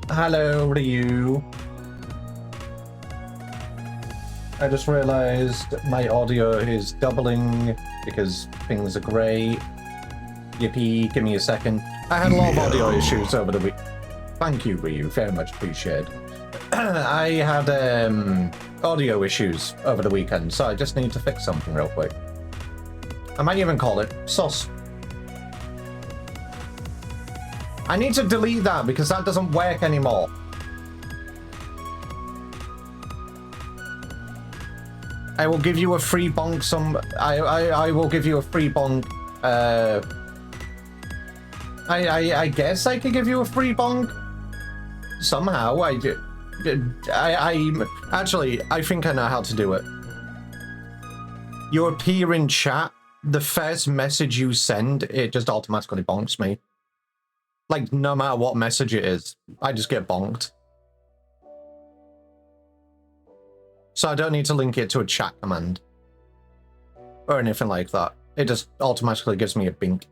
Hello, Ryu. I just realized my audio is doubling because things are great. Yippee, give me a second. I had a lot of audio issues over the week. Thank you, Ryu, very much appreciated. I had audio issues over the weekend, so I just need to fix something real quick. I might even call it sus. I need to delete that because that doesn't work anymore. I will give you a free bonk I will give you a free bonk. I guess I could give you a free bonk. Somehow I actually I think I know how to do it. You appear in chat, the first message you send, it just automatically bonks me. Like, no matter what message it is, I just get bonked. So I don't need to link it to a chat command. Or anything like that. It just automatically gives me a bink.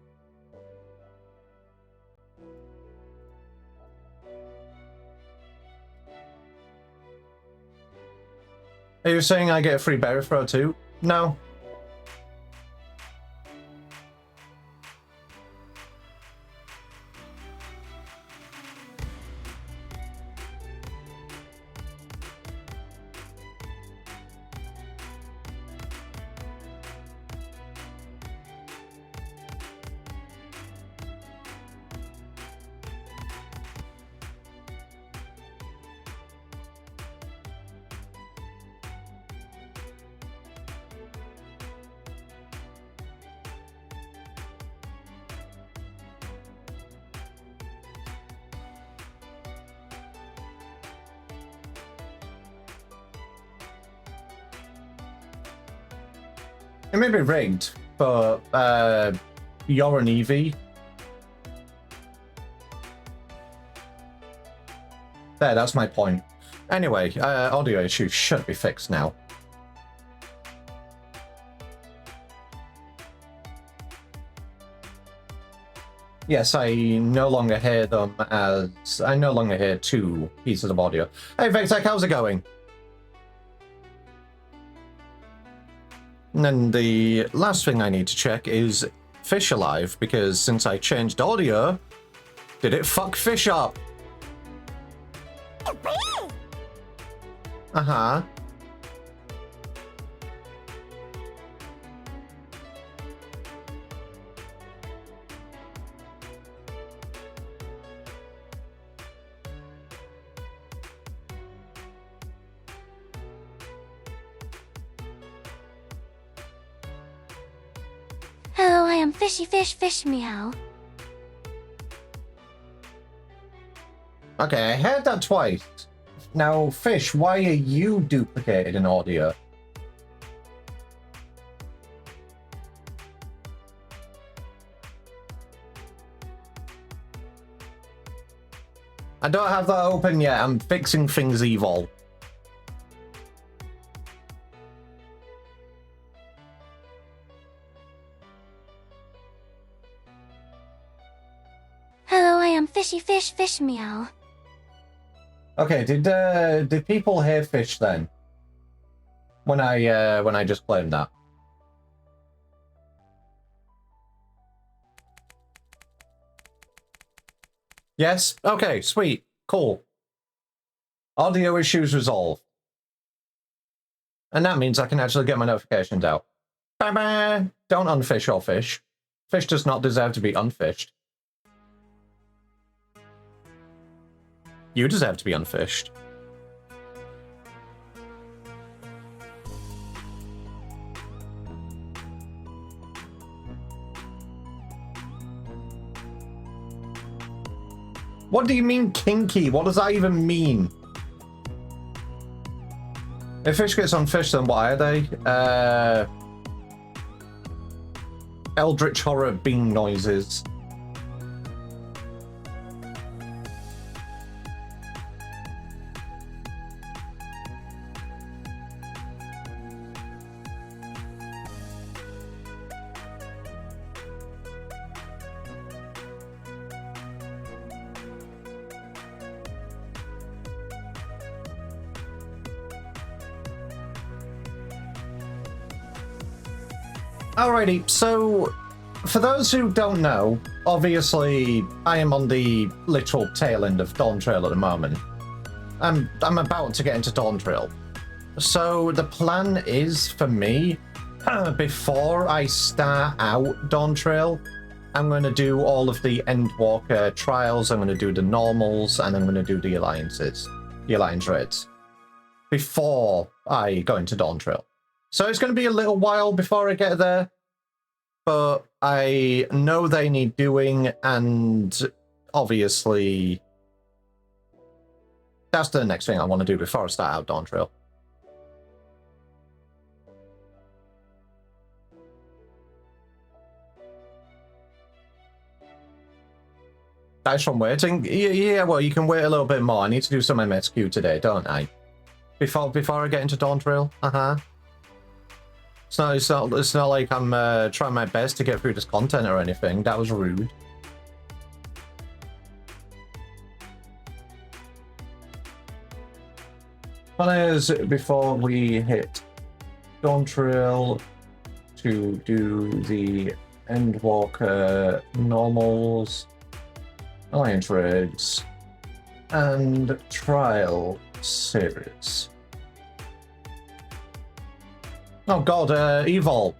Are you saying I get a free berry throw too? No. It may be rigged, but you're an Eevee. There, that's my point. Anyway, audio issues should be fixed now. Yes, I no longer hear them as... I no longer hear two pieces of audio. Hey, Vectec, how's it going? And then the last thing I need to check is Fish alive, because since I changed audio, did it fuck Fish up? Uh-huh. Hello, I am Fishy Fish Meow. Okay, I heard that twice. Now, Fish, why are you duplicated in audio? I don't have that open yet. I'm fixing things evil. Hello, I am Fishy Fish Meow. Okay, did people hear Fish then? When I just claimed that? Yes? Okay, sweet. Cool. Audio issues resolved. And that means I can actually get my notifications out. Bye-bye! Don't unfish or fish. Fish does not deserve to be unfished. You deserve to be unfished. What do you mean kinky? What does that even mean? If fish gets unfished, then what are they? Eldritch horror bean noises. Alrighty, so for those who don't know, obviously I am on the literal tail end of Dawn Trail at the moment. I'm about to get into Dawn Trail. So the plan is for me, before I start out Dawn Trail, I'm going to do all of the Endwalker trials, I'm going to do the normals, and I'm going to do the alliances, the alliance raids, before I go into Dawn Trail. So it's going to be a little while before I get there, but I know they need doing, and obviously that's the next thing I want to do before I start out Dawn Trail. Thanks from waiting. Yeah, well, you can wait a little bit more. I need to do some MSQ today, don't I? Before I get into Dawn Trail. It's not like I'm trying my best to get through this content or anything. That was rude. Plan is before we hit Dawn Trail to do the Endwalker normals, alliance raids, and trial series. Oh god, Evil.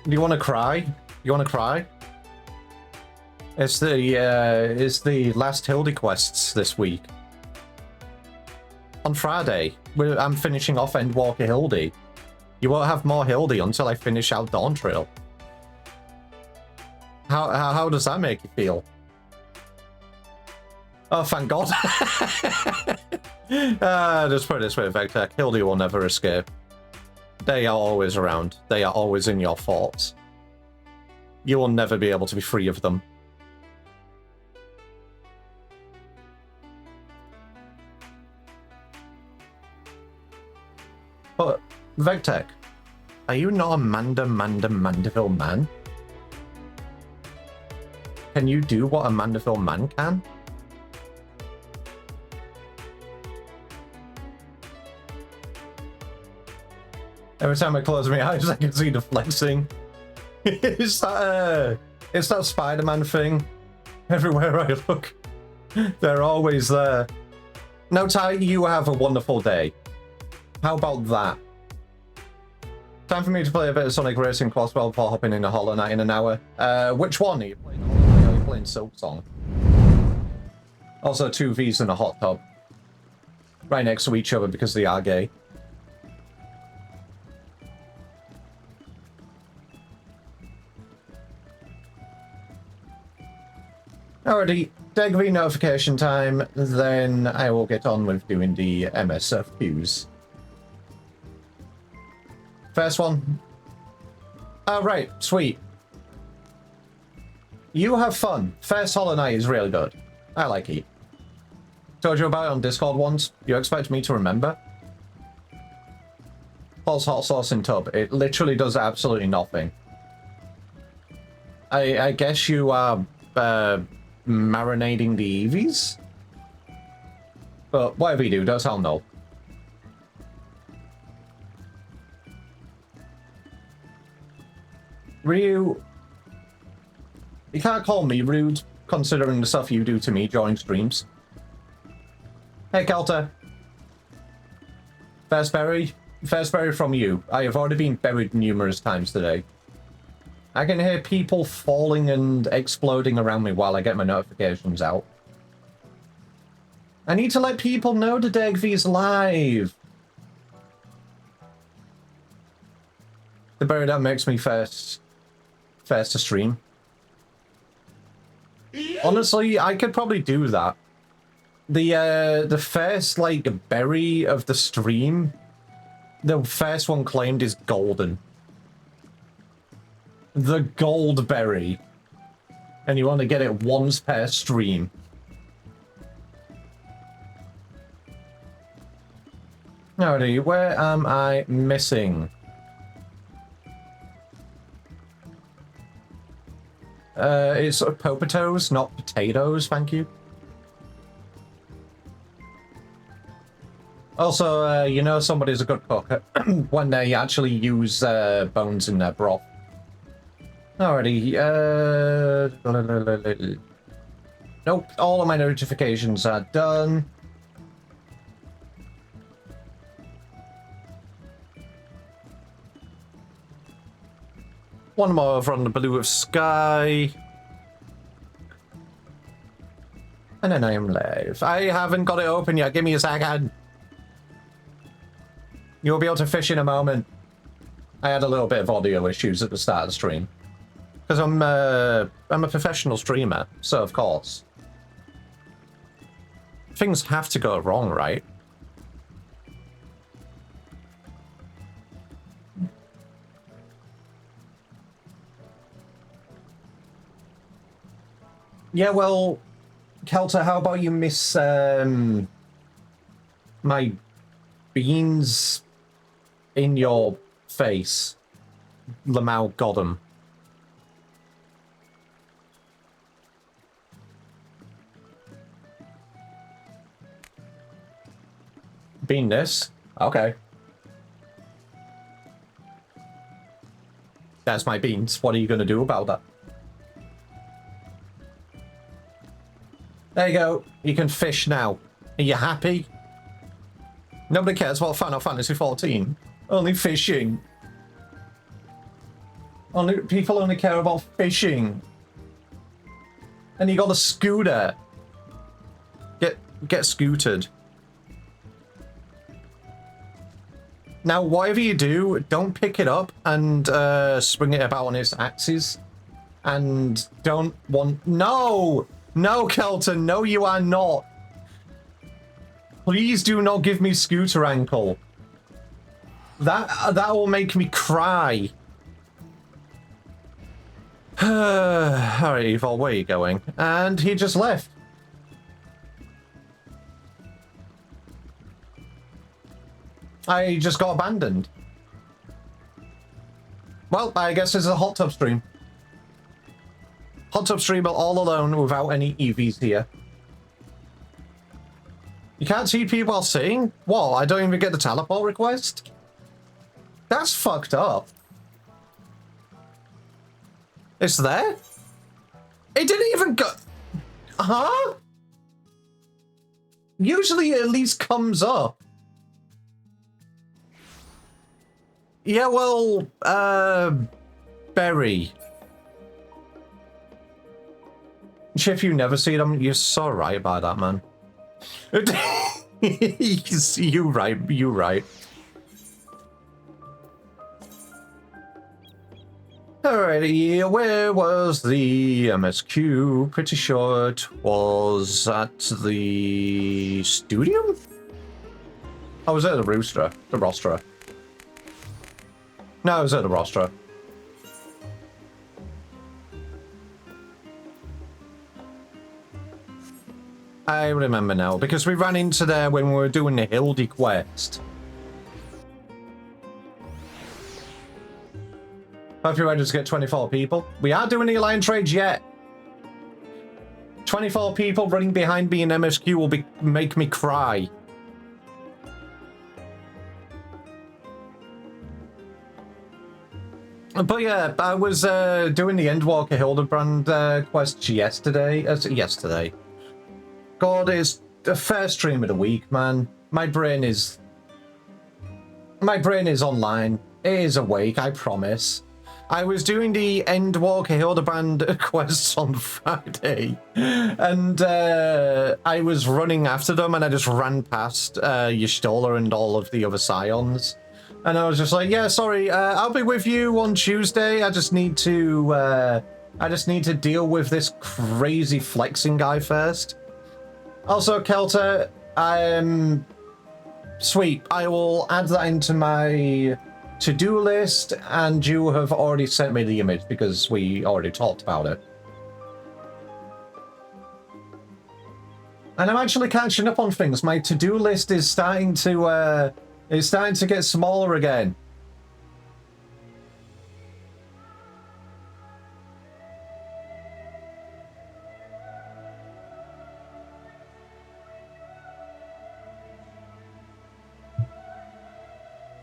Do you want to cry? You want to cry? It's the last Hildy quests this week. On Friday, I'm finishing off Endwalker Hildy. You won't have more Hildy until I finish out Dawn Trail. How does that make you feel? Oh, thank God. Just put it this way, Vector. Hildy will never escape. They are always around. They are always in your thoughts. You will never be able to be free of them. But, Vectech, are you not a Mandeville man? Can you do what a Mandeville man can? Every time I close my eyes, I can see the flexing. It's that Spider-Man thing. Everywhere I look, they're always there. No, Ty, you have a wonderful day. How about that? Time for me to play a bit of Sonic Racing Crosswell before hopping in a Hollow Knight in an hour. Which one are you playing? Are you playing Silk Song? Also, 2 Vs in a hot tub. Right next to each other because they are gay. Alrighty, Degv notification time, then I will get on with doing the MSQs. First one. Oh, right, sweet. You have fun. First Hollow Knight is really good. I like it. Told you about it on Discord once. You expect me to remember? False hot sauce in tub. It literally does absolutely nothing. I guess you are marinating the EVs? But whatever you do, don't tell no. Ryu, you can't call me rude, considering the stuff you do to me during streams. Hey, Kelter. First berry from you. I have already been buried numerous times today. I can hear people falling and exploding around me while I get my notifications out. I need to let people know the Degv's live. The berry that makes me first to stream. Honestly, I could probably do that. The first, like, berry of the stream, the first one claimed is golden. The gold berry. And you want to get it once per stream. Alrighty, where am I missing? It's potatoes, not potatoes, thank you. Also, you know somebody's a good cook when they actually use bones in their broth. Alrighty, nope, all of my notifications are done. One more over on the blue of sky. And then I am live. I haven't got it open yet. Give me a second. You'll be able to fish in a moment. I had a little bit of audio issues at the start of the stream. Because I'm a professional streamer, so of course. Things have to go wrong, right? Yeah, well, Kelter, how about you miss my beans in your face? Lamau got 'em. Bean this? Okay. That's my beans. What are you going to do about that? There you go. You can fish now. Are you happy? Nobody cares about Final Fantasy 14. Only fishing. People only care about fishing. And you got a scooter. Get scooted. Now, whatever you do, don't pick it up and swing it about on its axis. And don't want... No! No, Kelton, no, you are not. Please do not give me scooter ankle. That will make me cry. Alright, Evil, where are you going? And he just left. I just got abandoned. Well, I guess it's a hot tub stream. Hot tub streamer all alone without any EVs here. You can't see people while sitting? What? I don't even get the teleport request? That's fucked up. It's there? It didn't even go... Huh? Usually it at least comes up. Yeah, well, Berry. Chip, you never see them. You're so right about that, man. You right. You right. Alrighty, where was the MSQ? Pretty sure it was at the studio? Oh, was it the Rooster? The Rostra? No, it was at the Rostra. I remember now, because we ran into there when we were doing the Hildy quest. Hope you're ready to get 24 people. We are doing the Alliance Raids yet. 24 people running behind me in MSQ will make me cry. But yeah, I was doing the Endwalker Hildebrand quest yesterday. God, it's the first stream of the week, man. My brain is online. It is awake, I promise. I was doing the Endwalker Hildebrand quests on Friday, and I was running after them, and I just ran past Y'shtola and all of the other Scions. And I was just like, yeah, sorry, I'll be with you on Tuesday. I just need to deal with this crazy flexing guy first. Also, Kelter, sweet. I will add that into my to-do list, and you have already sent me the image because we already talked about it. And I'm actually catching up on things. My to-do list is starting to get smaller again.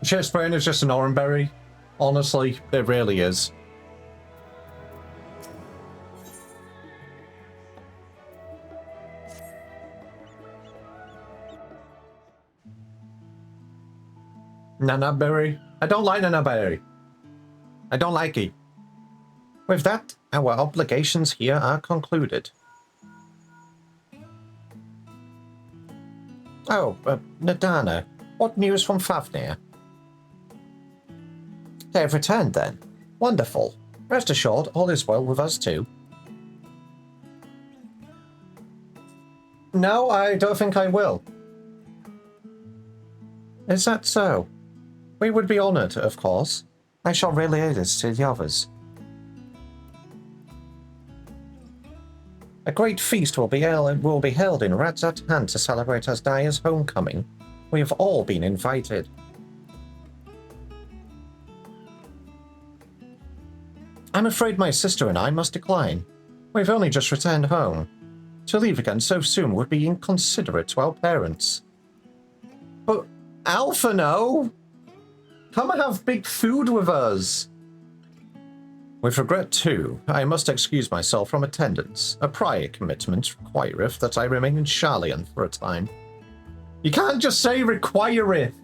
Chip's brain is just an orangeberry. Honestly, it really is. Nana berry? I don't like nana berry. I don't like it. With that, our obligations here are concluded. Oh, Nadana, what news from Fafnir? They have returned then. Wonderful. Rest assured, all is well with us too. No, I don't think I will. Is that so? We would be honoured, of course. I shall relay this to the others. A great feast will be held in Radzat Han to celebrate Asdaya's homecoming. We have all been invited. I'm afraid my sister and I must decline. We've only just returned home. To leave again so soon would be inconsiderate to our parents. But Alphino, come and have big food with us. With regret too, I must excuse myself from attendance. A prior commitment requireth that I remain in Charlian for a time. You can't just say requireth.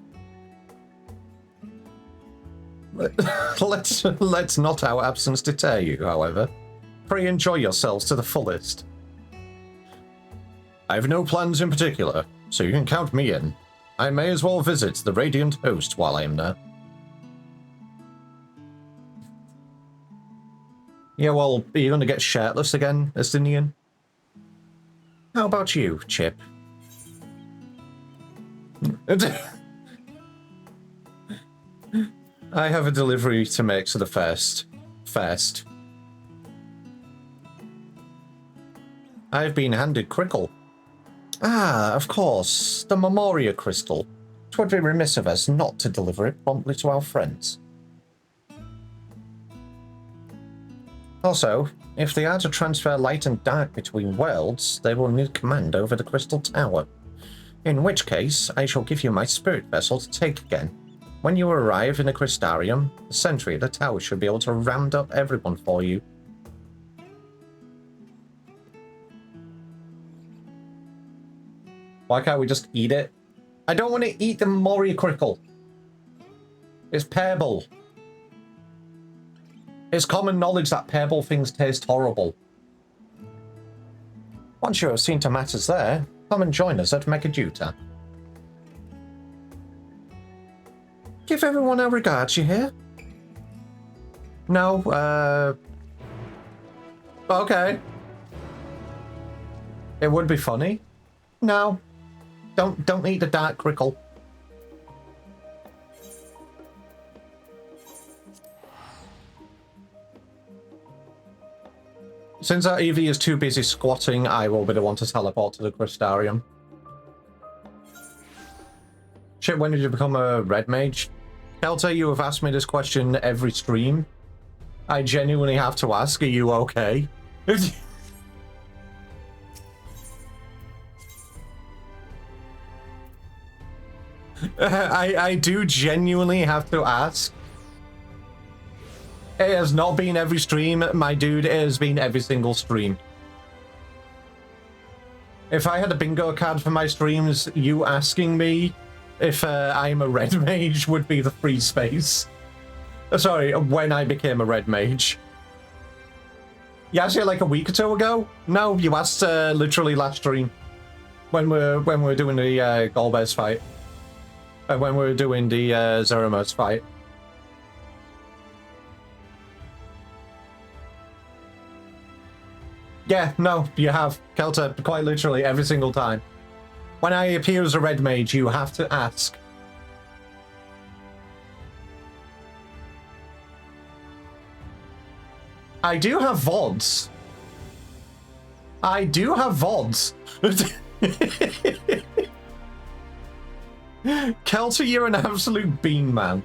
Let's not our absence deter you, however. Pray enjoy yourselves to the fullest. I have no plans in particular, so you can count me in. I may as well visit the Radiant Host while I am there. Yeah, well, are you going to get shirtless again, Estinian? How about you, Chip? I have a delivery to make to the first. I've been handed Crickle. Ah, of course, the Memoria Crystal. It would be remiss of us not to deliver it promptly to our friends. Also, if they are to transfer light and dark between worlds, they will need command over the Crystal Tower. In which case, I shall give you my spirit vessel to take again. When you arrive in the Crystarium, the sentry at the tower should be able to round up everyone for you. Why can't we just eat it? I don't want to eat the Memoria Crickle. It's pebble. It's common knowledge that pebble things taste horrible. Once you have seen to matters there, come and join us at Megajuta. Give everyone our regards, you hear? No, okay. It would be funny. No. Don't eat the dark crickle. Since our EV is too busy squatting, I will be the one to teleport to the Crystarium. Shit, when did you become a red mage? Kelter, you have asked me this question every stream. I genuinely have to ask, are you okay? I do genuinely have to ask. It has not been every stream, my dude. It has been every single stream. If I had a bingo card for my streams, you asking me if I'm a red mage would be the free space. Sorry, when I became a red mage. You asked it like a week or two ago? No, you asked literally last stream. When we're doing the Golbez fight. When we're doing the Zeramos fight. Yeah, no, you have. Kelter, quite literally every single time. When I appear as a red mage, you have to ask. I do have VODs. I do have VODs. Kelter, you're an absolute bean man.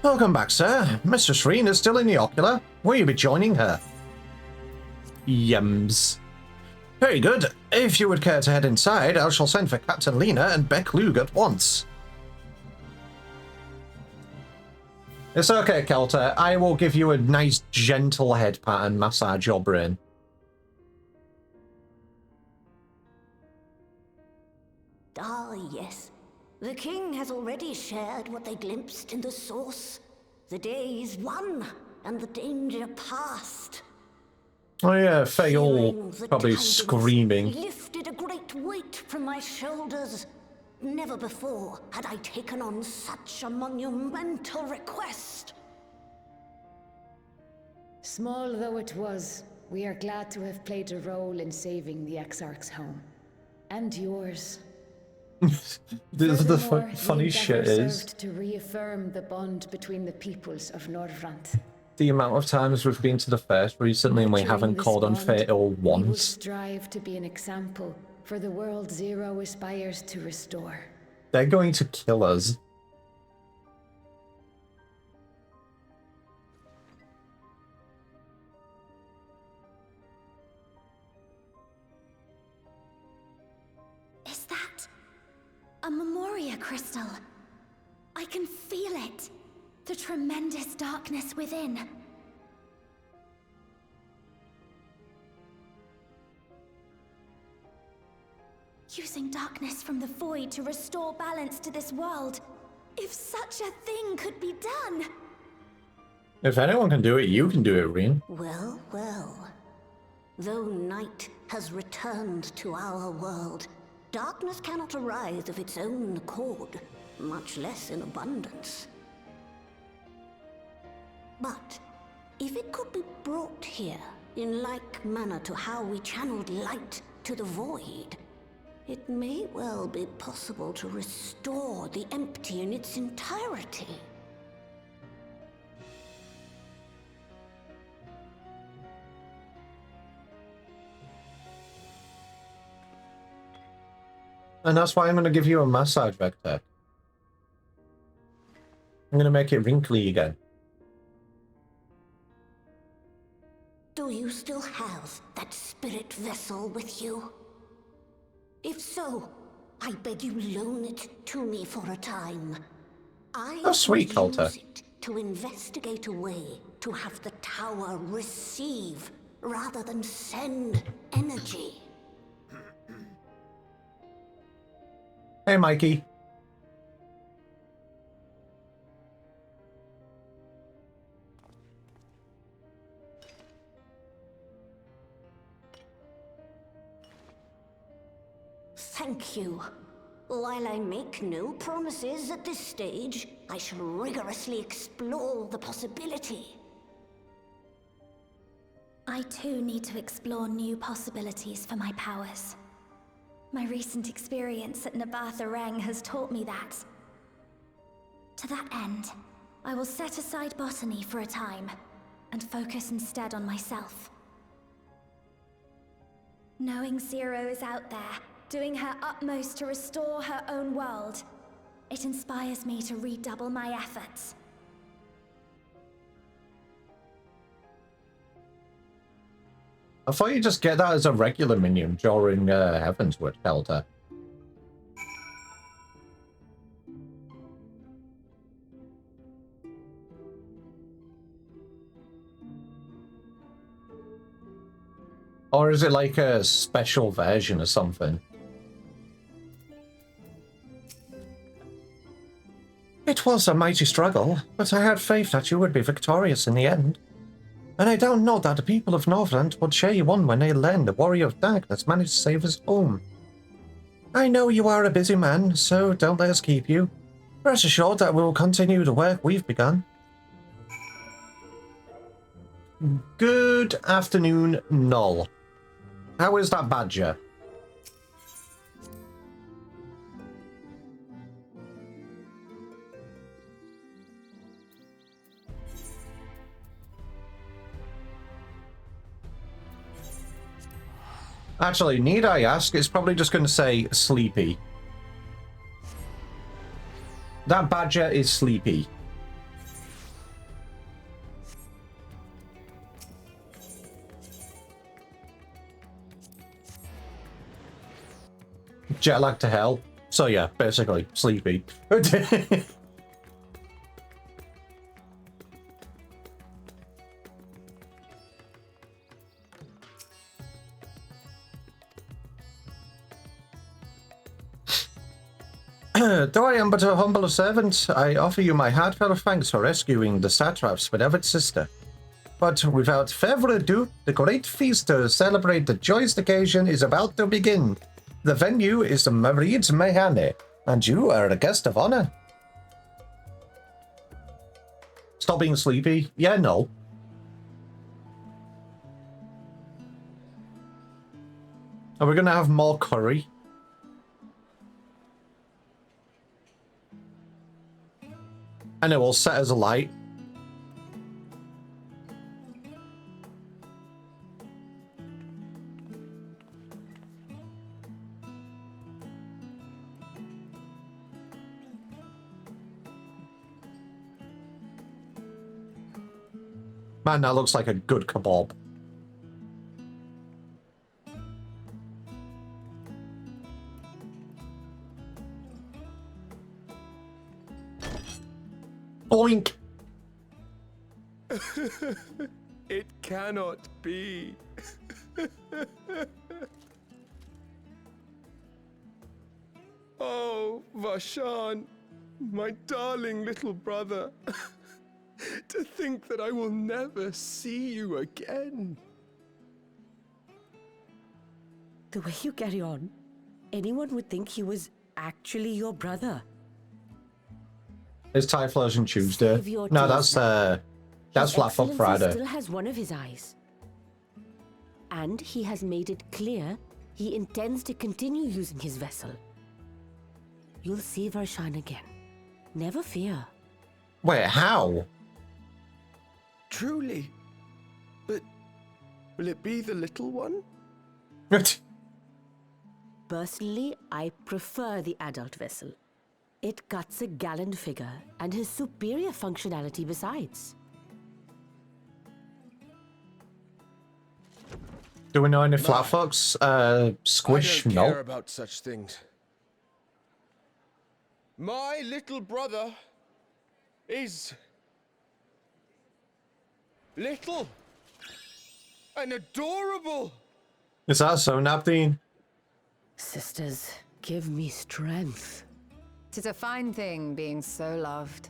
Welcome back, sir. Mistress Reen is still in the ocular. Will you be joining her? Yums. Very good. If you would care to head inside, I shall send for Captain Lena and Beck Lug at once. It's okay, Kelter. I will give you a nice, gentle head pat and massage your brain. Ah, yes. The king has already shared what they glimpsed in the source. The day is won, and the danger past. Oh yeah, Faye'll Hearing the probably tidings screaming. lifted a great weight from my shoulders. Never before had I taken on such a monumental request. Small though it was, we are glad to have played a role in saving the Exarch's home. And yours. The Furthermore, funny the shit endeavor is served to reaffirm the bond between the peoples of Norvrant. the amount of times we've been to the fest recently and we Nurturing haven't this called on bond, Fatal we will once. strive to be an example for the world Zero aspires to restore. They're going to kill us. Is that a Memoria crystal? I can feel it. The tremendous darkness within. Using darkness from the void to restore balance to this world. If such a thing could be done. If anyone can do it, you can do it, Reen. Well, well. Though night has returned to our world, darkness cannot arise of its own accord, much less in abundance. But if it could be brought here, in like manner to how we channeled light to the void, it may well be possible to restore the empty in its entirety. And that's why I'm going to give you a massage vector. I'm going to make it wrinkly again. Do you still have that spirit vessel with you? If so, I beg you loan it to me for a time. Oh, sweet, would Coulter. use it to investigate a way to have the tower receive rather than send energy. Hey, Mikey. Thank you. While I make no promises at this stage, I shall rigorously explore the possibility. I too need to explore new possibilities for my powers. My recent experience at Nabatha Reng has taught me that. To that end, I will set aside botany for a time, and focus instead on myself. Knowing Zero is out there, doing her utmost to restore her own world, it inspires me to redouble my efforts. I thought you just get that as a regular minion during Heavensward, Helter. Or is it like a special version or something? It was a mighty struggle, but I had faith that you would be victorious in the end. And I don't know that the people of Northrend would cheer you on when they learn the Warrior of Darkness managed to save his home. I know you are a busy man, so don't let us keep you. Rest assured that we'll continue the work we've begun. Good afternoon, Null. How is that badger? Actually, need I ask? It's probably just going to say sleepy. That badger is sleepy. Jet lag to hell. So yeah, basically, sleepy. Though I am but a humble servant, I offer you my heartfelt thanks for rescuing the satrap's beloved sister. But without further ado, the great feast to celebrate the joyous occasion is about to begin. The venue is the Marid's Mehane, and you are a guest of honor. Stop being sleepy. Yeah, no. Are we gonna have more curry? And it will set as a light. Man, that looks like a good kebab. Oink! It cannot be. Oh, Vashan, my darling little brother. To think that I will never see you again. The way you carry on, anyone would think he was actually your brother. It's Typhlosion Tuesday. Save your No, tears that's His Flat Foot Excellency Friday. still has one of his eyes. And he has made it clear he intends to continue using his vessel. You'll see Varshan again. Never fear. Wait, how? Truly. But will it be the little one? Personally, I prefer the adult vessel. It cuts a gallant figure and has superior functionality besides. Do we know any Flat Fox? Squish? I don't care No. about such things. My little brother is little and adorable. Is that so, Napdeen? Sisters, give me strength. 'Tis a fine thing being so loved.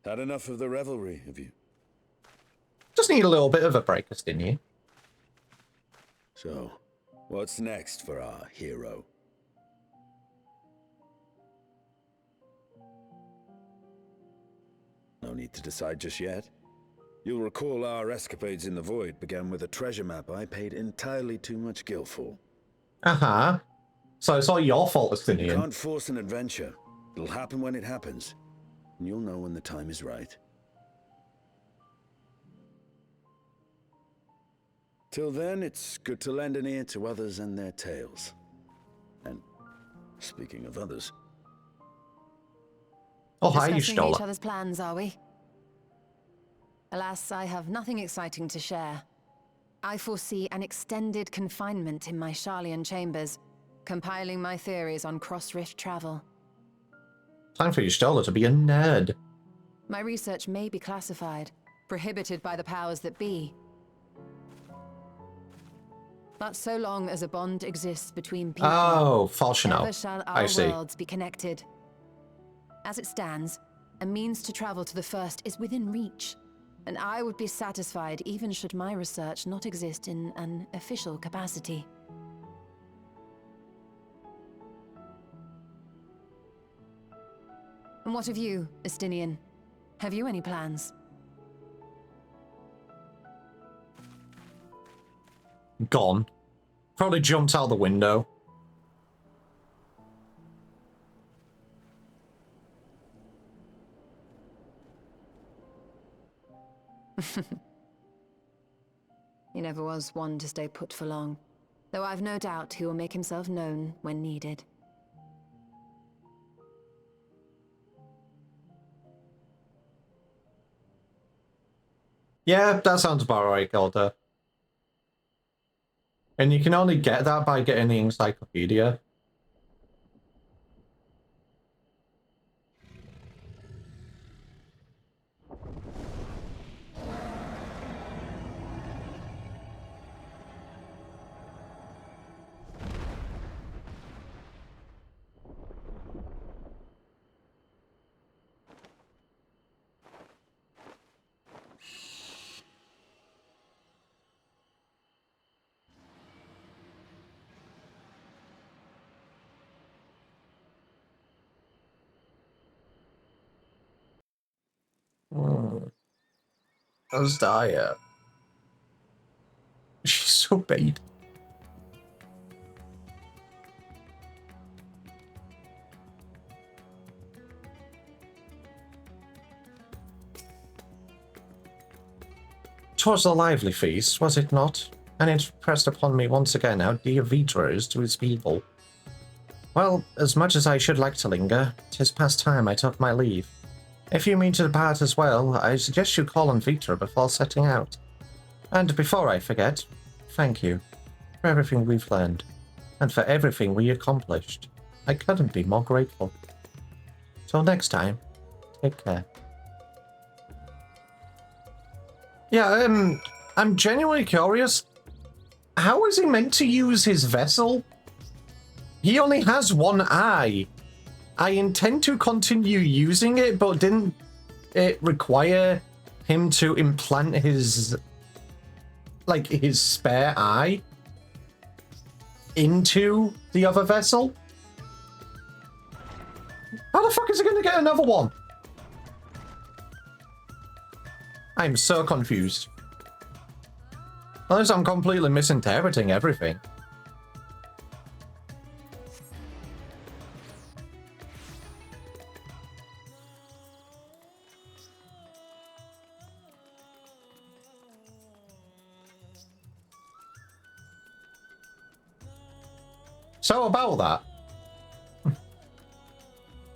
Had enough of the revelry, have you? Just need a little bit of a break, didn't you? So, what's next for our hero? No need to decide just yet. You'll recall our escapades in the Void began with a treasure map I paid entirely too much gil for. Uh-huh. So it's all your fault, You Estinian. can't force an adventure. It'll happen when it happens. And you'll know when the time is right. Till then, it's good to lend an ear to others and their tales. And speaking of others, Oh, hi, you Discussing stole each it. other's plans, are we? Alas, I have nothing exciting to share. I foresee an extended confinement in my Sharlayan chambers, compiling my theories on cross-rift travel. Time for you, Stola, to be a nerd. My research may be classified, prohibited by the powers that be. But so long as a bond exists between people, Oh, Falchino. ever shall I our see. worlds be connected. As it stands, a means to travel to the first is within reach, and I would be satisfied even should my research not exist in an official capacity. And what of you, Estinian? Have you any plans? Gone. Probably jumped out the window. He never was one to stay put for long. though I've no doubt he will make himself known when needed. Yeah, that sounds about right, Golda. And you can only get that by getting the encyclopedia. How's Daya? She's so bad. "'Twas a lively feast, was it not? And it pressed upon me once again how dear Vitra is to his people. Well, as much as I should like to linger, 'tis past time I took my leave. If you mean to depart as well, I suggest you call on Vitra before setting out. And before I forget, thank you for everything we've learned, and for everything we accomplished. I couldn't be more grateful. Till next time, take care." Yeah, I'm genuinely curious. How is he meant to use his vessel? He only has one eye. I intend to continue using it, but didn't it require him to implant his, like, his spare eye into the other vessel? How the fuck is he gonna get another one? I'm so confused. Unless I'm completely misinterpreting everything. So about that.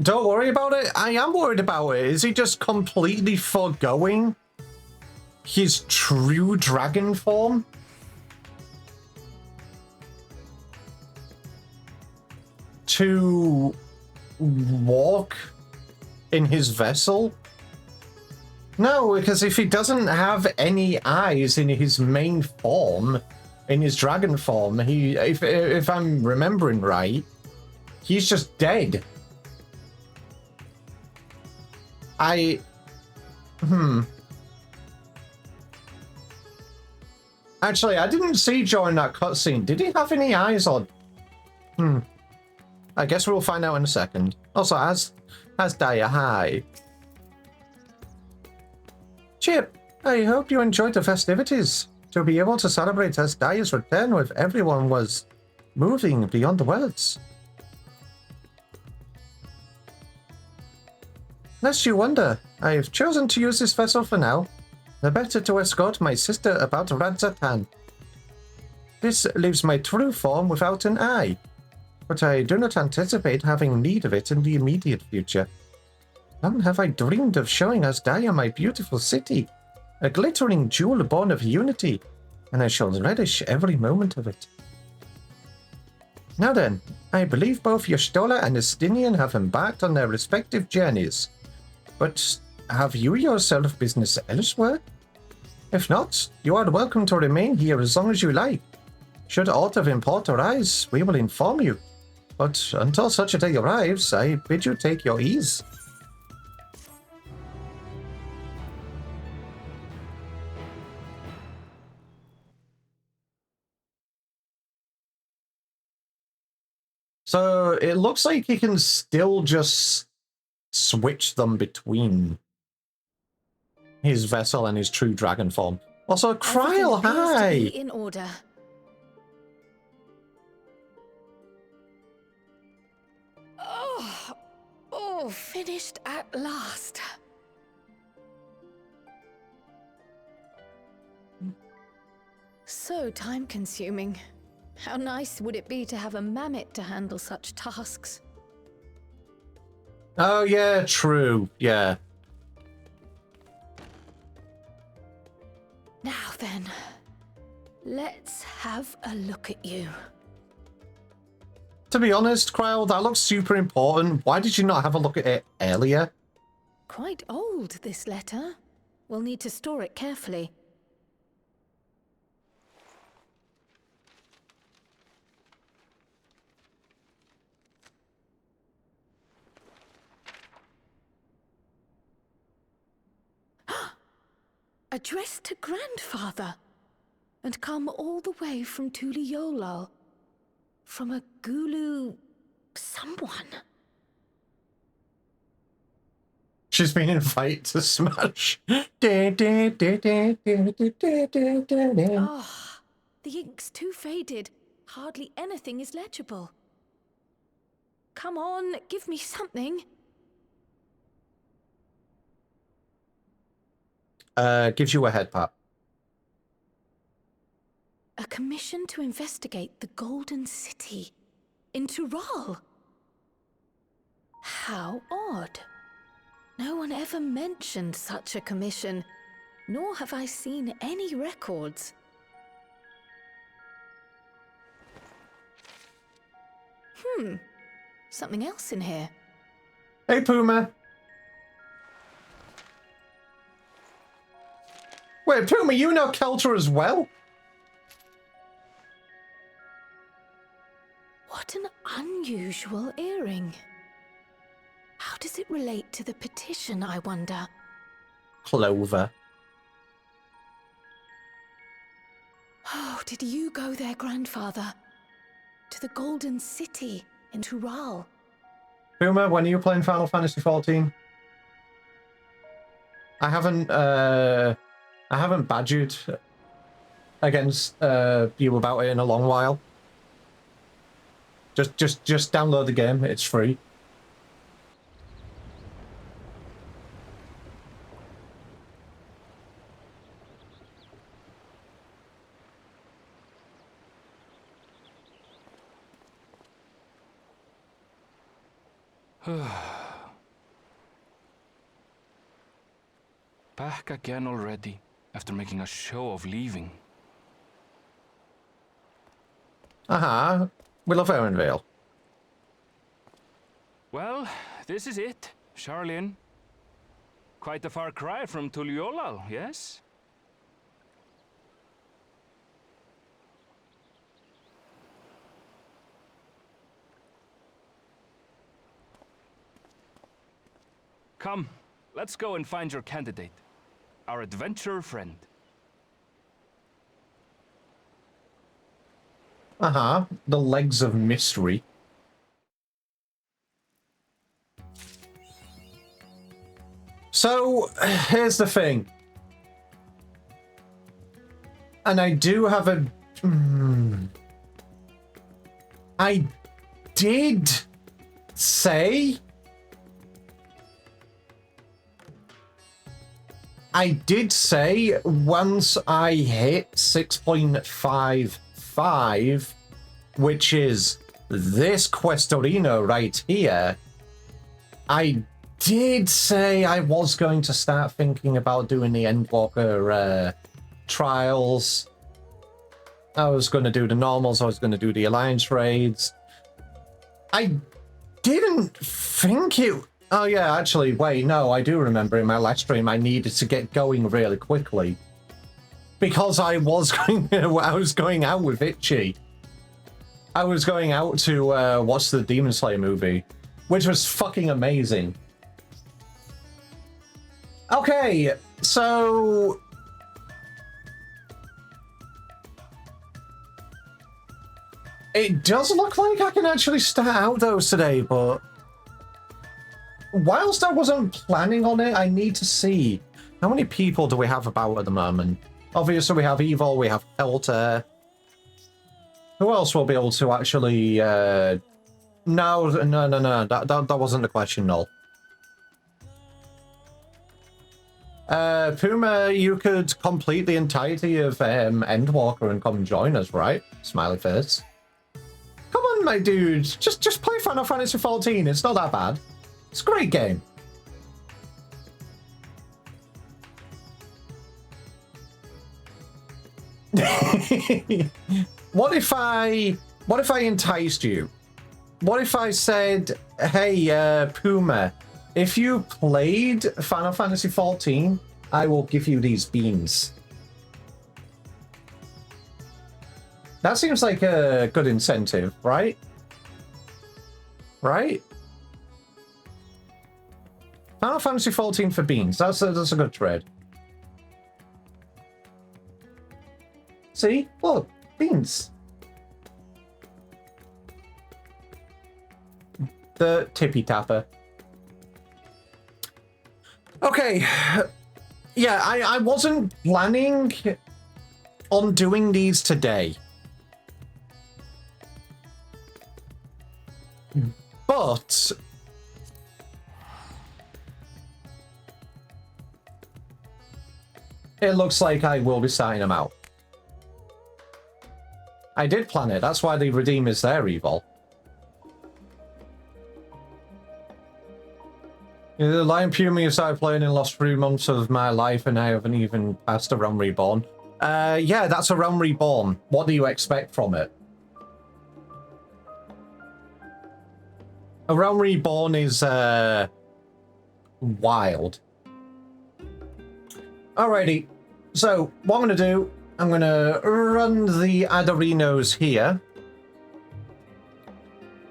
Don't worry about it. I am worried about it. Is he just completely foregoing his true dragon form? To walk in his vessel? No, because if he doesn't have any eyes in his main form, in his dragon form, if I'm remembering right, he's just dead. Actually, I didn't see during that cutscene. Did he have any eyes on? I guess we'll find out in a second. Also, as Daya, hi. Chip, I hope you enjoyed the festivities. To be able to celebrate as Daya's return with everyone was moving beyond the words. Lest you wonder, I've chosen to use this vessel for now. The better to escort my sister about Radzatan. This leaves my true form without an eye, but I do not anticipate having need of it in the immediate future. Long have I dreamed of showing Asdaya my beautiful city, a glittering jewel born of unity, and I shall relish every moment of it. Now then, I believe both Y'shtola and Estinian have embarked on their respective journeys, but have you yourself business elsewhere? If not, you are welcome to remain here as long as you like. Should aught of import arise, we will inform you. But until such a day arrives, I bid you take your ease. So it looks like he can still just switch them between his vessel and his true dragon form. Also, Kryl, hi! In order. Oh, finished at last. So time-consuming. How nice would it be to have a mammoth to handle such tasks? Oh, yeah, true. Yeah. Now then, let's have a look at you. To be honest, Kryl, that looks super important. Why did you not have a look at it earlier? Quite old, this letter. We'll need to store it carefully. Addressed to Grandfather, and come all the way from Tuliolal, from a Gulu someone. She's been invited to Smash. Ah, the ink's too faded. Hardly anything is legible. Come on, give me something. Gives you a head pat. A commission to investigate the Golden City in Tural. How odd. No one ever mentioned such a commission, nor have I seen any records. Something else in here. Hey, Puma. Wait, Puma, you know Kelter as well? What an unusual earring. How does it relate to the petition, I wonder? Clover. Oh, did you go there, Grandfather? To the Golden City in Tural? Puma, when are you playing Final Fantasy XIV? I haven't badgered against you about it in a long while. Just download the game. It's free. Back again already, after making a show of leaving. We love Erenvale. Well, this is it, Charlene. Quite a far cry from Tuliolal, yes? Come, let's go and find your candidate. Our adventurer friend. The legs of mystery. So, here's the thing. And I do have a... I did say... once I hit 6.55, which is this Questorino right here, I did say I was going to start thinking about doing the Endwalker trials. I was going to do the normals, I was going to do the Alliance raids. I didn't think it... Oh yeah, actually, wait, no, I do remember in my last stream I needed to get going really quickly. Because I was going out with Itchy. I was going out to watch the Demon Slayer movie, which was fucking amazing. Okay, so... It does look like I can actually start out those today, but... Whilst I wasn't planning on it, I need to see how many people do we have about at the moment. Obviously, we have Evil, we have Helter. Who else will be able to actually... No, that wasn't the question, Noel. Puma, you could complete the entirety of Endwalker and come join us, right? Smiley face. on, my dude. Just play Final Fantasy XIV. It's not that bad. It's a great game. What if I enticed you? What if I said, hey, Puma, if you played Final Fantasy XIV, I will give you these beans. That seems like a good incentive, right? Right? Final Fantasy XIV for beans. That's a good trade. See? Look, beans. The tippy tapper. Okay. Yeah, I wasn't planning on doing these today. But it looks like I will be starting them out. I did plan it. That's why the redeem is there, Evil. The Lion Puma you started playing in the last 3 months of my life and I haven't even passed a Realm Reborn. Yeah, that's a Realm Reborn. What do you expect from it? A Realm Reborn is wild. Alrighty. So, what I'm going to do, I'm going to run the Adarinos here.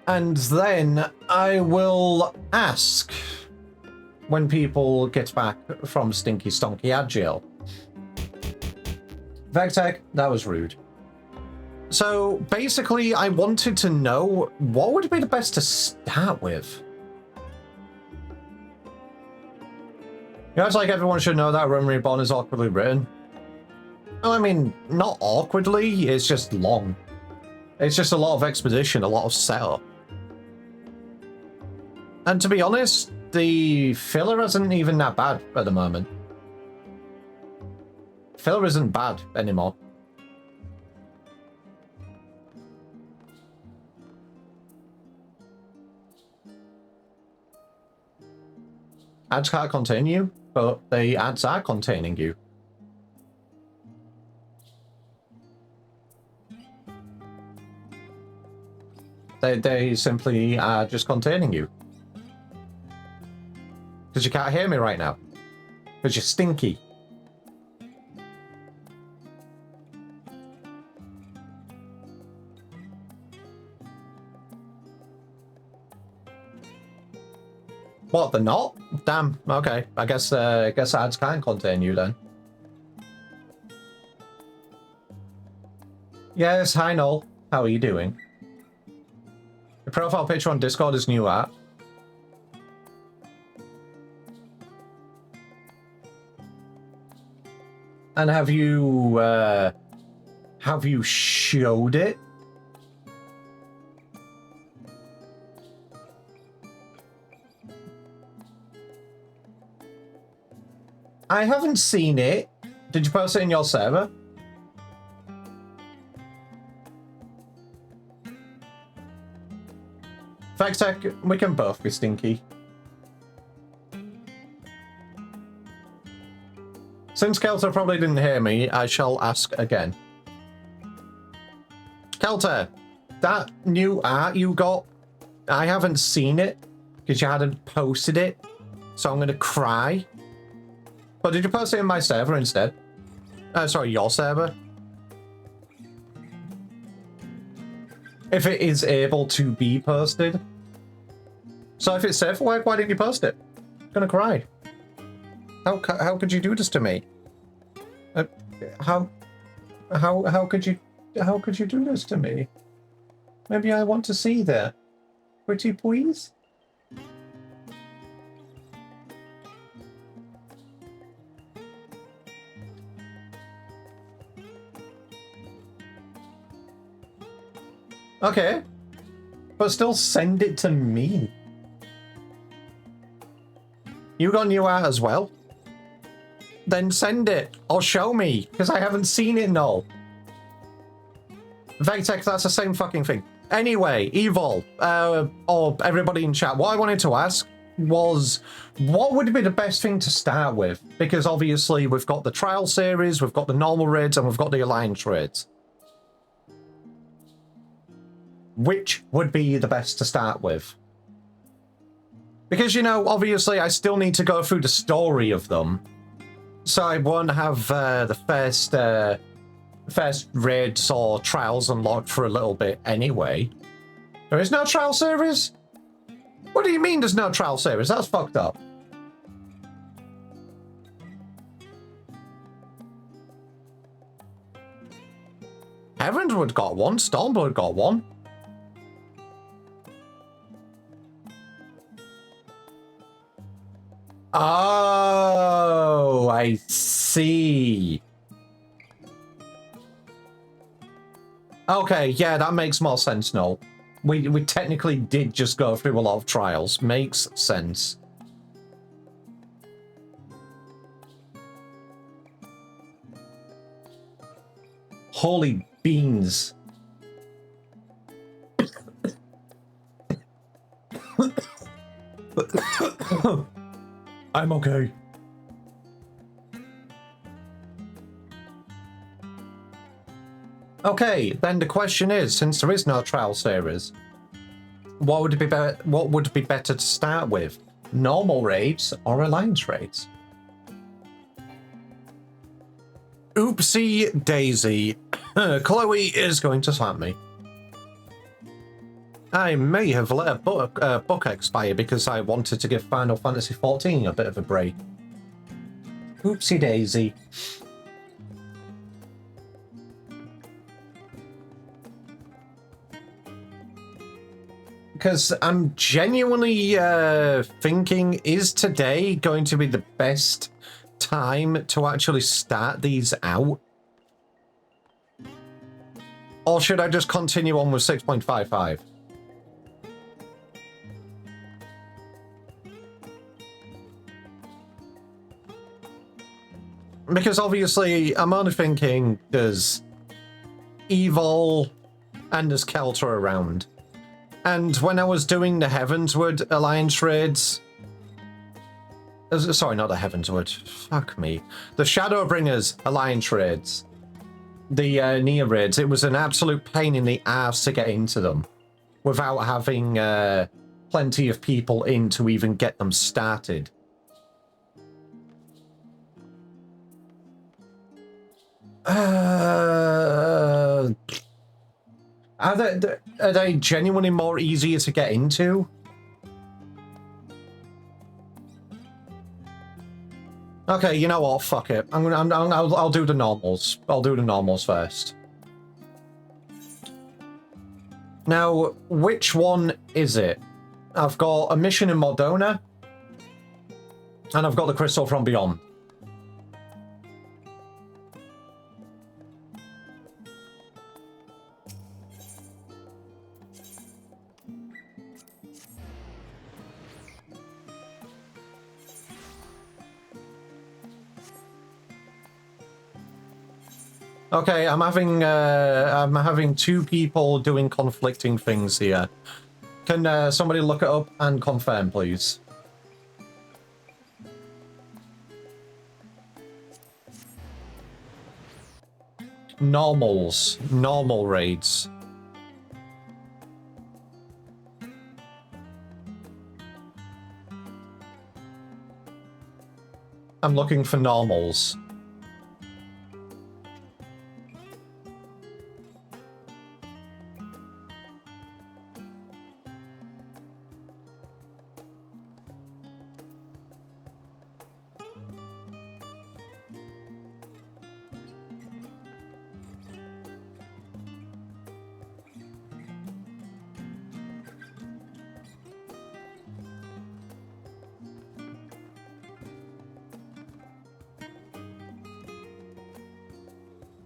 And then I will ask when people get back from Stinky Stonky Agile. Vectech, that was rude. So basically, I wanted to know what would be the best to start with. You know, it's like everyone should know that Realm Reborn is awkwardly written. Well, I mean, not awkwardly, it's just long. It's just a lot of exposition, a lot of setup. And to be honest, the filler isn't even that bad at the moment. Filler isn't bad anymore. Ads can't contain you, but the ads are containing you. They simply are just containing you. Because you can't hear me right now. Because you're stinky. What, they're not? Damn, okay. I guess ads can contain you then. Yes, hi Noel. How are you doing? Your profile picture on Discord is new art. And have you showed it? I haven't seen it. Did you post it in your server? Vextech, we can both be stinky. Since Kelter probably didn't hear me, I shall ask again. Kelter, that new art you got, I haven't seen it because you hadn't posted it, so I'm gonna cry. But did you post it in my server instead? Sorry, your server? If it is able to be posted. So if it's safe for work, why didn't you post it? I'm gonna cry. How could you do this to me? How could you do this to me? Maybe I want to see that. Pretty please? Okay. But still send it to me. You got new art as well? Then send it, or show me, because I haven't seen it, no. Vectech, that's the same fucking thing. Anyway, Evil, or everybody in chat, what I wanted to ask was, what would be the best thing to start with? Because obviously we've got the trial series, we've got the normal raids, and we've got the alliance raids. Which would be the best to start with? Because, you know, obviously I still need to go through the story of them. So I won't have the first raids or trials unlocked for a little bit anyway. There is no trial series? What do you mean there's no trial series? That's fucked up. Heavenwood got one, Stormblood got one. Oh, I see. Okay, yeah, that makes more sense now. We technically did just go through a lot of trials. Makes sense. Holy beans. I'm okay. Okay, then the question is, since there is no trial series, what would be better to start with? Normal raids or alliance raids? Oopsie daisy. Chloe is going to slap me. I may have let a book expire because I wanted to give Final Fantasy XIV a bit of a break. Oopsie daisy. Because I'm genuinely thinking, is today going to be the best time to actually start these out? Or should I just continue on with 6.55? Because obviously, I'm only thinking there's Evil and there's Kelter around. And when I was doing the Heavensward Alliance raids... Sorry, not the Heavensward. Fuck me. The Shadowbringers Alliance raids. The Nia raids. It was an absolute pain in the ass to get into them. Without having plenty of people in to even get them started. Are they genuinely more easier to get into? Okay, you know what? Fuck it. I'll do the normals. I'll do the normals first. Now, which one is it? I've got a mission in Mordona, and I've got the Crystal from Beyond. Okay, I'm having two people doing conflicting things here. Can somebody look it up and confirm, please? Normals. Normal raids. I'm looking for normals.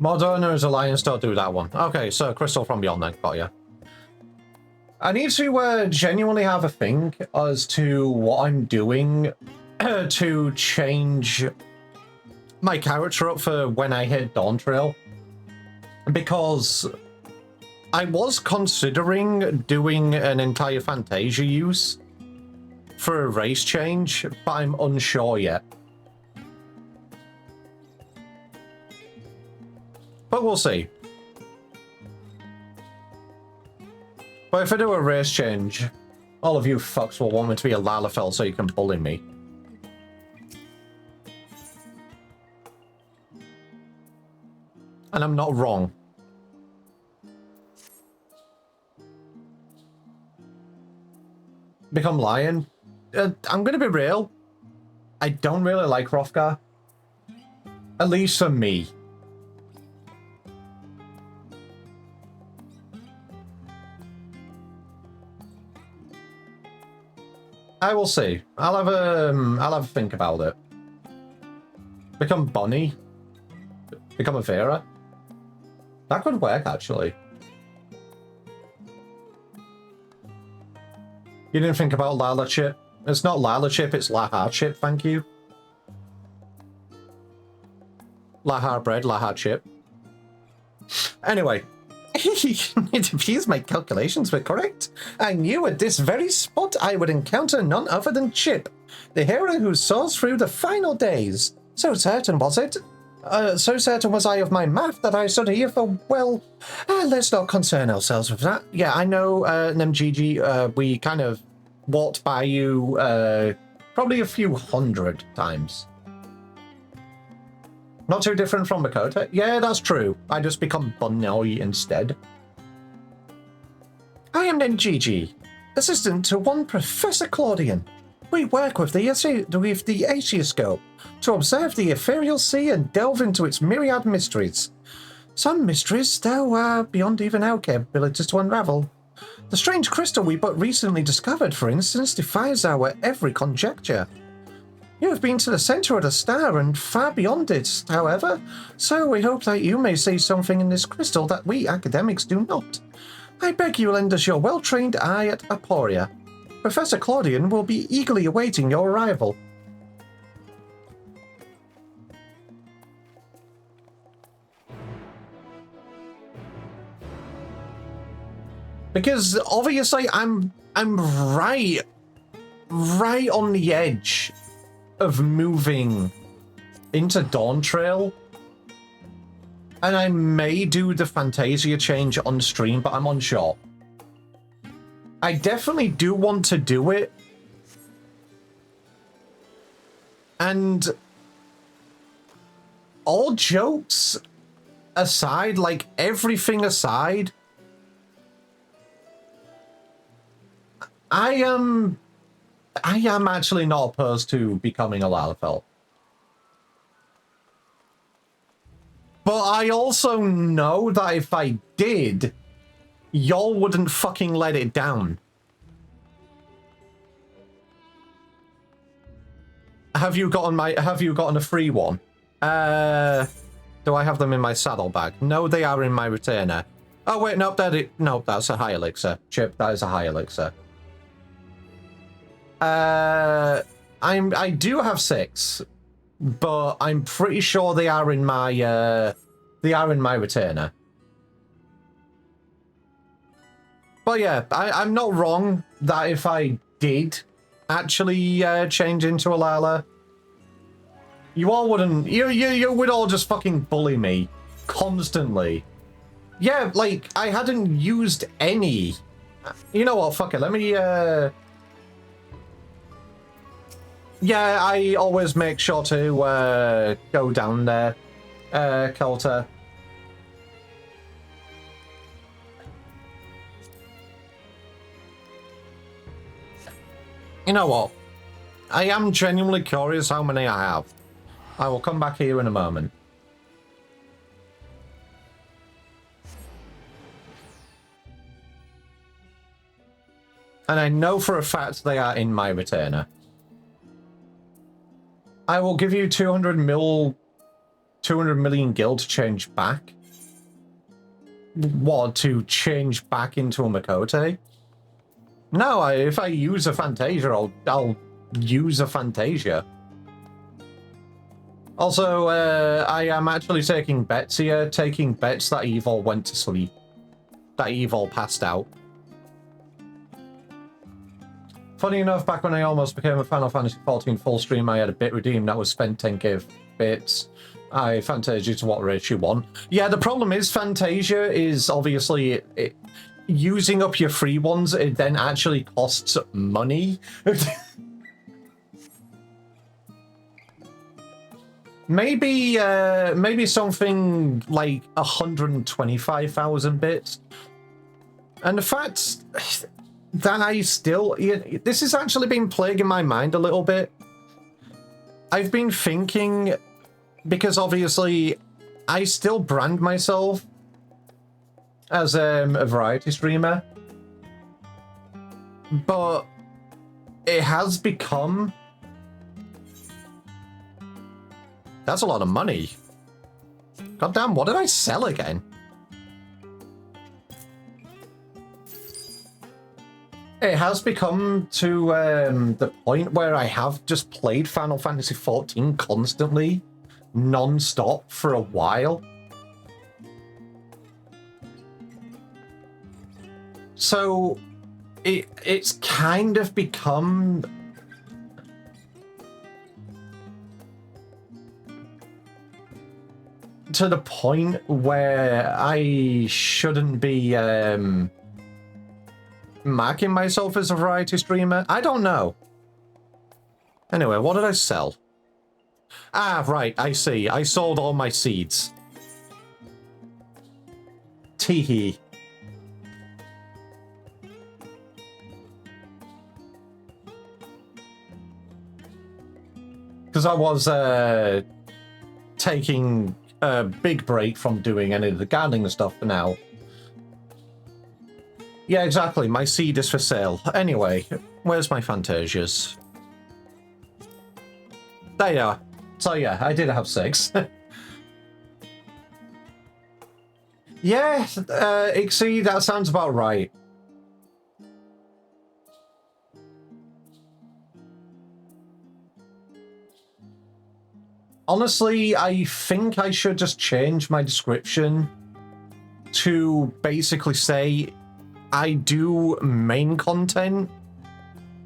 Moderna's Alliance, don't do that one. Okay, so Crystal from Beyond then, got ya. I need to genuinely have a think as to what I'm doing to change my character up for when I hit Dawn Trail. Because I was considering doing an entire Fantasia use for a race change, but I'm unsure yet. But we'll see. But if I do a race change, all of you fucks will want me to be a Lalafell so you can bully me. And I'm not wrong. Become Lion? I'm gonna be real. I don't really like Hrothgar. At least for me. I will see. I'll have a think about it. Become Bonnie? Become a Vera? That could work, actually. You didn't think about Lala Chip? It's not Lala Chip, it's Lahar Chip, thank you. Lahar bread, Lahar chip. Anyway. It appears my calculations were correct. I knew at this very spot I would encounter none other than Chip, the hero who soars through the final days. So certain was it? So certain was I of my math that I stood here for, well, let's not concern ourselves with that. Yeah, I know, Nemgigi, we kind of walked by you probably a few hundred times. Not too different from Makoto. Yeah, that's true. I just become Bunny instead. I am Nemgigi, assistant to one Professor Claudian. We work with the Asioscope to observe the ethereal sea and delve into its myriad mysteries. Some mysteries, though, are beyond even our capabilities to unravel. The strange crystal we but recently discovered, for instance, defies our every conjecture. You have been to the center of the star and far beyond it, however, so we hope that you may see something in this crystal that we academics do not. I beg you lend us your well-trained eye at Aporia. Professor Claudian will be eagerly awaiting your arrival. Because obviously I'm right on the edge of moving into Dawn Trail, and I may do the Fantasia change on stream, but I'm unsure. I definitely do want to do it, and all jokes aside, like everything aside, I am actually not opposed to becoming a Lalafell. But I also know that if I did, y'all wouldn't fucking let it down. Have you gotten a free one? Do I have them in my saddlebag? No, they are in my retainer. Oh wait, nope, that's a high elixir. Chip, that is a high elixir. I do have 6, but I'm pretty sure they are in my retainer. But yeah, I'm not wrong that if I did actually change into a Lala, you all wouldn't. You would all just fucking bully me constantly. Yeah, like I hadn't used any. You know what? Fuck it. Let me. Yeah, I always make sure to go down there, Coulter. You know what? I am genuinely curious how many I have. I will come back here in a moment. And I know for a fact they are in my retainer. I will give you 200 million gil to change back. What, to change back into a Makote? No, if I use a Fantasia, I'll use a Fantasia. Also, I am actually taking bets here, taking bets that Evil went to sleep. that Evil passed out. Funny enough, back when I almost became a Final Fantasy XIV full stream, I had a bit redeemed that was spent 10k bits. I Fantasia to what rate you want. Yeah, the problem is Fantasia is obviously using up your free ones, it then actually costs money. Maybe something like 125,000 bits. And the fact that I still... This has actually been plaguing my mind a little bit. I've been thinking, because obviously I still brand myself as a variety streamer, but it has become... That's a lot of money. God damn, what did I sell again? It has become to the point where I have just played Final Fantasy XIV constantly, non-stop for a while. So it's kind of become... to the point where I shouldn't be marking myself as a variety streamer. I don't know. Anyway, what did I sell? Ah, right, I see. I sold all my seeds. Teehee. Because I was taking a big break from doing any of the gardening stuff for now. Yeah, exactly. My seed is for sale. Anyway, where's my Fantasias? There you are. So yeah, I did have 6. Yeah, Ixie, that sounds about right. Honestly, I think I should just change my description to basically say I do main content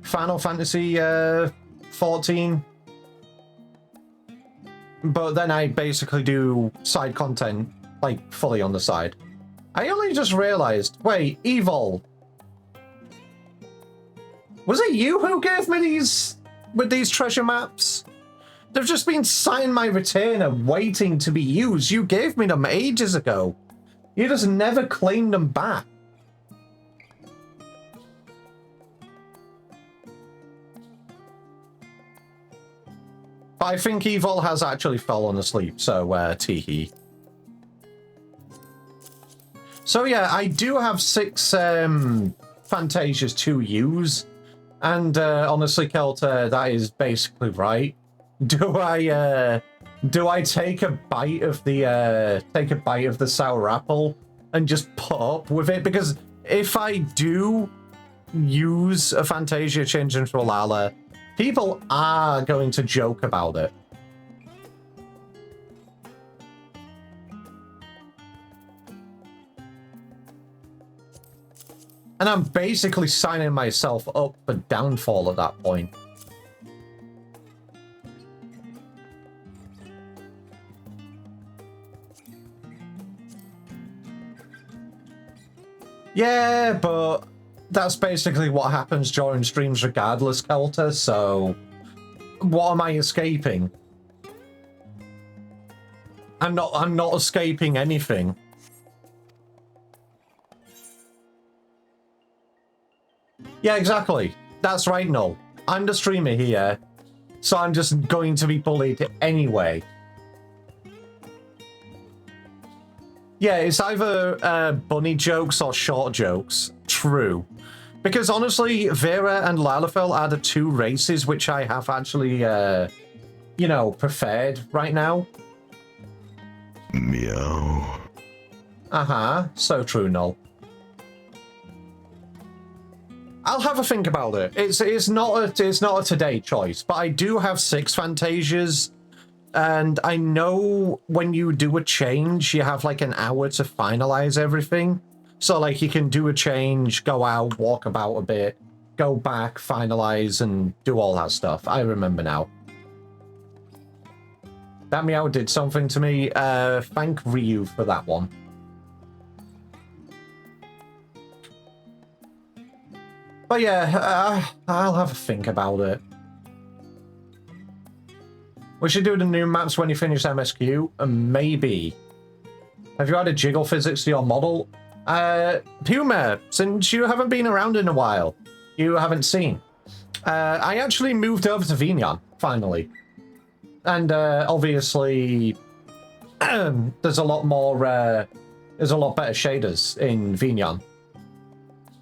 Final Fantasy 14, but then I basically do side content, like, fully on the side. I only just realized, wait, Evil, was it you who gave me these, with these treasure maps? They've just been sat in my retainer waiting to be used. You gave me them ages ago. You just never claimed them back. But I think Evil has actually fallen asleep, so teehee. So yeah, I do have 6 Fantasias to use, and honestly, Kelter, that is basically right. Do I take a bite of the sour apple and just put up with it? Because if I do use a Fantasia change into a Lala, people are going to joke about it. And I'm basically signing myself up for downfall at that point. Yeah, but that's basically what happens during streams regardless, Kelter, so what am I escaping? I'm not escaping anything. Yeah, exactly. That's right, Null. I'm the streamer here, so I'm just going to be bullied anyway. Yeah, it's either bunny jokes or short jokes. True. Because honestly, Vera and Lalafell are the 2 races which I have actually, you know, preferred right now. Meow. Uh-huh. So true, Null. I'll have a think about it. It's not a today choice, but I do have 6 Fantasias. And I know when you do a change, you have like an hour to finalize everything. So, like, you can do a change, go out, walk about a bit, go back, finalize, and do all that stuff. I remember now. That meow did something to me. Thank Ryu for that one. But yeah, I'll have a think about it. We should do the new maps when you finish MSQ. Maybe. Have you added jiggle physics to your model? Puma, since you haven't been around in a while, you haven't seen. I actually moved over to Vignon, finally. And obviously, there's a lot more, there's a lot better shaders in Vignon.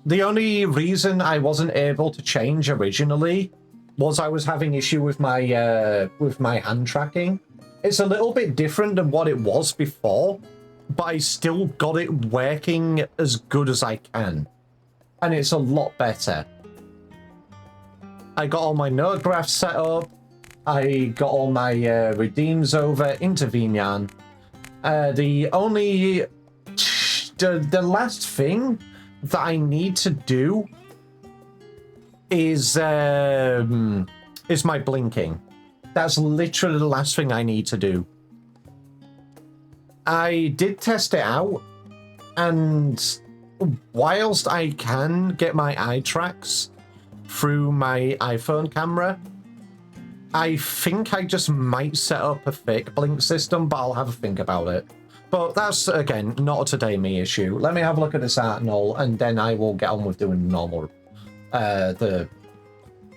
The only reason I wasn't able to change originally was I was having issue with my hand tracking. It's a little bit different than what it was before, but I still got it working as good as I can. And it's a lot better. I got all my node graphs set up. I got all my redeems over into Vignon. The last thing that I need to do is my blinking. That's literally the last thing I need to do. I did test it out, and whilst I can get my eye tracks through my iPhone camera, I think I just might set up a fake blink system, but I'll have a think about it. But that's, again, not a Today Me issue. Let me have a look at this art and all, and then I will get on with doing the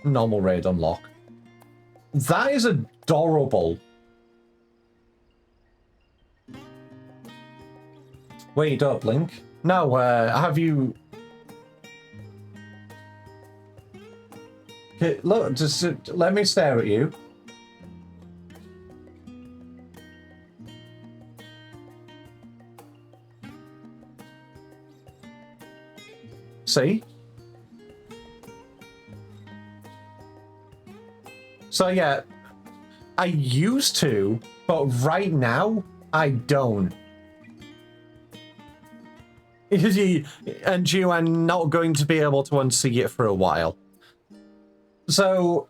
normal raid unlock. That is adorable. Wait, you don't blink? No, have you... Okay, look, just let me stare at you. See? So yeah, I used to, but right now, I don't. And you are not going to be able to unsee it for a while. So,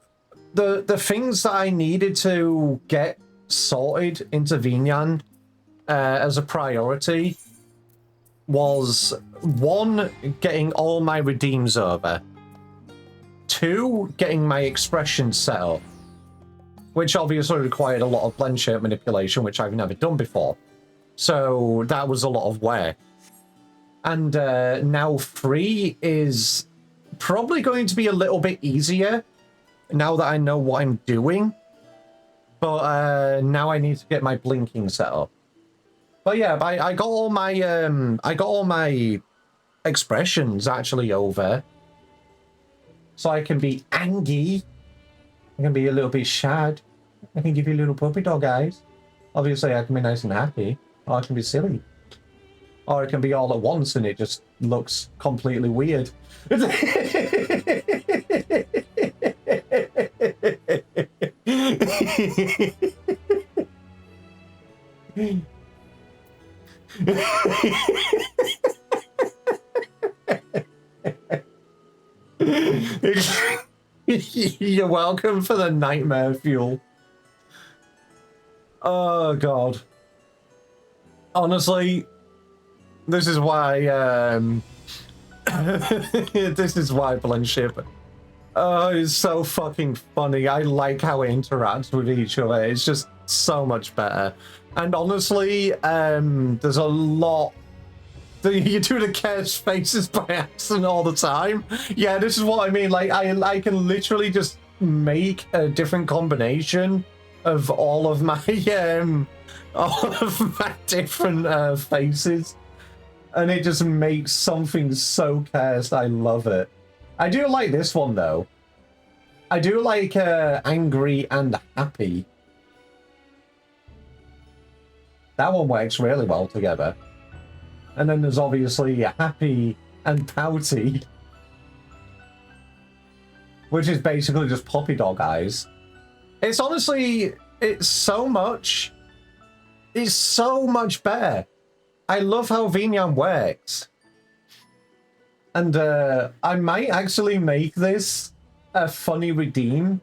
the things that I needed to get sorted into Vignon as a priority was, 1, getting all my redeems over. 2, getting my expressions set up, which obviously required a lot of blend shape manipulation, which I've never done before. So that was a lot of work. And now 3 is probably going to be a little bit easier now that I know what I'm doing. But now I need to get my blinking set up. But yeah, I got all my expressions actually over. So I can be angry. I can be a little bit sad. I can give you little puppy dog eyes. Obviously I can be nice and happy. Or I can be silly. Or it can be all at once and it just looks completely weird. You're welcome for the nightmare fuel. Oh god. Honestly, this is why this is why blendship. Oh, it's so fucking funny. I like how it interacts with each other. It's just so much better. And honestly, there's a lot. You do the chaos faces by accident all the time. Yeah, this is what I mean. Like, I can literally just make a different combination of all of my different faces, and it just makes something so cursed. I love it. I do like this one though. I do like angry and happy. That one works really well together. And then there's obviously happy and pouty, which is basically just puppy dog eyes. It's honestly, it's so much better. I love how Vignon works. And I might actually make this a funny redeem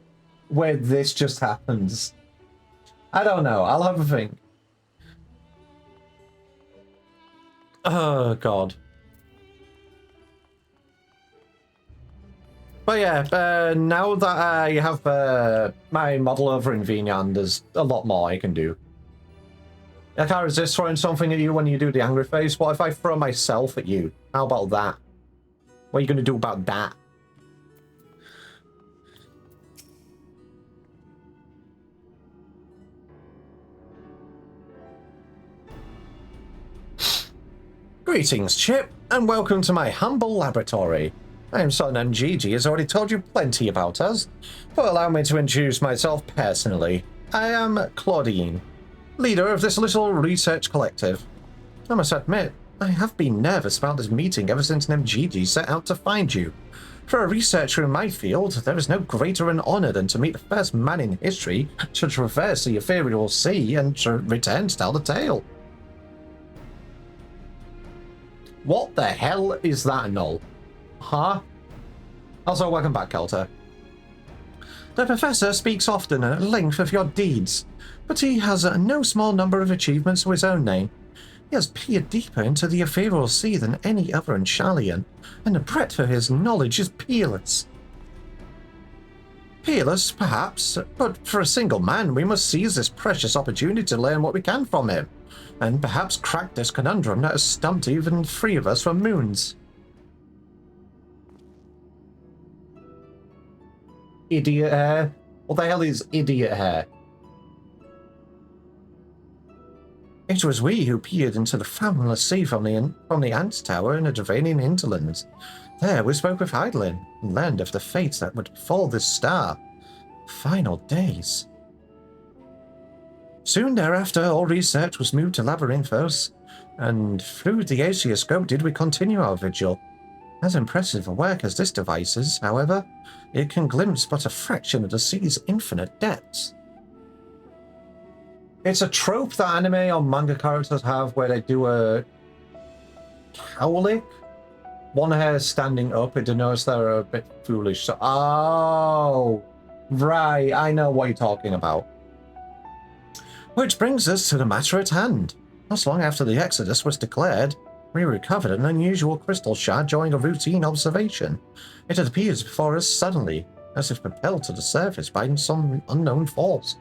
where this just happens. I don't know. I'll have a think. Oh, God. But yeah, now that I have my model over in Vinyan, there's a lot more I can do. I can't resist throwing something at you when you do the angry face. What if I throw myself at you? How about that? What are you going to do about that? Greetings, Chip, and welcome to my humble laboratory. I am certain MGG has already told you plenty about us, but allow me to introduce myself personally. I am Claudine, leader of this little research collective. I must admit, I have been nervous about this meeting ever since MGG set out to find you. For a researcher in my field, there is no greater an honor than to meet the first man in history to traverse the ethereal sea and to return to tell the tale. What the hell is that, Null? Huh? Also, welcome back, Kelter. The Professor speaks often at length of your deeds, but he has no small number of achievements to his own name. He has peered deeper into the ethereal sea than any other in Sharlayan, and the breadth of his knowledge is peerless. Peerless, perhaps, but for a single man, we must seize this precious opportunity to learn what we can from him, and perhaps crack this conundrum that has stumped even 3 of us for moons. Idiot hair? What the hell is idiot hair? It was we who peered into the fathomless sea from the Ants Tower in the Dravanian hinterlands. There we spoke with Heidelin and learned of the fates that would befall this star. Final days. Soon thereafter, all research was moved to Labyrinthos, and through the Asioscope did we continue our vigil. As impressive a work as this device is, however, it can glimpse but a fraction of the sea's infinite depths. It's a trope that anime or manga characters have where they do a cowlick. One hair standing up, it denotes they're a bit foolish. So, oh, right, I know what you're talking about. Which brings us to the matter at hand. Not long after the Exodus was declared, we recovered an unusual crystal shard during a routine observation. It had appeared before us suddenly, as if propelled to the surface by some unknown force.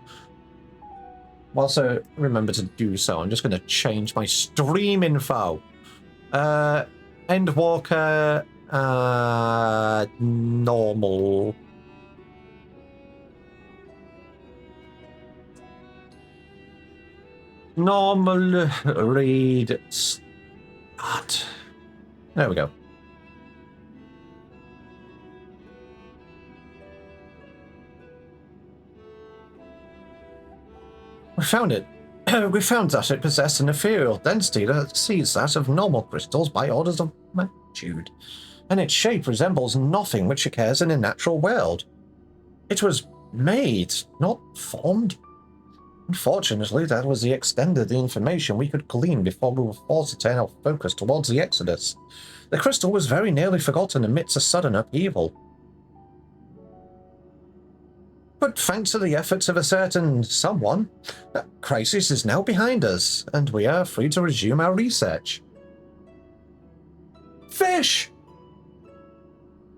Whilst I remember to do so, I'm just going to change my stream info. Endwalker, normal. Normal read start. There we go. We found it. We found that it possessed an ethereal density that exceeds that of normal crystals by orders of magnitude, and its shape resembles nothing which occurs in a natural world. It was made, not formed. Unfortunately, that was the extent of the information we could glean before we were forced to turn our focus towards the Exodus. The crystal was very nearly forgotten amidst a sudden upheaval. But thanks to the efforts of a certain someone, that crisis is now behind us, and we are free to resume our research. Fish!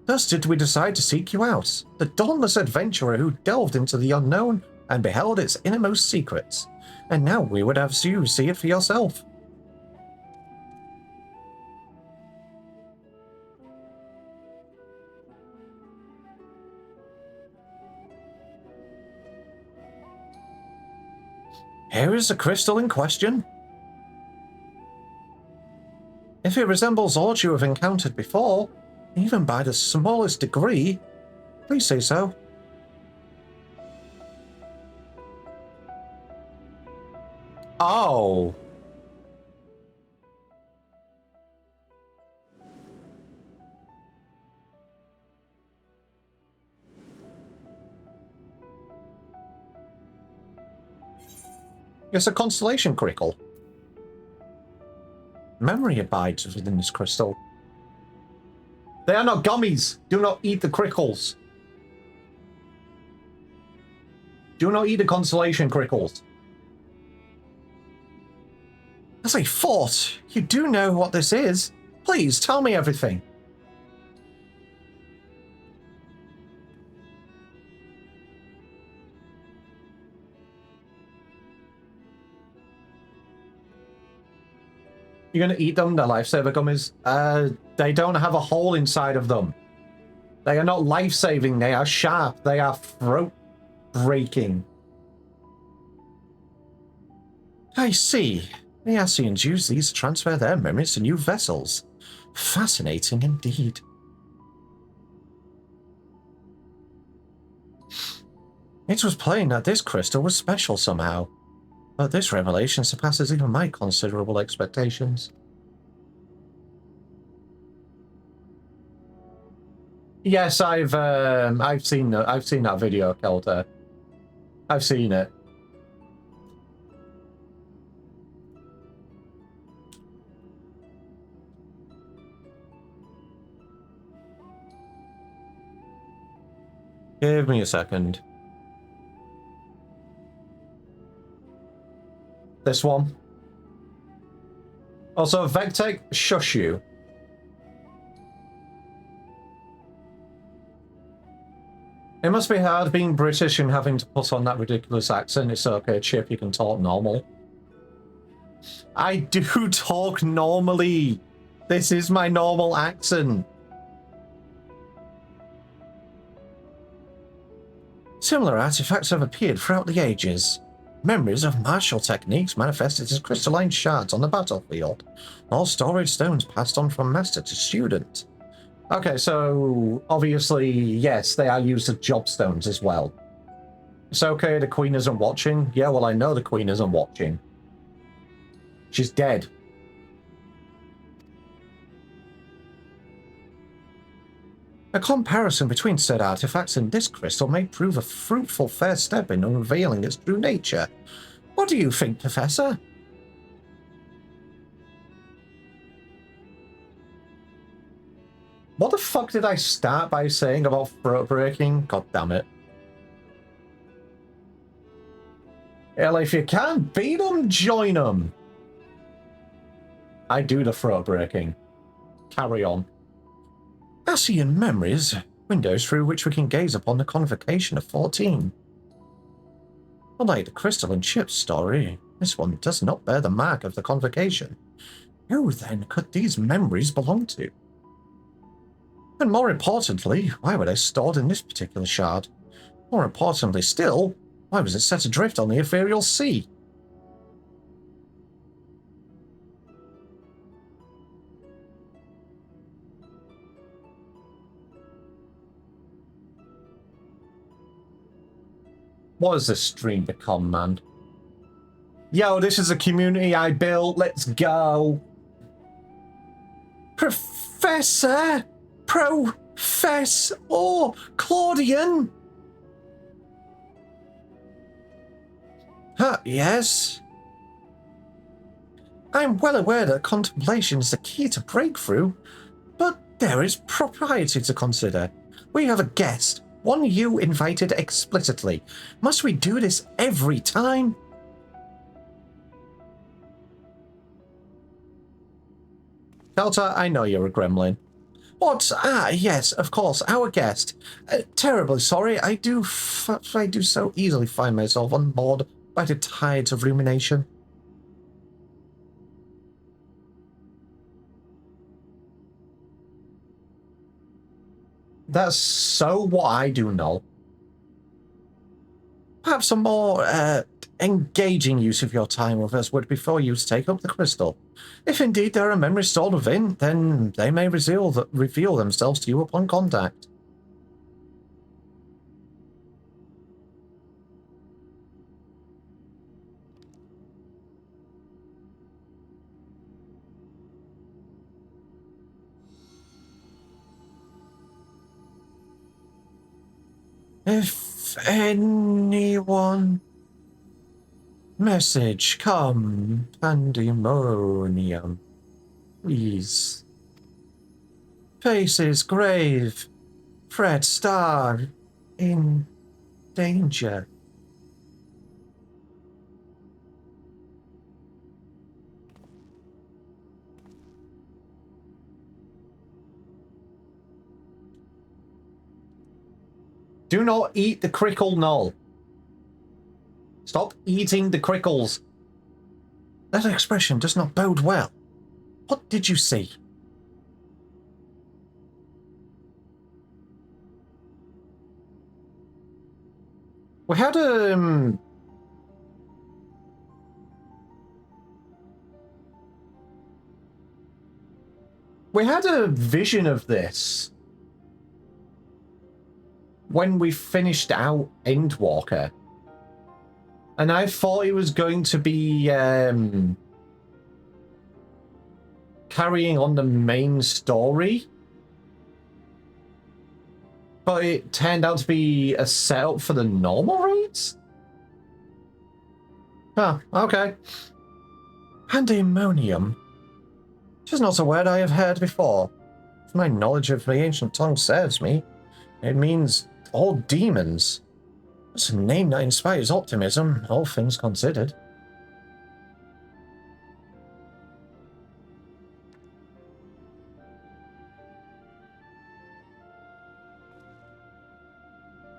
Thus did we decide to seek you out, the dauntless adventurer who delved into the unknown and beheld its innermost secrets, and now we would have you see it for yourself. Here is the crystal in question. If it resembles aught you have encountered before, even by the smallest degree, please say so. Oh. It's a constellation crystal. Memory abides within this crystal. They are not gummies. Do not eat the crickles. Do not eat the consolation crickles. As I thought, you do know what this is. Please tell me everything. You're gonna eat them, the lifesaver gummies? They don't have a hole inside of them. They are not life-saving, they are sharp, they are throat-breaking. I see. The Ascians use these to transfer their memories to new vessels. Fascinating indeed. It was plain that this crystal was special somehow. But this revelation surpasses even my considerable expectations. Yes, I've seen that video, Kelter. I've seen it. Give me a second. This one. Also, Vectec, shush you. It must be hard being British and having to put on that ridiculous accent. It's okay, Chip, you can talk normal. I do talk normally. This is my normal accent. Similar artifacts have appeared throughout the ages. Memories of martial techniques manifested as crystalline shards on the battlefield. All storage stones passed on from master to student. Okay, so obviously, yes, they are used as job stones as well. It's okay, the queen isn't watching. Yeah, well, I know the queen isn't watching. She's dead. A comparison between said artifacts and this crystal may prove a fruitful first step in unveiling its true nature. What do you think, Professor? What the fuck did I start by saying about throat breaking? God damn it. Hell, if you can't beat them, join them. I do the throat breaking. Carry on. Ascian memories, windows through which we can gaze upon the convocation of 14. Unlike the Crystal and Chip story, this one does not bear the mark of the convocation. Who then could these memories belong to? And more importantly, why were they stored in this particular shard? More importantly still, why was it set adrift on the ethereal sea? What has this stream become, man? Yo, this is a community I built. Let's go. Professor? Professor Claudian? Yes? I'm well aware that contemplation is the key to breakthrough, but there is propriety to consider. We have a guest. One you invited explicitly. Must we do this every time? Delta, I know you're a gremlin. What? Ah, yes, of course, our guest. Terribly sorry, I do so easily find myself on board by the tides of rumination. That's so what I do know. Perhaps a more engaging use of your time with us would be for you to take up the crystal. If indeed there are memories stored within, then they may reveal themselves to you upon contact. If anyone... Message, come, pandemonium. Please. Pace's grave. Fred Starr in danger. Do not eat the crickle, Null. Stop eating the crickles. That expression does not bode well. What did you see? We had a vision of this when we finished out Endwalker. And I thought it was going to be carrying on the main story. But it turned out to be a setup for the normal raids? Oh, okay. Pandemonium. It is not a word I have heard before. If my knowledge of the ancient tongue serves me, it means all demons. It's a name that inspires optimism, all things considered.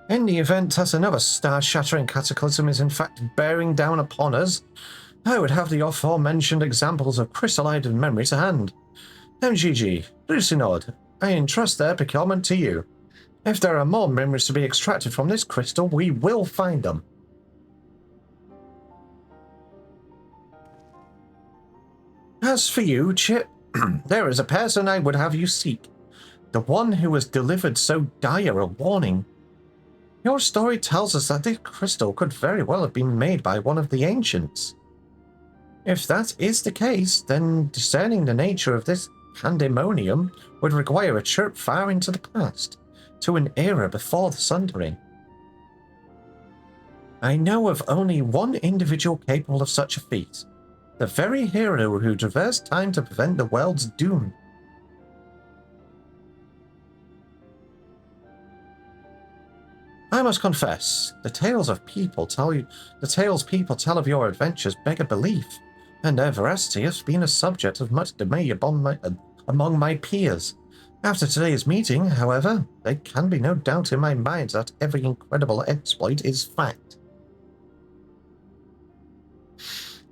In the event that another star-shattering cataclysm is in fact bearing down upon us, I would have the aforementioned examples of crystallized memory to hand. MGG, Lucinod, I entrust their procurement to you. If there are more memories to be extracted from this crystal, we will find them. As for you, Chip, there is a person I would have you seek. The one who has delivered so dire a warning. Your story tells us that this crystal could very well have been made by one of the ancients. If that is the case, then discerning the nature of this pandemonium would require a trip far into the past, to an era before the Sundering. I know of only one individual capable of such a feat, the very hero who traversed time to prevent the world's doom. I must confess, the tales people tell of your adventures beg a belief, and their veracity has been a subject of much debate among my peers. After today's meeting, however, there can be no doubt in my mind that every incredible exploit is fact.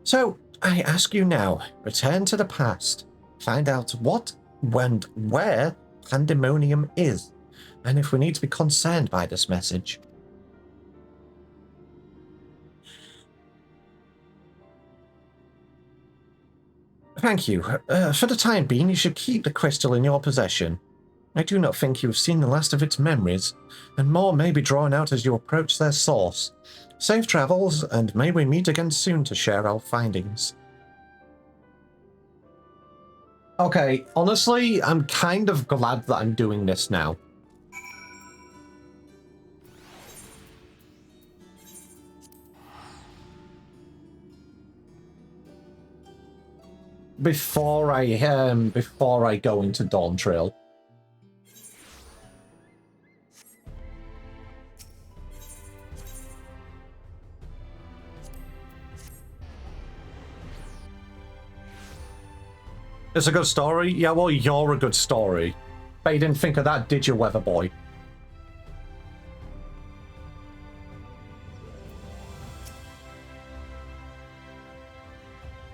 So, I ask you now, return to the past, find out what and where Pandemonium is, and if we need to be concerned by this message. Thank you. For the time being, you should keep the crystal in your possession. I do not think you have seen the last of its memories, and more may be drawn out as you approach their source. Safe travels, and may we meet again soon to share our findings. Okay, honestly, I'm kind of glad that I'm doing this now. Before I go into Dawn Trail. It's a good story? Yeah, well, you're a good story. But you didn't think of that, did you, Weather Boy?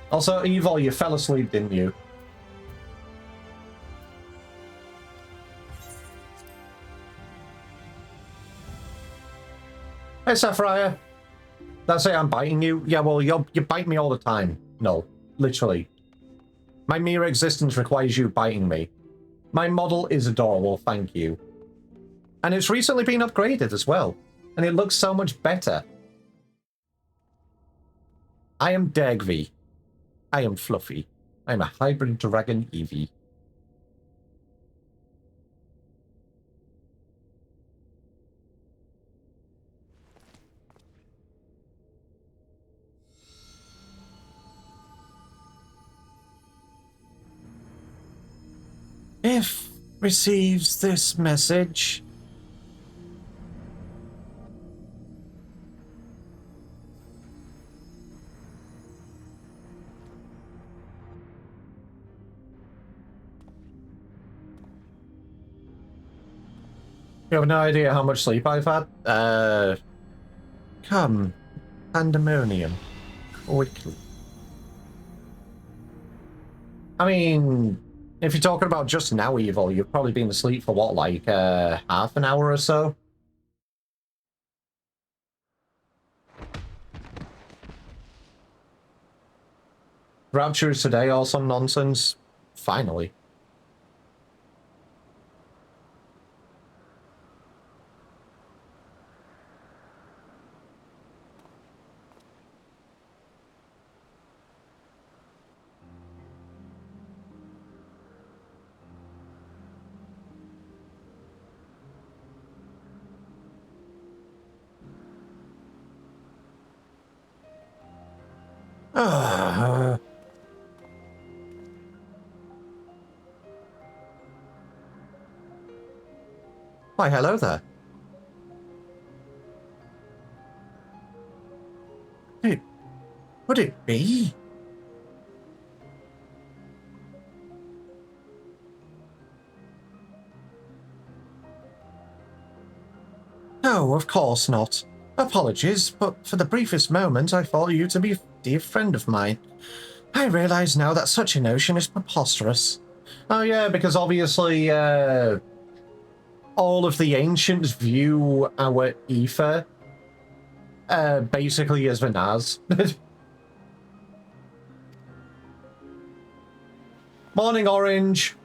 Also, Evil, you fell asleep, didn't you? Hey, Sapphire. That's it, I'm biting you? Yeah, well, you bite me all the time. No, literally. My mere existence requires you biting me. My model is adorable, thank you. And it's recently been upgraded as well. And it looks so much better. I am Dergvi. I am Fluffy. I am a hybrid dragon Eevee. If receives this message. You have no idea how much sleep I've had? Come, pandemonium. Quickly. I mean, if you're talking about just now, Evil, you've probably been asleep for what, like, half an hour or so? Raptures today or some nonsense? Finally. Why, hello there. It, would it be? No, of course not. Apologies, but for the briefest moment I thought you to be a dear friend of mine. I realise now that such a notion is preposterous. Oh yeah, because obviously, all of the ancients view our ether, basically as Vanaz. Morning, Orange.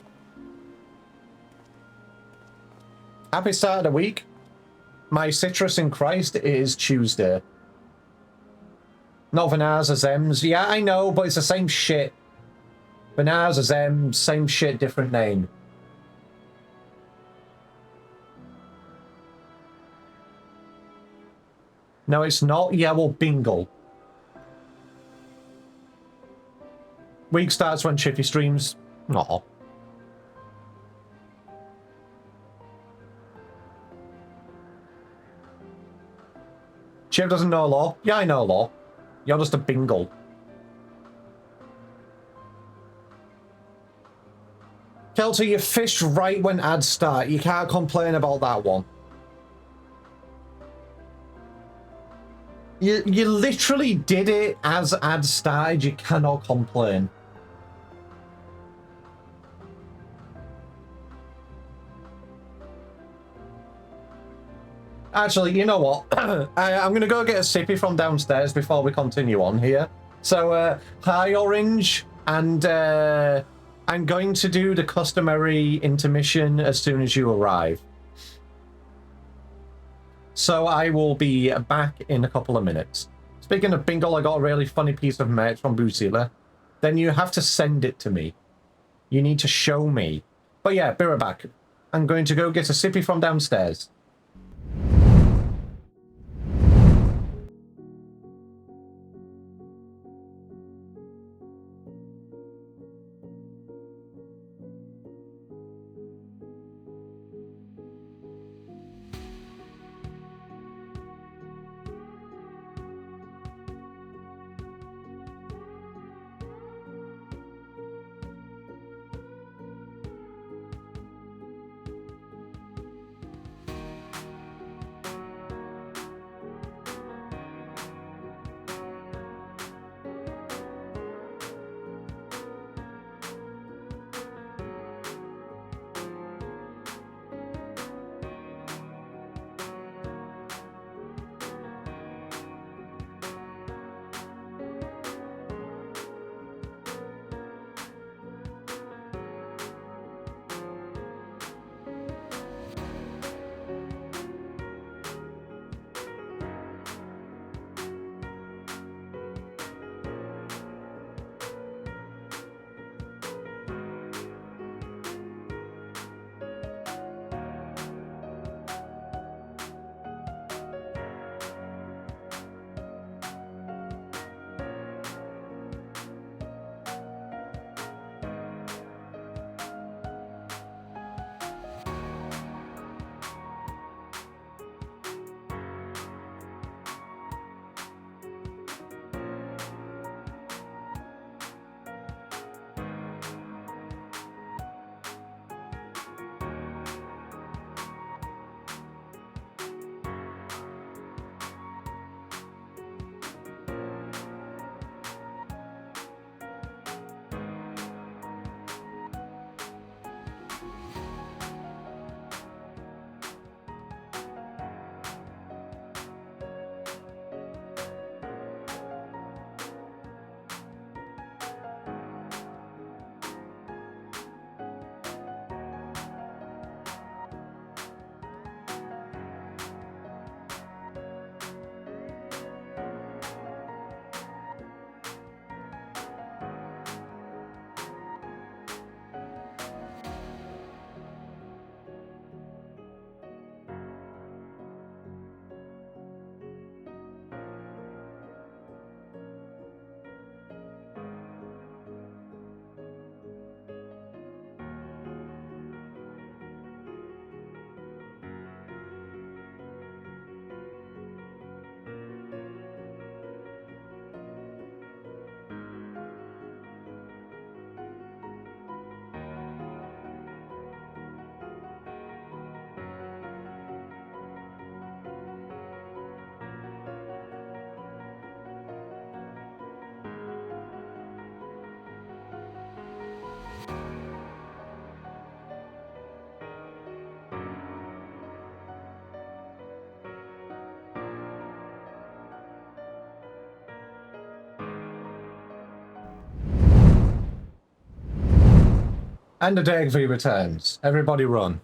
Happy start of the week. My citrus in Christ is Tuesday. Not Vanaz as M's. Yeah, I know, but it's the same shit. Vanaz as M, same shit, different name. No, it's not. Yeah, well, bingle. Week starts when Chippy streams. Aw. Chip doesn't know law. Yeah, I know law. You're just a bingle. Kelter, you fished right when ads start. You can't complain about that one. You literally did it as ads started. You cannot complain. Actually, you know what? I'm going to go get a sippy from downstairs before we continue on here. So, hi, Orange. And I'm going to do the customary intermission as soon as you arrive. So I will be back in a couple of minutes. Speaking of bingo, I got a really funny piece of merch from Boozilla. Then you have to send it to me. You need to show me. But yeah, be right back. I'm going to go get a sippy from downstairs. And the Dagvi returns. Everybody run.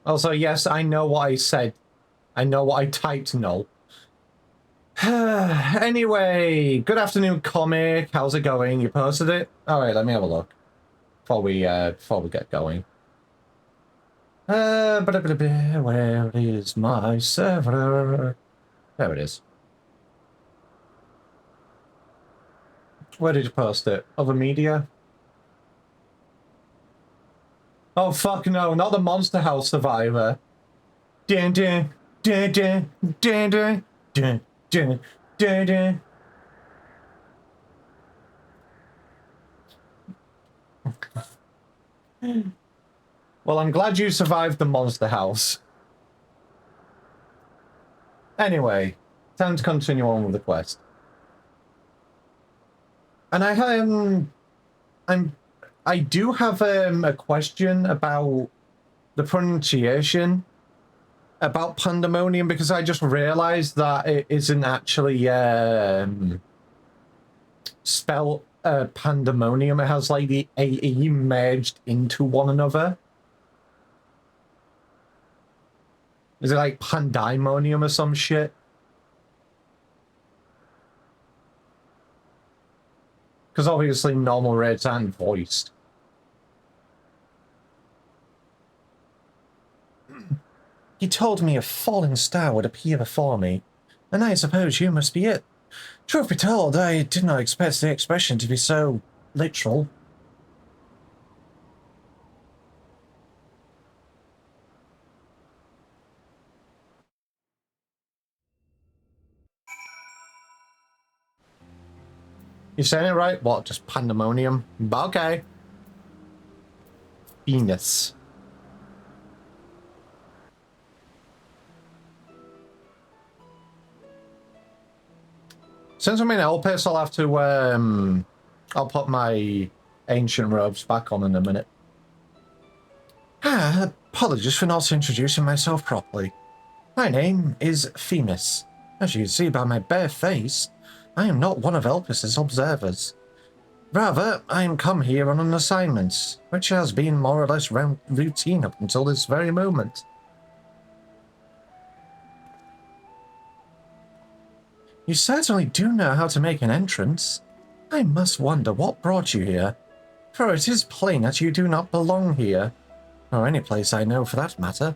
Also, yes, I know what I said. I know what I typed, no. Anyway, good afternoon, comic. How's it going? You posted it? Alright, let me have a look. Before we get going. Where is my server? There it is. Where did you post it? Other media? Oh fuck no, not the Monster House Survivor. Dun dun dun dun dun dun dun dun dun dun. Well, I'm glad you survived the Monster House. Anyway, time to continue on with the quest. And I do have a question about the pronunciation about pandemonium, because I just realized that it isn't actually spelled pandemonium. It has like the AE merged into one another. Is it like pandemonium or some shit? Because obviously normal rates aren't voiced. He told me a falling star would appear before me, and I suppose you must be it. Truth be told, I did not expect the expression to be so literal. You saying it right? What, just pandemonium? Okay. Venus. Since I'm in Elpis, I'll have to, I'll put my ancient robes back on in a minute. Apologies for not introducing myself properly. My name is Themis. As you can see by my bare face, I am not one of Elpis's observers. Rather, I am come here on an assignment, which has been more or less routine up until this very moment. You certainly do know how to make an entrance. I must wonder what brought you here, for it is plain that you do not belong here, or any place I know for that matter.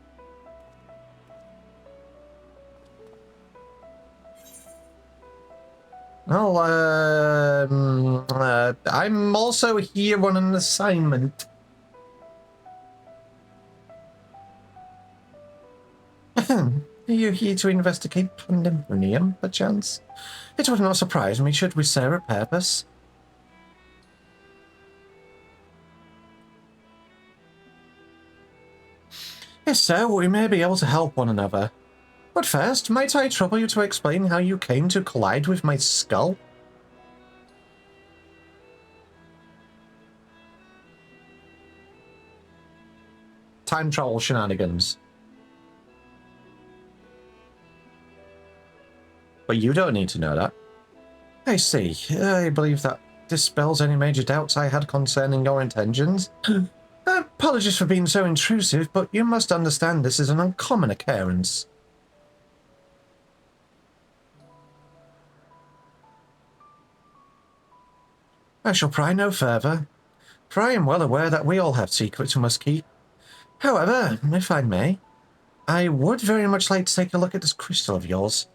Well, I'm also here on an assignment. Are you here to investigate pandemonium, perchance? It would not surprise me should we serve a purpose. If so, we may be able to help one another. But first, might I trouble you to explain how you came to collide with my skull? Time travel shenanigans. But you don't need to know that. I see. I believe that dispels any major doubts I had concerning your intentions. Apologies for being so intrusive, but you must understand this is an uncommon occurrence. I shall pry no further, for I am well aware that we all have secrets we must keep. However, if I may, I would very much like to take a look at this crystal of yours.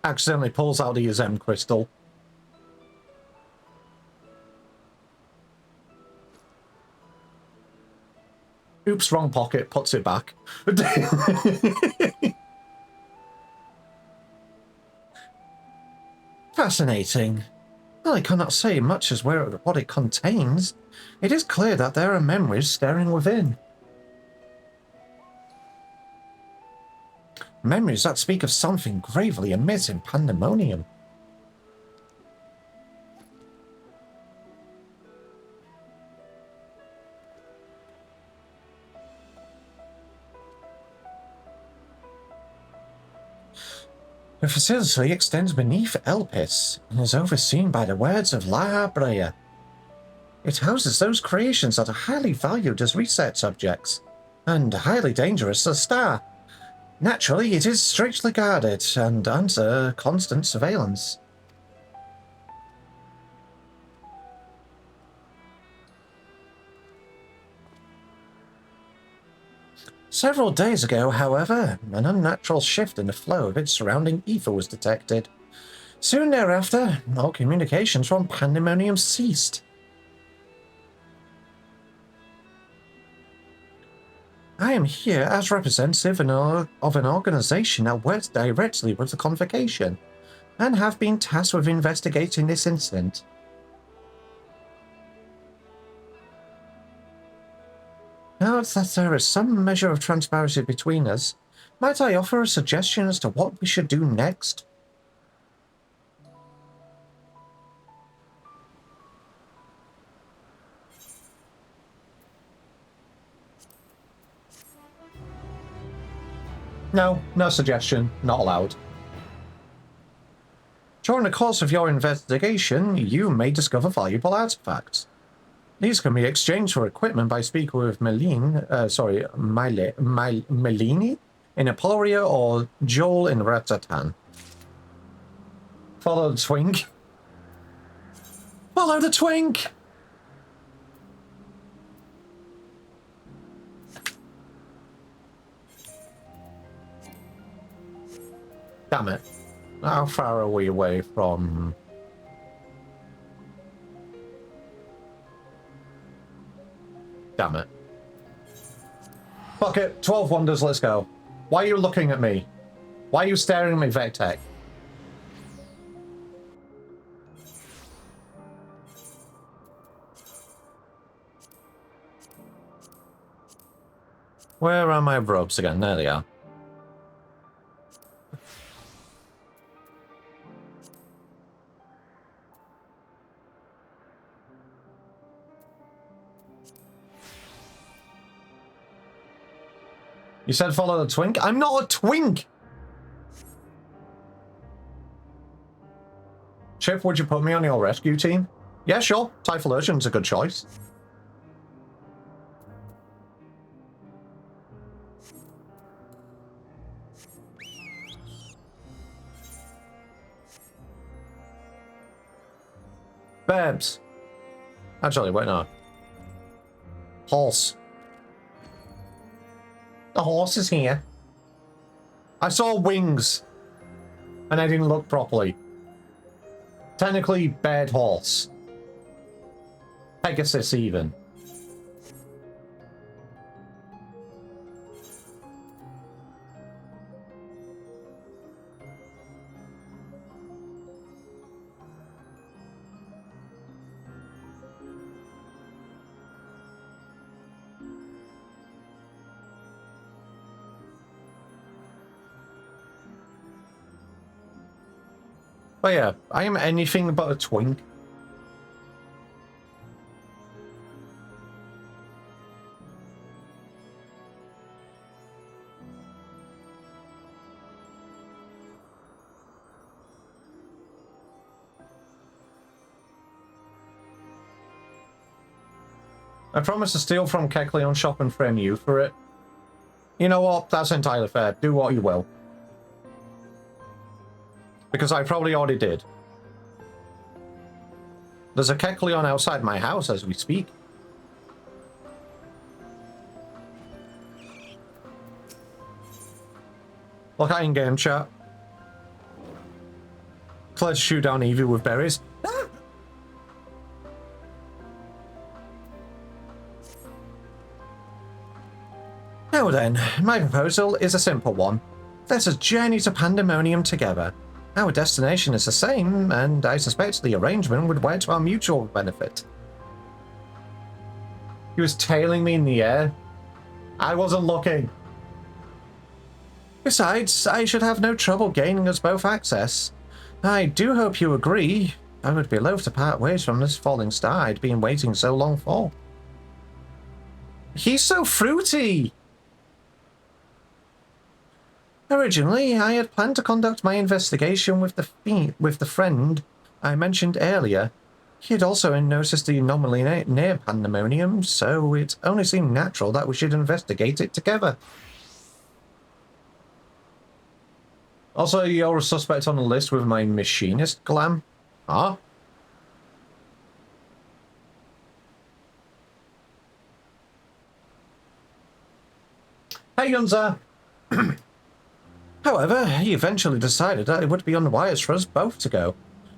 Accidentally pulls out his crystal. Oops, wrong pocket, puts it back. Fascinating. Well, I cannot say much as what it contains. It is clear that there are memories staring within. Memories that speak of something gravely amiss in pandemonium. The facility extends beneath Elpis and is overseen by the words of La Brea. It houses those creations that are highly valued as research subjects, and highly dangerous as Star. Naturally, it is strictly guarded and under constant surveillance. Several days ago, however, an unnatural shift in the flow of its surrounding ether was detected. Soon thereafter, all communications from Pandemonium ceased. I am here as representative of an organization that works directly with the Convocation, and have been tasked with investigating this incident. Now that there is some measure of transparency between us, might I offer a suggestion as to what we should do next? No, no suggestion, not allowed. During the course of your investigation, you may discover valuable artifacts. These can be exchanged for equipment by speaking with Melini in Aporia or Joel in Ratatan. Follow the twink. Follow the twink! Damn it. How far are we away from... Damn it. Fuck it. 12 wonders, let's go. Why are you looking at me? Why are you staring at me, Vectech? Where are my robes again? There they are. You said follow the twink? I'm not a twink! Chip, would you put me on your rescue team? Yeah, sure. Typhlosion's a good choice. Babs. Actually, wait, no. Horse. The horse is here. I saw wings. And I didn't look properly. Technically, bad horse. Pegasus, even. But yeah, I am anything but a twink. I promise to steal from Kecleon shop and frame you for it. You know what? That's entirely fair. Do what you will. Because I probably already did. There's a Kecleon outside my house as we speak. Look at in-game chat. Let's shoot down Evie with berries. Ah! Now then, my proposal is a simple one. Let us journey to Pandemonium together. Our destination is the same, and I suspect the arrangement would work to our mutual benefit. He was tailing me in the air. I wasn't looking. Besides, I should have no trouble gaining us both access. I do hope you agree. I would be loath to part ways from this falling star I'd been waiting so long for. He's so fruity! Originally, I had planned to conduct my investigation with the friend I mentioned earlier. He had also noticed the anomaly near Pandemonium, so it only seemed natural that we should investigate it together. Also, you're a suspect on the list with my machinist glam. Huh? Hey, Yunza! However, he eventually decided that it would be unwise for us both to go.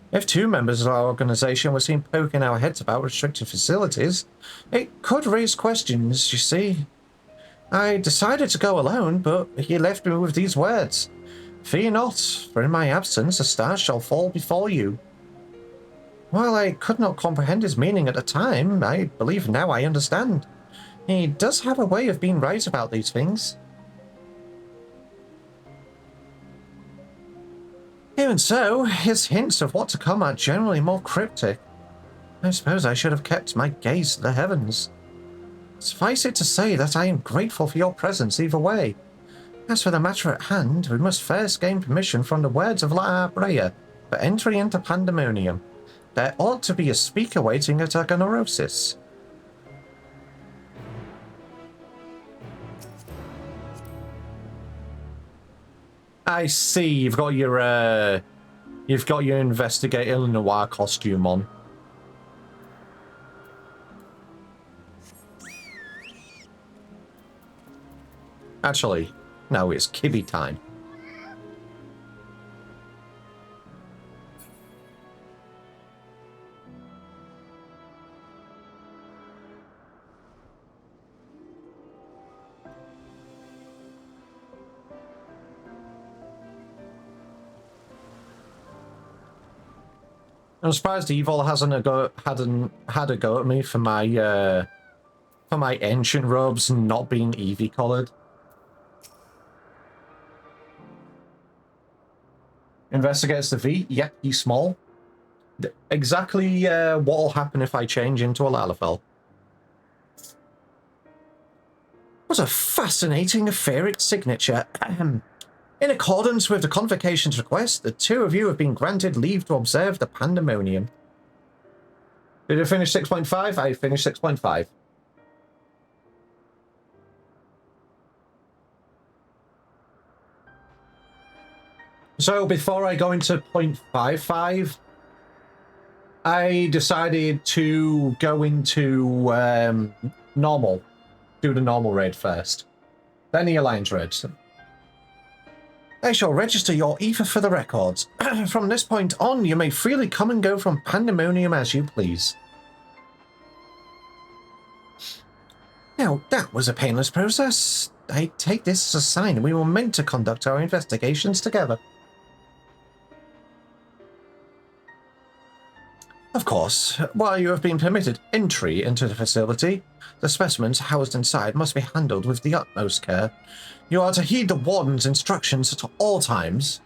If two members of our organization were seen poking our heads about restricted facilities, it could raise questions, you see. I decided to go alone, but he left me with these words. Fear not, for in my absence a star shall fall before you. While I could not comprehend his meaning at the time, I believe now I understand. He does have a way of being right about these things. Even so, his hints of what to come are generally more cryptic. I suppose I should have kept my gaze to the heavens. Suffice it to say that I am grateful for your presence either way. As for the matter at hand, we must first gain permission from the words of La Brea for entry into Pandemonium. There ought to be a speaker waiting at Agonorosis. I see, you've got your investigator noir costume on. Actually, no, it's Kibby time. I'm surprised Evil hasn't had a go at me for my ancient robes not being Eevee coloured. Investigates the V. Yep, he's small. Exactly what'll happen if I change into a Lalafell. What a fascinating etheric signature. In accordance with the Convocation's request, the two of you have been granted leave to observe the Pandemonium. Did I finish 6.5? I finished 6.5. So before I go into 0.55, I decided to go into normal. Do the normal raid first. Then the Alliance raid. I shall register your ether for the records. From this point on, you may freely come and go from Pandemonium as you please. Now, that was a painless process. I take this as a sign we were meant to conduct our investigations together. Of course, while you have been permitted entry into the facility, the specimens housed inside must be handled with the utmost care. You are to heed the Warden's instructions at all times.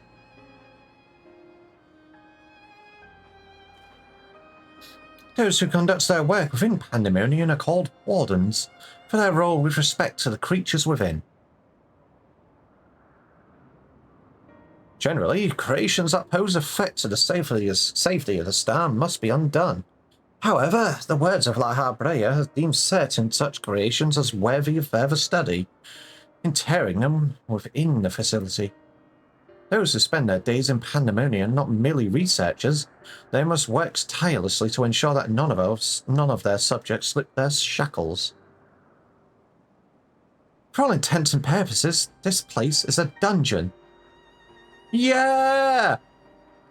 Those who conduct their work within Pandemonium are called Wardens, for their role with respect to the creatures within. Generally, creations that pose a threat to the safety of the star must be undone. However, the words of La Brea have deemed certain such creations as worthy of further study, interring them within the facility. Those who spend their days in Pandemonium are not merely researchers, they must work tirelessly to ensure that none of their subjects slip their shackles. For all intents and purposes, this place is a dungeon. Yeah!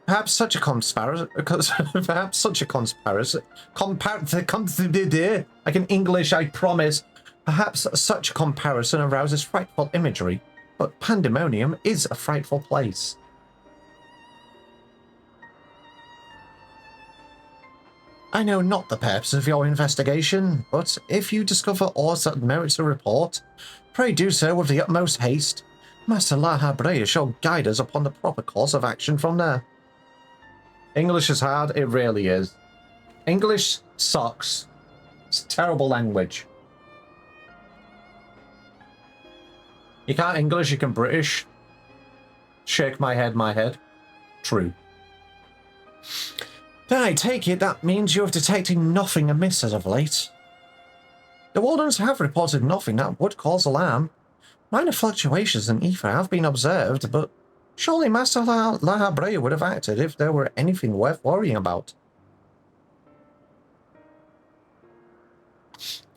Perhaps such a comparison. I can English, I promise. Perhaps such a comparison arouses frightful imagery, but Pandemonium is a frightful place. I know not the purpose of your investigation, but if you discover aught that merits a report, pray do so with the utmost haste. Master La Brea shall guide us upon the proper course of action from there. English is hard, it really is. English sucks. It's a terrible language. You can't English, you can British. Shake my head. True. Then I take it that means you have detected nothing amiss as of late. The Wardens have reported nothing that would cause alarm. Minor fluctuations in ether have been observed, but surely Master La Habrea would have acted if there were anything worth worrying about.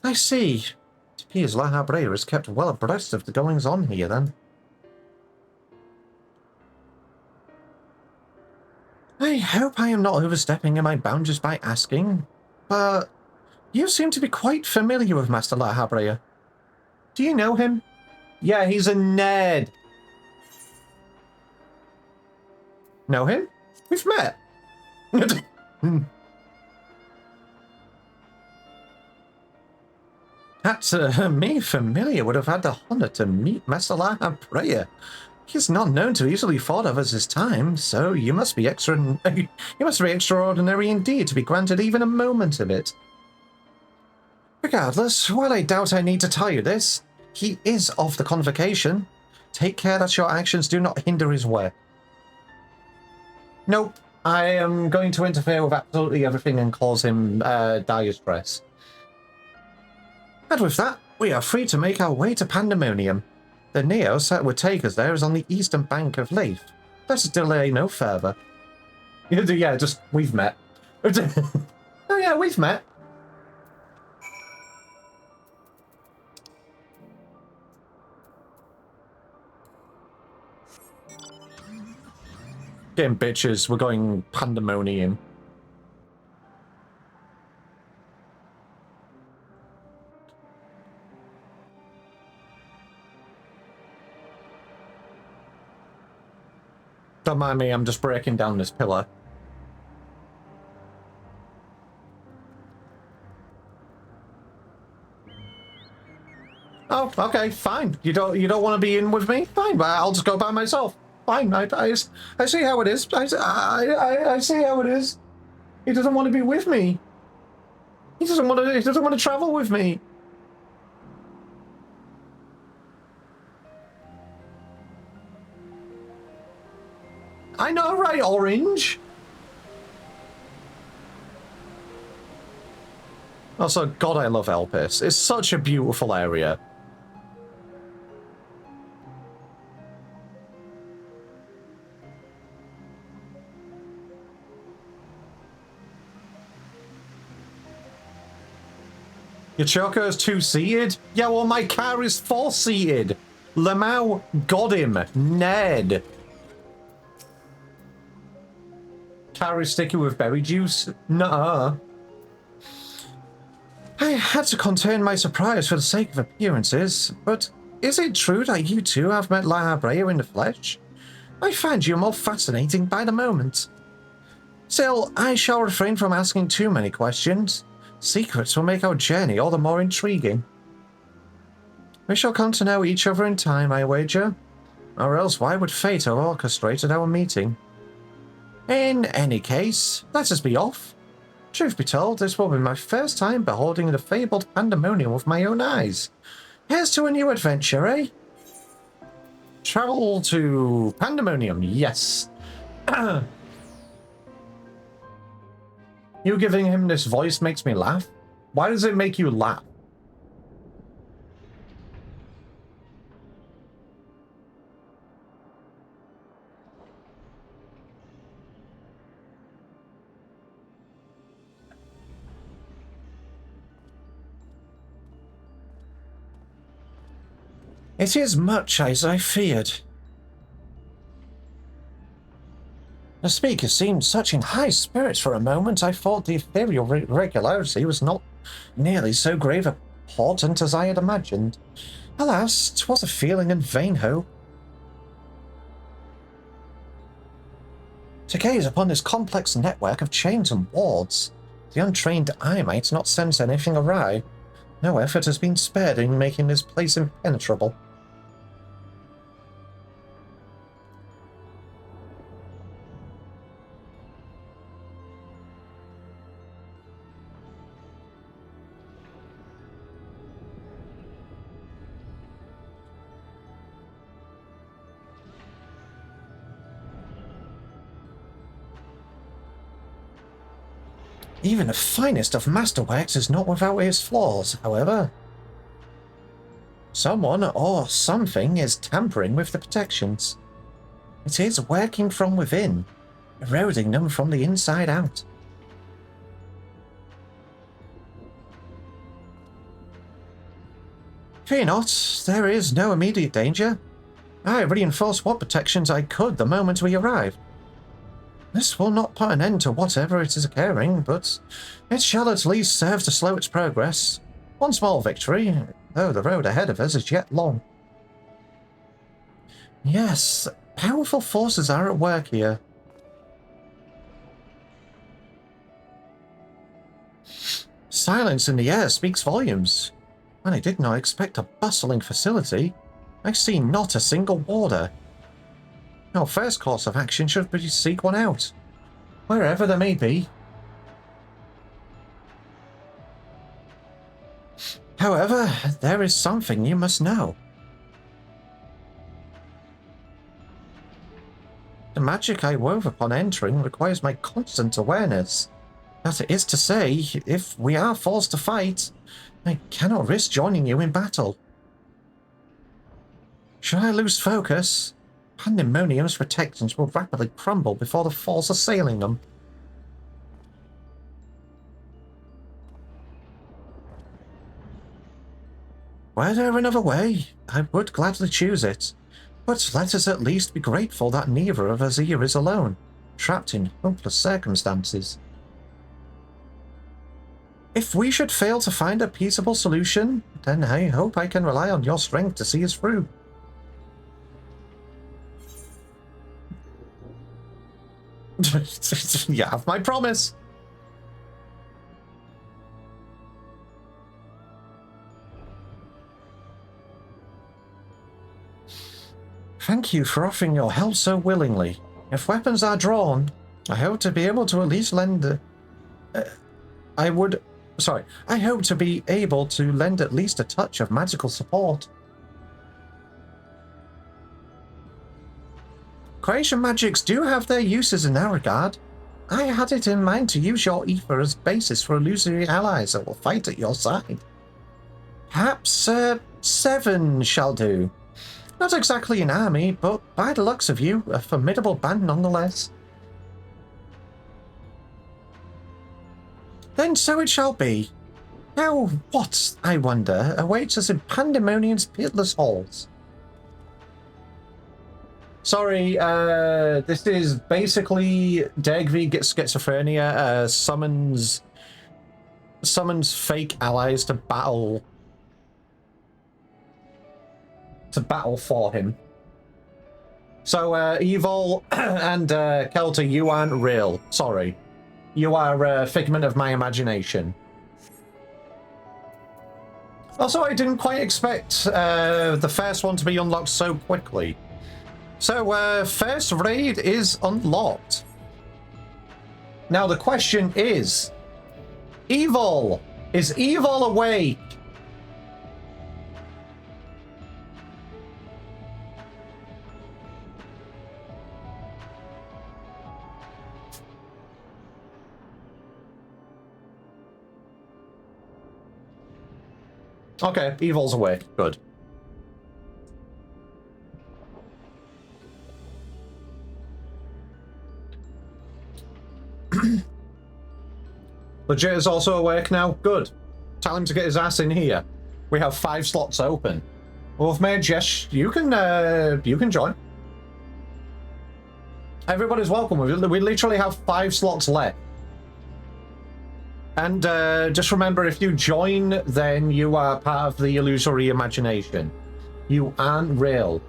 I see. It appears La Habrea is kept well abreast of the goings-on here, then. I hope I am not overstepping in my boundaries by asking, but you seem to be quite familiar with Master La Habrea. Do you know him? Yeah, he's a nerd. Know him? We've met. That's me familiar would have had the honor to meet Master La Habrea. He's not known to easily thought of as his time, so you must be extraordinary indeed to be granted even a moment of it. Regardless, while I doubt I need to tell you this, he is of the convocation. Take care that your actions do not hinder his work. Nope, I am going to interfere with absolutely everything and cause him dire stress. And with that, we are free to make our way to Pandemonium. The Neos that would take us there is on the eastern bank of Leith. Let us delay no further. Yeah, just, we've met. Oh yeah, we've met. Getting bitches, we're going Pandemonium. Don't mind me, I'm just breaking down this pillar. Oh, okay, fine. You don't want to be in with me? Fine, but I'll just go by myself. Fine, I see how it is. I see how it is. He doesn't want to be with me. He doesn't want to travel with me. I know, right, Orange? Also, God, I love Elpis. It's such a beautiful area. Your Choco is two-seated? Yeah, well, my car is four-seated. Lamau got him. Ned. Car is sticky with berry juice? Nuh-uh. I had to contain my surprise for the sake of appearances, but is it true that you two have met La Habrea in the flesh? I find you more fascinating by the moment. Still, I shall refrain from asking too many questions. Secrets will make our journey all the more intriguing. We shall come to know each other in time, I wager. Or else why would fate have orchestrated our meeting? In any case, let us be off. Truth be told, this will be my first time beholding the fabled Pandemonium with my own eyes. Here's to a new adventure, eh? Travel to Pandemonium, yes. You giving him this voice makes me laugh. Why does it make you laugh? It is much as I feared. The speaker seemed such in high spirits for a moment. I thought the ethereal regularity was not nearly so grave a portent as I had imagined. Alas, 'twas a feeling and vain hope. To gaze upon this complex network of chains and wards, the untrained eye might not sense anything awry. No effort has been spared in making this place impenetrable. Even the finest of masterworks is not without its flaws, however. Someone or something is tampering with the protections. It is working from within, eroding them from the inside out. Fear not, there is no immediate danger. I reinforced what protections I could the moment we arrived. This will not put an end to whatever it is occurring, but it shall at least serve to slow its progress. One small victory, though the road ahead of us is yet long. Yes, powerful forces are at work here. Silence in the air speaks volumes. When I did not expect a bustling facility, I see not a single warder. Our first course of action should be to seek one out, wherever there may be. However, there is something you must know. The magic I wove upon entering requires my constant awareness. That is to say, if we are forced to fight, I cannot risk joining you in battle. Should I lose focus, Pandemonium's protections will rapidly crumble before the force assailing them. Were there another way, I would gladly choose it. But let us at least be grateful that neither of us here is alone, trapped in hopeless circumstances. If we should fail to find a peaceable solution, then I hope I can rely on your strength to see us through. You have my promise. Thank you for offering your help so willingly. If weapons are drawn, I hope to be able to at least lend I hope to be able to lend at least a touch of magical support. Creation magics do have their uses in that regard. I had it in mind to use your ether as basis for illusory allies that will fight at your side. Perhaps 7 shall do. Not exactly an army, but by the looks of you, a formidable band nonetheless. Then so it shall be. Now what, I wonder, awaits us in Pandemonium's pitiless halls? Sorry, this is basically Degvi gets schizophrenia, summons fake allies to battle for him. So Evil and Kelter, you aren't real. Sorry. You are a figment of my imagination. Also, I didn't quite expect the first one to be unlocked so quickly. So, first raid is unlocked. Now the question is Evil awake? Okay, Evil's awake. Good. Legit is also awake now. Good. Tell him to get his ass in here. We have 5 slots open. Wolfmage, yes, you can join. Everybody's welcome. We literally have 5 slots left. And just remember, if you join, then you are part of the illusory imagination. You aren't real.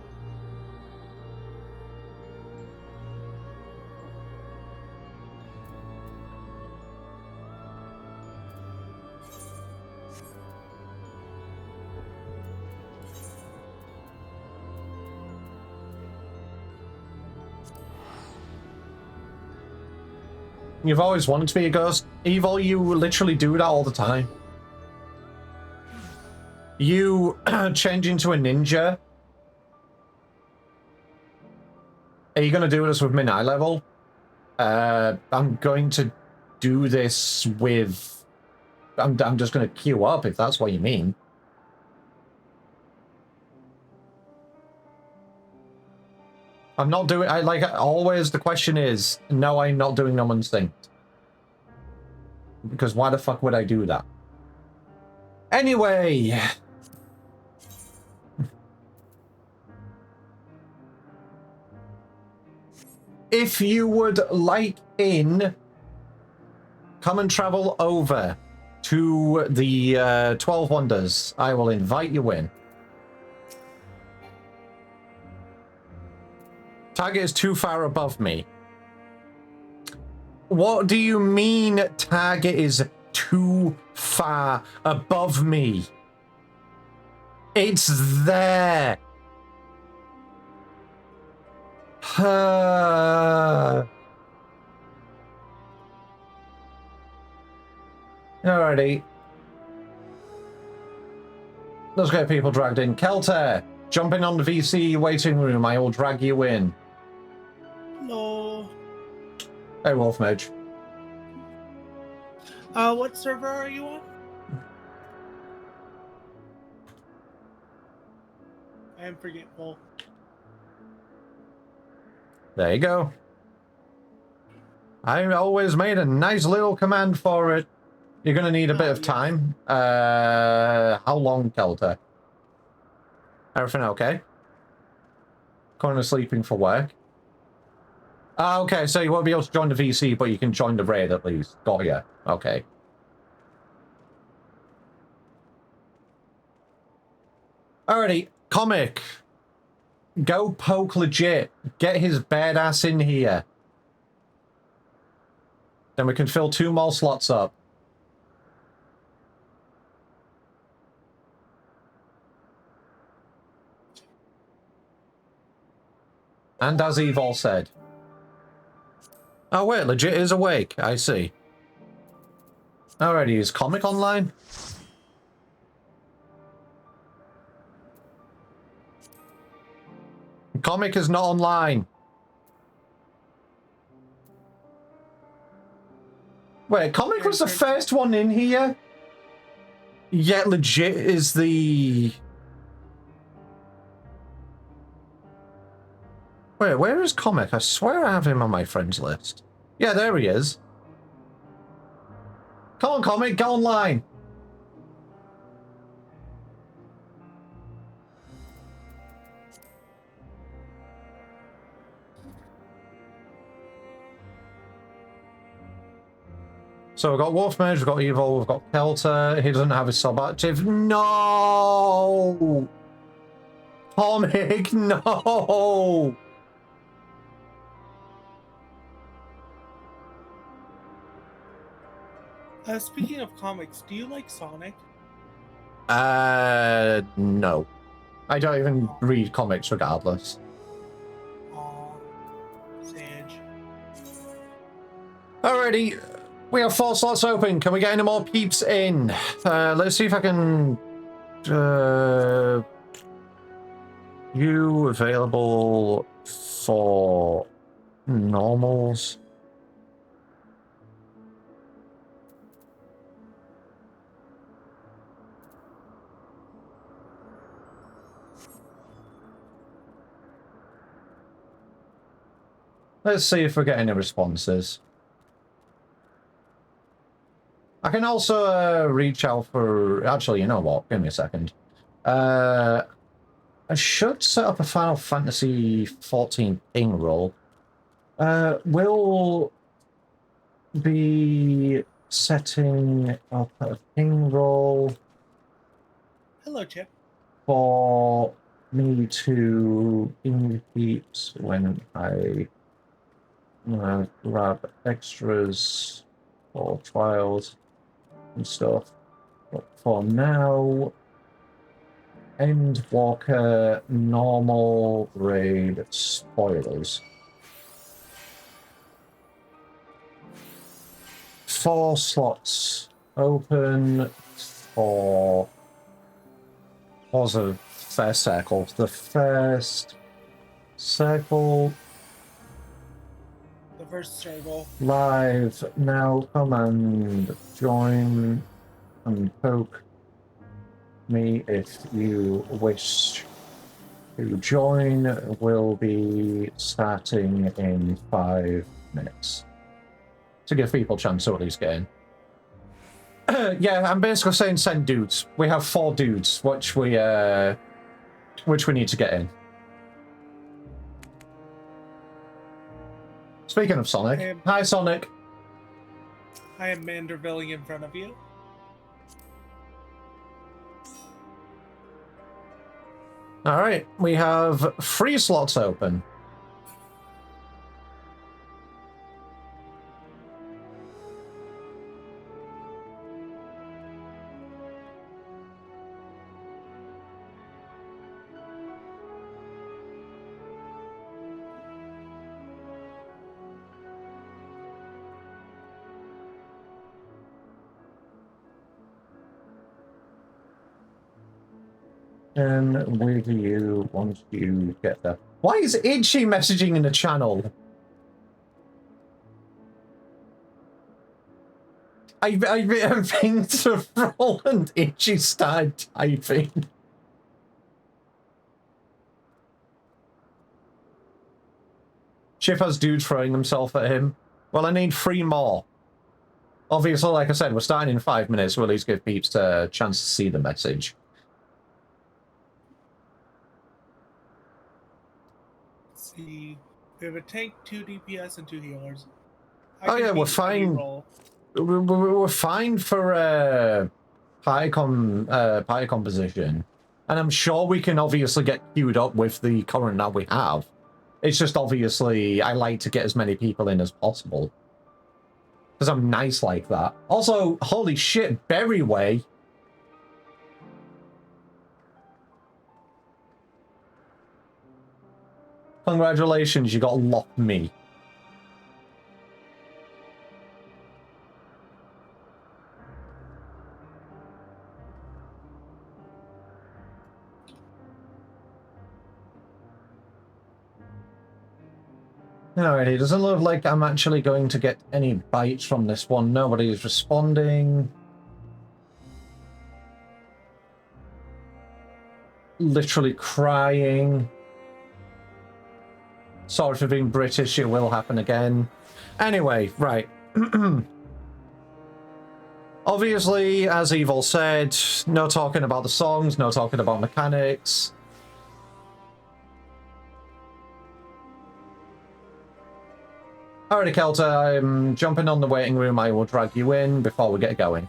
You've always wanted to be a ghost. Evil, you literally do that all the time. You change into a ninja. Are you going to do this with min eye level? I'm going to do this with... I'm just going to queue up, if that's what you mean. I'm not doing... always the question is, no, I'm not doing No Instinct. Because why the fuck would I do that? Anyway... If you would like in, come and travel over to the 12 Wonders. I will invite you in. Target is too far above me. What do you mean target is too far above me? It's there. Alrighty. Let's get people dragged in. Kelter, jump in on the VC waiting room. I will drag you in. Hello. Hey, Wolf Mage. What server are you on? I am forgetful. There you go. I always made a nice little command for it. You're going to need a bit of time. How long, Kelter? Everything okay? Going to sleeping for work? Okay, so you won't be able to join the VC, but you can join the raid at least. Got ya. Okay. Alrighty, Comic. Go poke legit. Get his badass in here. Then we can fill 2 more slots up. And as Evil said. Oh wait, legit is awake. I see. Alrighty, is Comic online? Comic is not online. Wait, Comic was the first one in here? Yet legit is the... Wait, where is Comic? I swear I have him on my friends list. Yeah, there he is. Come on, Comic, go online. So we've got Wolfmage, we've got Evil, we've got Kelter. He doesn't have his sub active. No! Comic, no! Speaking of comics, do you like Sonic? No. I don't even read comics regardless. Sage. Alrighty. We have 4 slots open. Can we get any more peeps in? Let's see if I can... you available for normals? Let's see if we get any responses. I can also reach out for... Actually, you know what? Give me a second. I should set up a Final Fantasy 14 ping roll. We'll be setting up a ping roll. Hello, Chip. For me to ping peeps when I grab extras or trials and stuff. But for now, Endwalker, normal raid, spoilers. 4 slots open for... What was the first circle? The first circle... The The first circle. Live now. Come and join and poke me if you wish to join. Will be starting in 5 minutes. To give people a chance to at least get in. Yeah, I'm basically saying send dudes. We have 4 dudes, which we need to get in. Speaking of Sonic, hi Sonic. I am Mandervilling in front of you. All right, we have 3 slots open. And where do you want to get there? Why is Itchy messaging in the channel? I think to Roland, Itchy started typing. Chip has dudes throwing himself at him. Well, I need 3 more. Obviously, like I said, we're starting in 5 minutes. We'll at least give peeps a chance to see the message. See, we have a tank, 2 DPS, and 2 healers. Oh yeah, we're fine. We're fine for party composition, and I'm sure we can obviously get queued up with the current that we have. It's just obviously I like to get as many people in as possible because I'm nice like that. Also, holy shit, Berryway. Congratulations, you got Lock Me. Alright, it doesn't look like I'm actually going to get any bites from this one. Nobody is responding. Literally crying. Sorry for being British, it will happen again. Anyway, right. Obviously, as Evil said, no talking about the songs, no talking about mechanics. Alrighty, Kelta, I'm jumping on the waiting room. I will drag you in before we get going.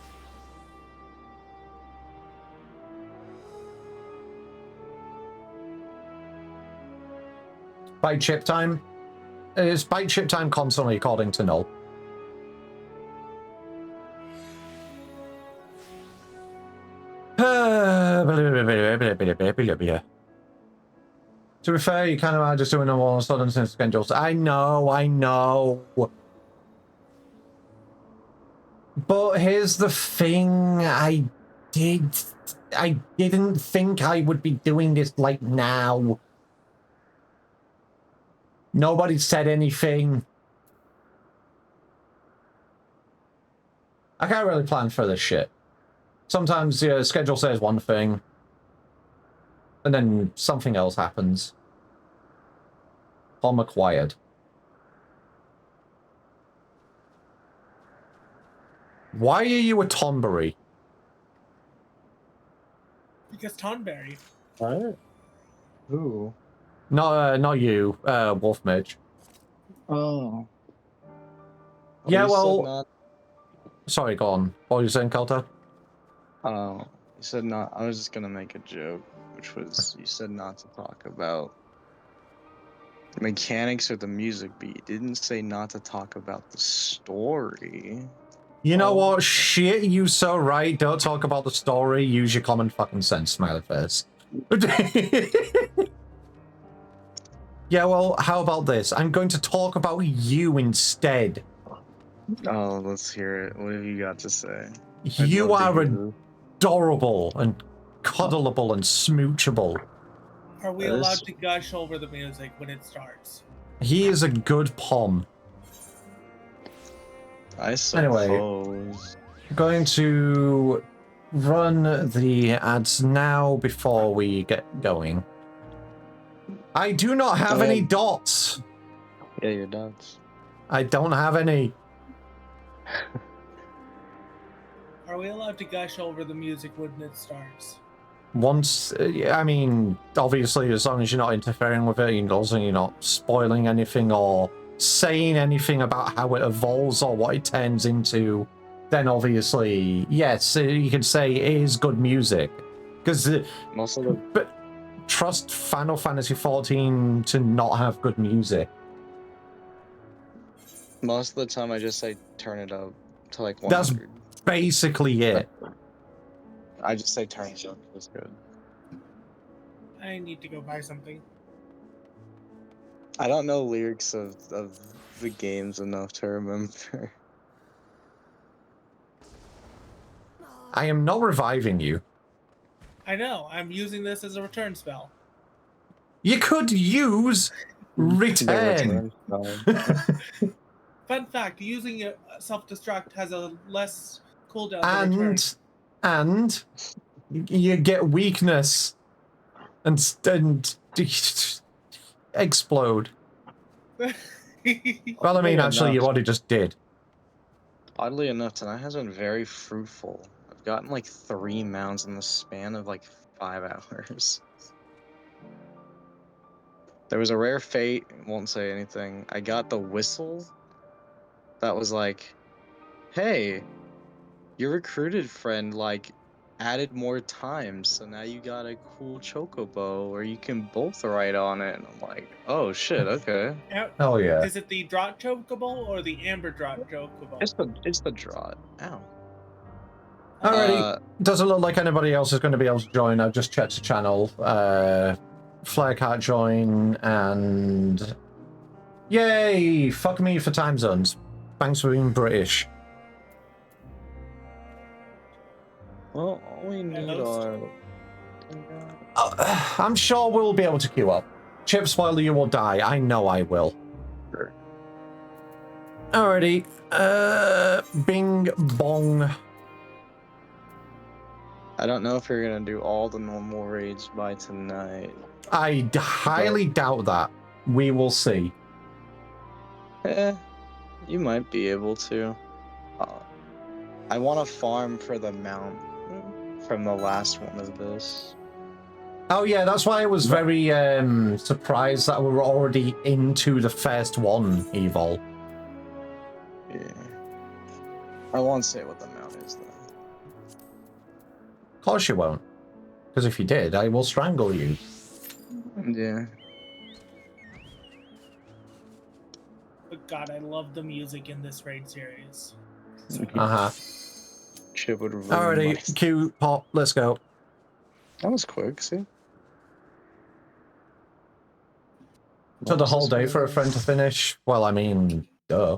Bite chip time? Is bite chip time constantly according to Null? To be fair, you kind of are just doing them all sudden since schedules. I know. But here's the thing, I didn't think I would be doing this like now. Nobody said anything. I can't really plan for this shit. Sometimes the schedule says one thing, and then something else happens. Tom acquired. Why are you a Tonberry? Because Tonberry. What? Who? Not you, Wolf Mage. Oh. Yeah, You well... said not... Sorry, go on. What were you saying, Kelta? Oh, you said not... I was just gonna make a joke, which was, you said not to talk about the mechanics or the music, but you didn't say not to talk about the story. You know what? Shit, you so right. Don't talk about the story. Use your common fucking sense, smiley face. Yeah, well, how about this? I'm going to talk about you instead. Oh, let's hear it. What have you got to say? You are adorable and cuddleable and smoochable. Are we allowed to gush over the music when it starts? He is a good pom. I Anyway. suppose. Going to run the ads now before we get going. I do not have any dots. Yeah, your dots. I don't have any. Are we allowed to gush over the music when it starts? Once, I mean, obviously, as long as you're not interfering with it, and also you're not spoiling anything or saying anything about how it evolves or what it turns into, then obviously, yes, you can say it is good music. Because, but trust Final Fantasy XIV to not have good music. Most of the time, I just say turn it up to like 100. That's basically it. I just say turn it up. It's good. I need to go buy something. I don't know lyrics of the games enough to remember. I am not reviving you. I know. I'm using this as a return spell. You could use return. Fun fact, using a self-destruct has a less cooldown to return. And you get weakness and explode. Well, I mean, actually, you already just did. Oddly enough, tonight has been very fruitful. I've gotten like 3 mounts in the span of like 5 hours. There was a rare fate, won't say anything. I got the whistle that was like, hey, your recruited friend like added more times, so now you got a cool chocobo where you can both ride on it. And I'm like, oh shit, okay. Oh yeah. Is it the draught chocobo or the amber draught chocobo? It's the draught. Ow. Alrighty. Doesn't look like anybody else is going to be able to join. I've just checked the channel. Flare can't join, and yay! Fuck me for time zones. Thanks for being British. Well, all we need are... I'm sure we'll be able to queue up. Chip spoiler, you will die. I know I will. Sure. Alrighty. Bing bong. I don't know if you're gonna do all the normal raids by tonight. I highly doubt that. We will see. You might be able to. I want to farm for the mount from the last one of this. Oh yeah, that's why I was very surprised that we were already into the first one, Evil. Yeah. I won't say what the mount is though. Of course you won't. Because if you did, I will strangle you. Yeah. But God, I love the music in this raid series. Uh-huh. Alrighty, Q, pop, let's go. That was quick, see? Took the whole day for a friend to finish? Well, I mean, duh.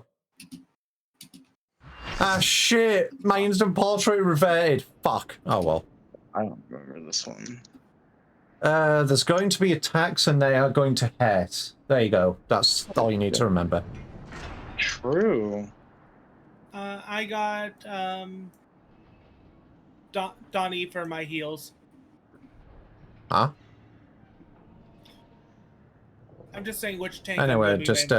Ah, shit! My instant portrait reverted. Fuck. Oh, well. I don't remember this one. There's going to be attacks and they are going to hurt. There you go. That's all you need to remember. True. I got Donnie for my heals. Huh? I'm just saying which tank. Anyway, just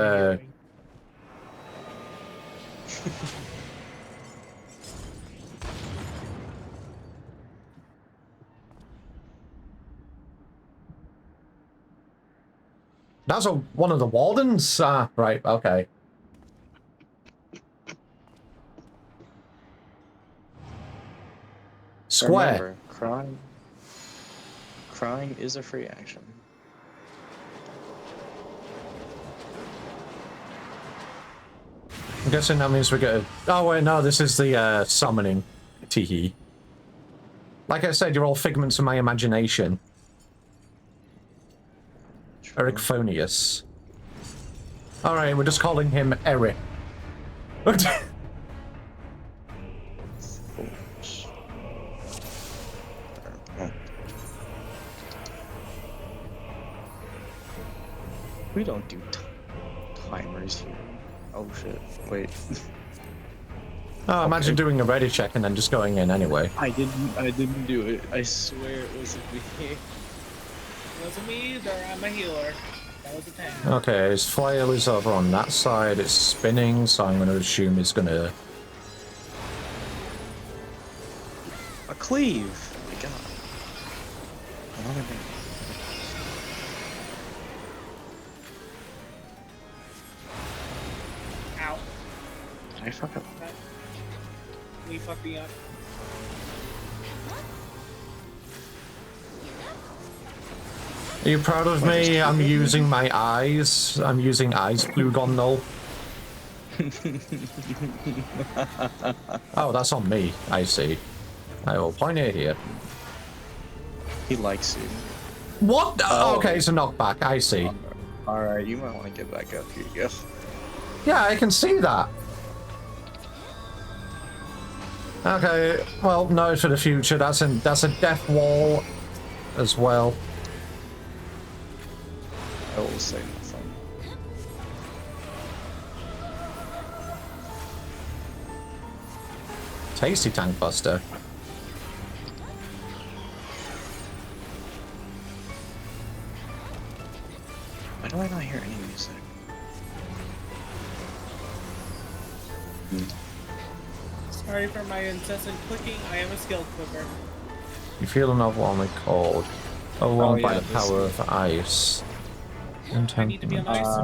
That's one of the wardens? Ah, right, okay. Square. Remember, crying is a free action. I'm guessing that means we get a... Oh, wait, no, this is the summoning. Teehee. Like I said, you're all figments of my imagination. Eric Phonius. Alright, we're just calling him Eric. We don't do timers here. Oh shit, wait. Oh, imagine doing a ready check and then just going in anyway. I didn't do it. I swear it wasn't me. It wasn't me either. I'm a healer. That was a tank. Okay, his flail is over on that side. It's spinning, so I'm going to assume it's going to... A cleave. Oh my god. Another thing. Ow. Did I fuck up? We fucked me up. Are you proud of me? I'm using my eyes. I'm using eyes Plugon though. Oh, that's on me. I see. I will point it here. He likes you. What? Oh. Okay, it's a knockback. I see. Alright, you might want to get back up. Here you go. Yeah, I can see that. Okay, well, no for the future. That's a death wall as well. I will say nothing. Tasty tank buster. Why do I not hear any music? Sorry for my incessant clicking. I am a skill clicker. You feel another one with cold. Overwhelmed by yeah, the power of ice. I need to be on ice.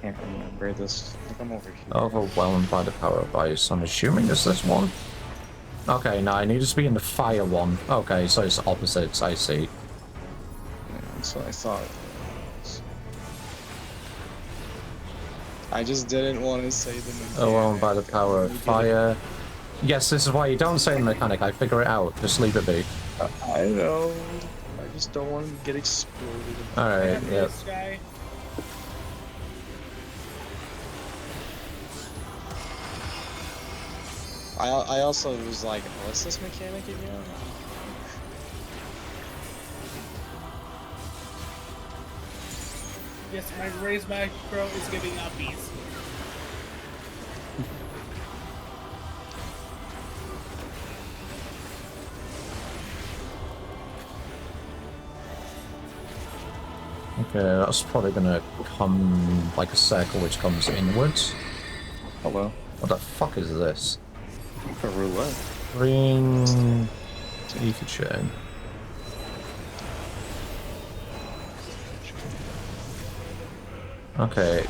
Can't remember this. I think I'm over here. Overwhelmed by the power of ice. I'm assuming it's this one. Okay, no, I need to be in the fire one. Okay, so it's opposites. I see. Yeah, that's what I thought. I just didn't want to say the mechanic. Overwhelmed by the power of fire. Yes, this is why you don't say the mechanic. I figure it out. Just leave it be. I know. I just don't want to get exploded. Alright, yep. This guy. I also was like, what's this mechanic again? Yes, my raised macro is giving uppies. Okay, that's probably gonna come like a circle which comes inwards. Hello? What the fuck is this? A roulette. Green ether chain. Okay.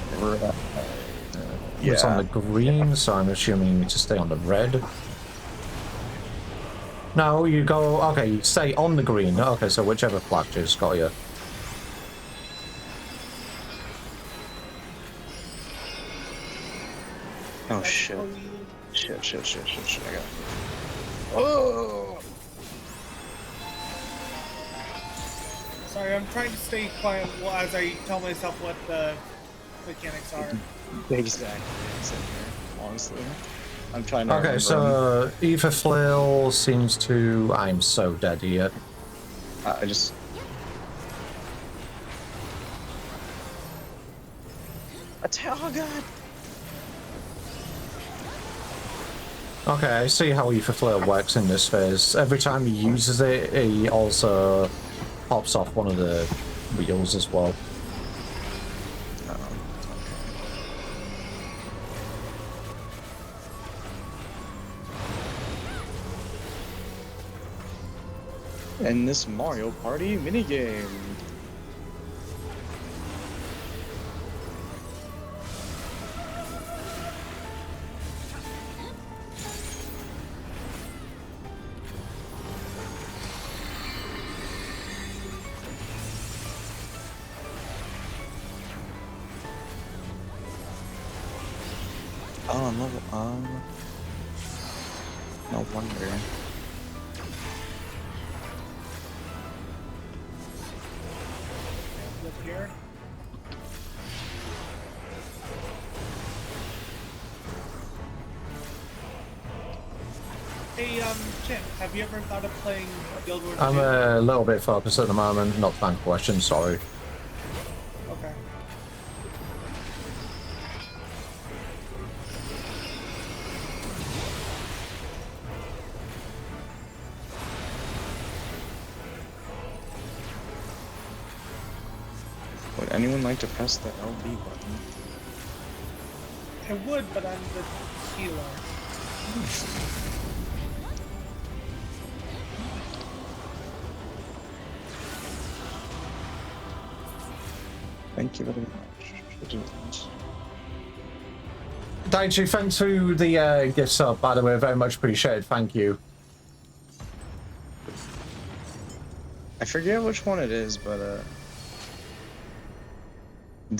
It's on the green, so I'm assuming you need to stay on the red. No, you go... Okay, you stay on the green. Okay, so whichever flag just got you. Oh shit. Shit, I got it. Oh! Sorry, I'm trying to stay quiet as I tell myself what the mechanics are. Exactly. Same here, honestly. I'm trying to Okay, remember so Ether Flail seems to... I'm so dead here. I just... Oh god! Okay, I see how Ether Flail works in this phase. Every time he uses it, he also pops off one of the wheels as well. And this Mario Party minigame. Oh, no wonder. Look here. Hey, Chip, have you ever thought of playing Guild Wars 2? I'm a little bit focused at the moment, not fan question, sorry. Okay. anyone like to press the LB button? I would, but I'm the healer. Thank you very much for doing this. Daichi, thanks for the gift sub, by the way, very much appreciated, thank you. I forget which one it is, but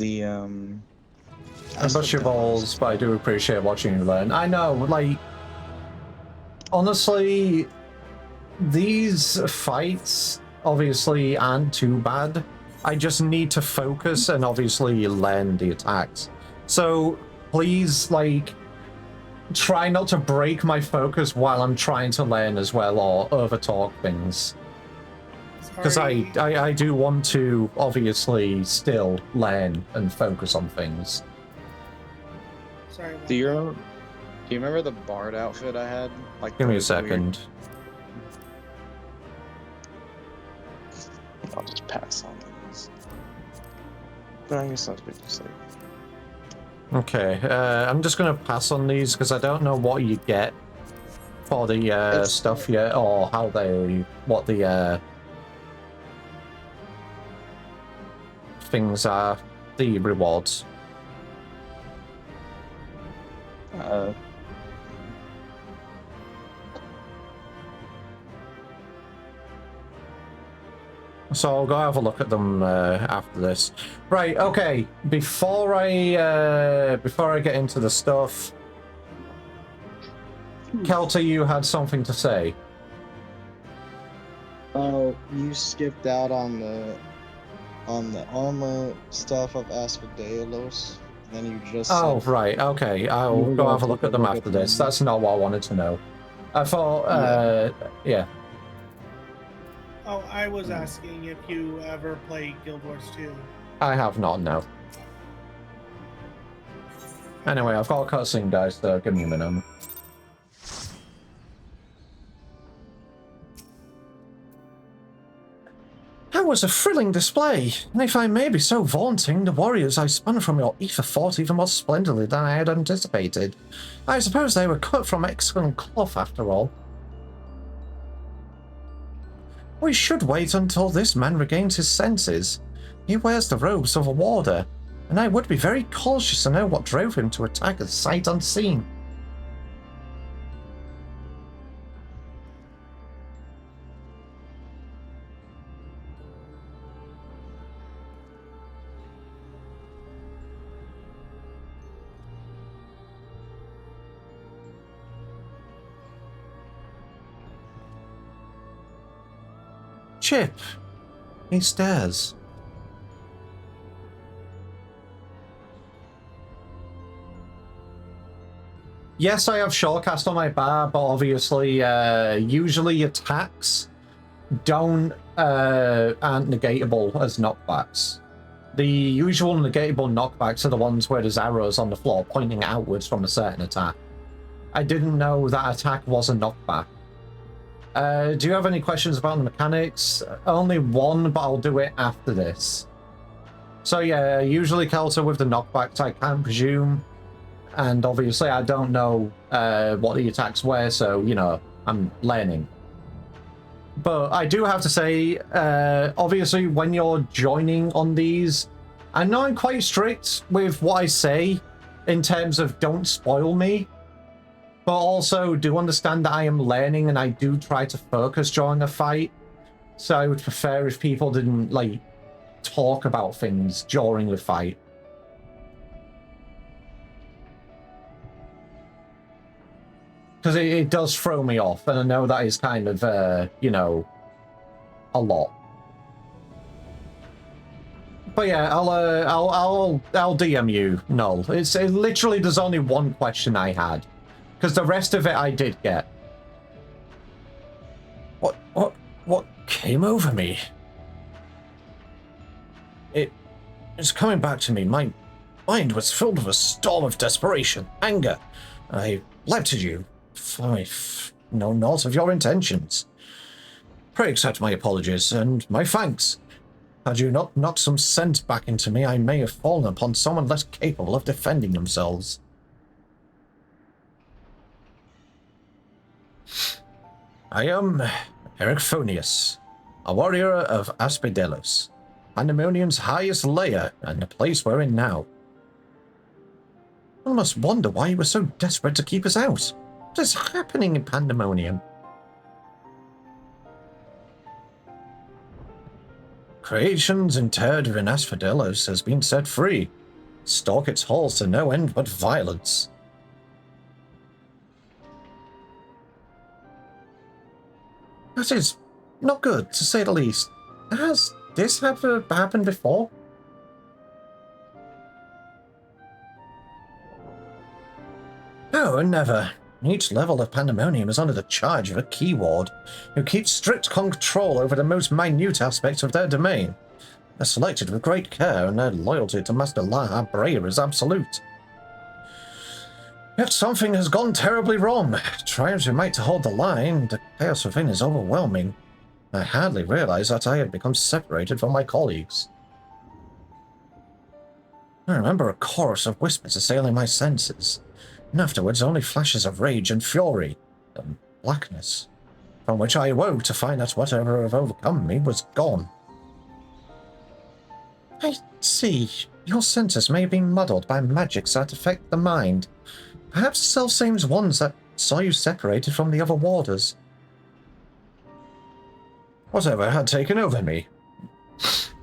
I bust your balls, but I do appreciate watching you learn. I know, like, honestly, these fights obviously aren't too bad. I just need to focus and obviously learn the attacks. So please, like, try not to break my focus while I'm trying to learn as well, or overtalk things. Because I do want to obviously still learn and focus on things. Sorry. Do you remember the Bard outfit I had? Like, give me a second. I'll just pass on these. But I guess that's what you say. Okay, I'm just gonna pass on these because I don't know what you get for the stuff yet, or how what the things are, the rewards. So I'll go have a look at them after this. Right, okay. Before I get into the stuff, Kelta, you had something to say. Oh, you skipped out on the armor stuff of Asmodeus. Then you just Oh, right, okay. I'll go have a look at them after this. That's not what I wanted to know. I thought, yeah. Oh, I was asking if you ever played Guild Wars 2. I have not, no. Anyway, I've got a cutscene, guys, so give me a minute. That was a thrilling display, and if I may be so vaunting, the warriors I spun from your ether fought even more splendidly than I had anticipated. I suppose they were cut from excellent cloth after all. We should wait until this man regains his senses. He wears the robes of a warder, and I would be very cautious to know what drove him to attack us sight unseen. Chip. He stares. Yes, I have shortcast on my bar, but obviously, usually attacks aren't negatable as knockbacks. The usual negatable knockbacks are the ones where there's arrows on the floor pointing outwards from a certain attack. I didn't know that attack was a knockback. Do you have any questions about the mechanics? Only one, but I'll do it after this. So yeah, usually Kelta with the knockbacks, I can't presume. And obviously I don't know what the attacks were, so, you know, I'm learning. But I do have to say, obviously when you're joining on these, I know I'm quite strict with what I say in terms of don't spoil me. But also do understand that I am learning and I do try to focus during a fight. So I would prefer if people didn't, like, talk about things during the fight. Because it does throw me off, and I know that is kind of, you know, a lot. But yeah, I'll DM you, Null. It literally, there's only one question I had. Because the rest of it I did get. What came over me? It's coming back to me. My mind was filled with a storm of desperation, anger. I leapt at you. I know naught of your intentions. Pray accept my apologies and my thanks. Had you not knocked some sense back into me, I may have fallen upon someone less capable of defending themselves. I am Erichthonius, a warrior of Aspidelos, Pandemonium's highest layer, and the place we're in now. One must wonder why you were so desperate to keep us out. What is happening in Pandemonium? Creations interred within Asphodelos has been set free. Stalk its halls to no end but violence. That is not good, to say the least. Has this ever happened before? No, never. Each level of Pandemonium is under the charge of a key ward, who keeps strict control over the most minute aspects of their domain. They're selected with great care, and their loyalty to Master Laha Breyer is absolute. Yet something has gone terribly wrong. Try as we might to hold the line, the chaos within is overwhelming. I hardly realized that I had become separated from my colleagues. I remember a chorus of whispers assailing my senses, and afterwards only flashes of rage and fury, and blackness, from which I awoke to find that whatever had overcome me was gone. I see. Your senses may have been muddled by magics that affect the mind. Perhaps the self-same ones that saw you separated from the other warders. Whatever had taken over me.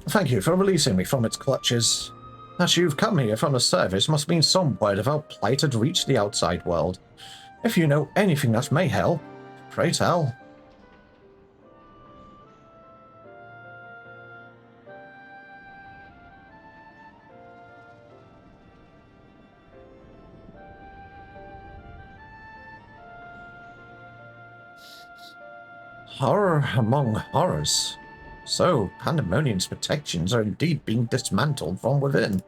Thank you for releasing me from its clutches. That you've come here from the service must mean some word of our plight had reached the outside world. If you know anything that may help, pray tell. Horror among horrors. So, Pandemonium's protections are indeed being dismantled from within.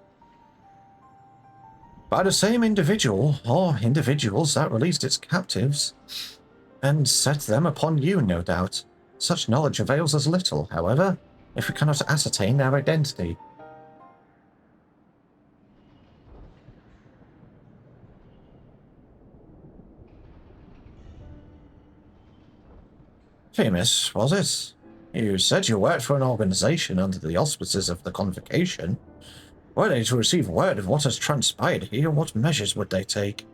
By the same individual, or individuals that released its captives, and set them upon you, no doubt. Such knowledge avails us little, however, if we cannot ascertain their identity. Famous, was it? You said you worked for an organization under the auspices of the Convocation. Were they to receive word of what has transpired here, what measures would they take?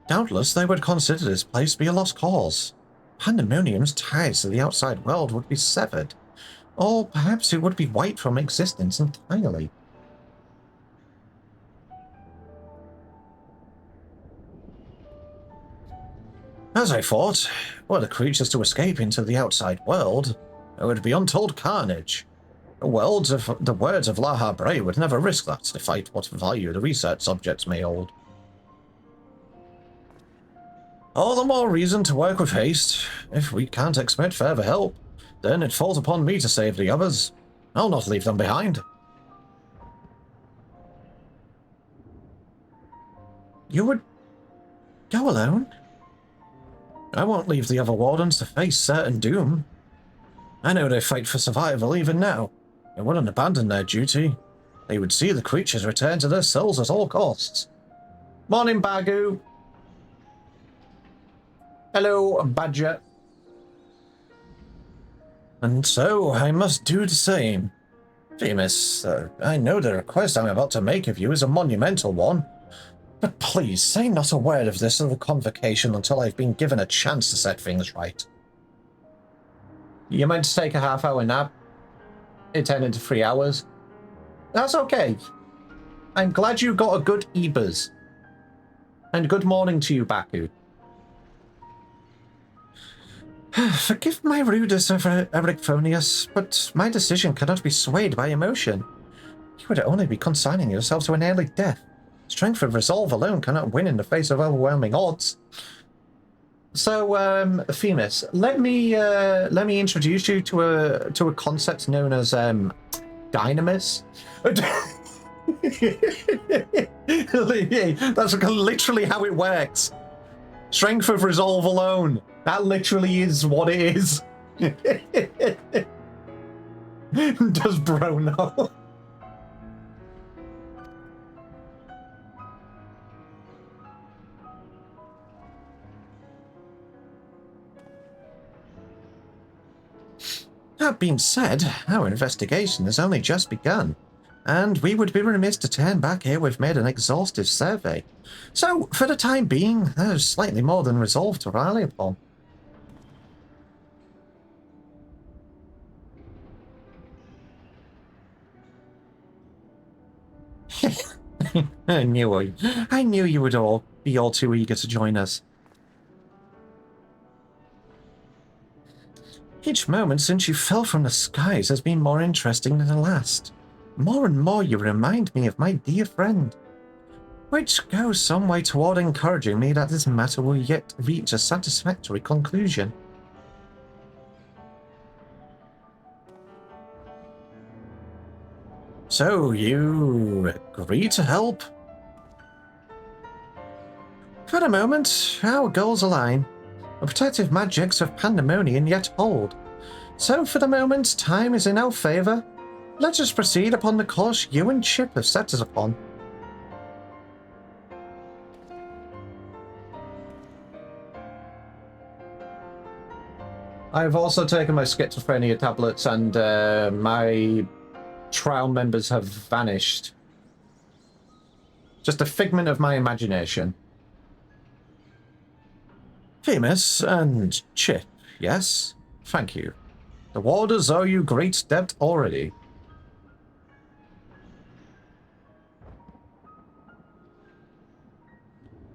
Doubtless they would consider this place to be a lost cause. Pandemonium's ties to the outside world would be severed, or perhaps it would be wiped from existence entirely. As I thought, were the creatures to escape into the outside world, it would be untold carnage. The words of Laha Bray would never risk that, despite what value the research subjects may hold. All the more reason to work with haste. If we can't expect further help, then it falls upon me to save the others. I'll not leave them behind. You would go alone? I won't leave the other wardens to face certain doom. I know they fight for survival even now. They wouldn't abandon their duty. They would see the creatures return to their cells at all costs. Morning, Bagu. Hello, Badger. And so I must do the same. Famous, I know the request I'm about to make of you is a monumental one. But please, say not a word of this at the Convocation until I've been given a chance to set things right. You meant to take a half-hour nap? It turned into 3 hours. That's okay. I'm glad you got a good Ebers. And good morning to you, Baku. Forgive my rudeness, Erichthonius, but my decision cannot be swayed by emotion. You would only be consigning yourself to an early death. Strength of resolve alone cannot win in the face of overwhelming odds. So, Themis, let me introduce you to a concept known as dynamis. That's literally how it works. Strength of resolve alone. That literally is what it is. Does bro know? That being said, our investigation has only just begun, and we would be remiss to turn back here we've made an exhaustive survey. So, for the time being, there's slightly more than resolve to rally upon. I knew you would all be all too eager to join us. Each moment since you fell from the skies has been more interesting than the last. More and more you remind me of my dear friend, which goes some way toward encouraging me that this matter will yet reach a satisfactory conclusion. So, you agree to help? For the moment, our goals align. The protective magics of Pandemonium yet hold. So for the moment, time is in our favour. Let us proceed upon the course you and Chip have set us upon. I've also taken my schizophrenia tablets and my trial members have vanished. Just a figment of my imagination. Famous and Chip, yes? Thank you. The warders owe you great debt already.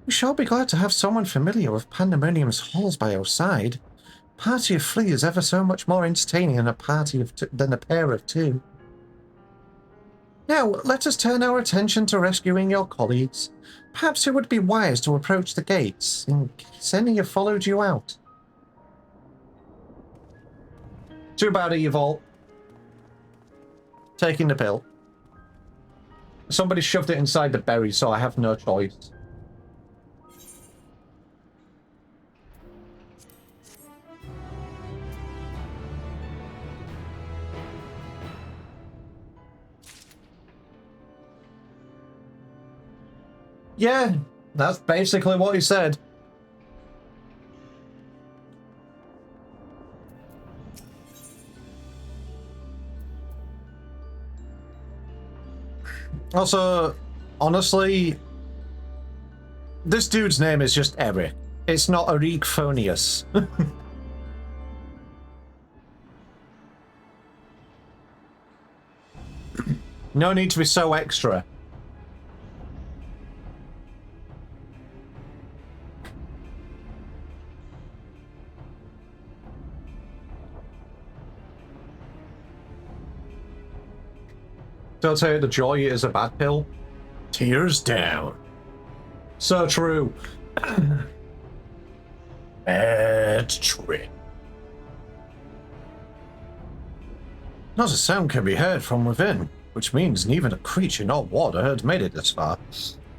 We shall be glad to have someone familiar with Pandemonium's halls by our side. A party of three is ever so much more entertaining than a pair of two. Now, let us turn our attention to rescuing your colleagues. Perhaps it would be wise to approach the gates, in case any have followed you out. Too bad, Evil. Taking the pill. Somebody shoved it inside the berry, so I have no choice. Yeah, that's basically what he said. Also, honestly, this dude's name is just Eric. It's not Eric Phonius. No need to be so extra. Don't say the joy is a bad pill. Tears down. So true. Bad trip. Not a sound can be heard from within, which means neither the creature nor water had made it this far.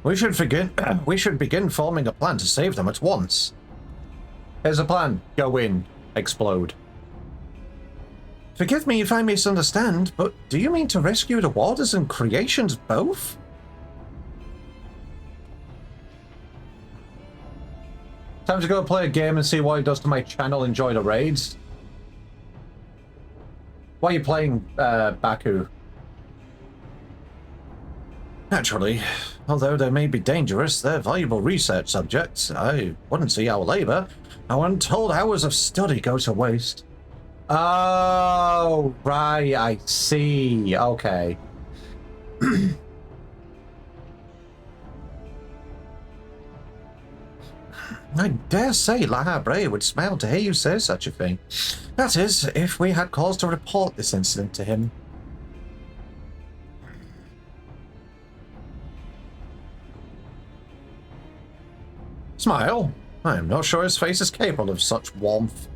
We should begin forming a plan to save them at once. Here's a plan. Go in. Explode. Forgive me if I misunderstand, but do you mean to rescue the warders and creations both? Time to go play a game and see what it does to my channel. Enjoy the raids. Why are you playing, Baku? Naturally, although they may be dangerous, they're valuable research subjects. I wouldn't see our labor. Our untold hours of study go to waste. Oh, right, I see. Okay. I dare say La Habre would smile to hear you say such a thing. That is, if we had cause to report this incident to him. Smile? I am not sure his face is capable of such warmth.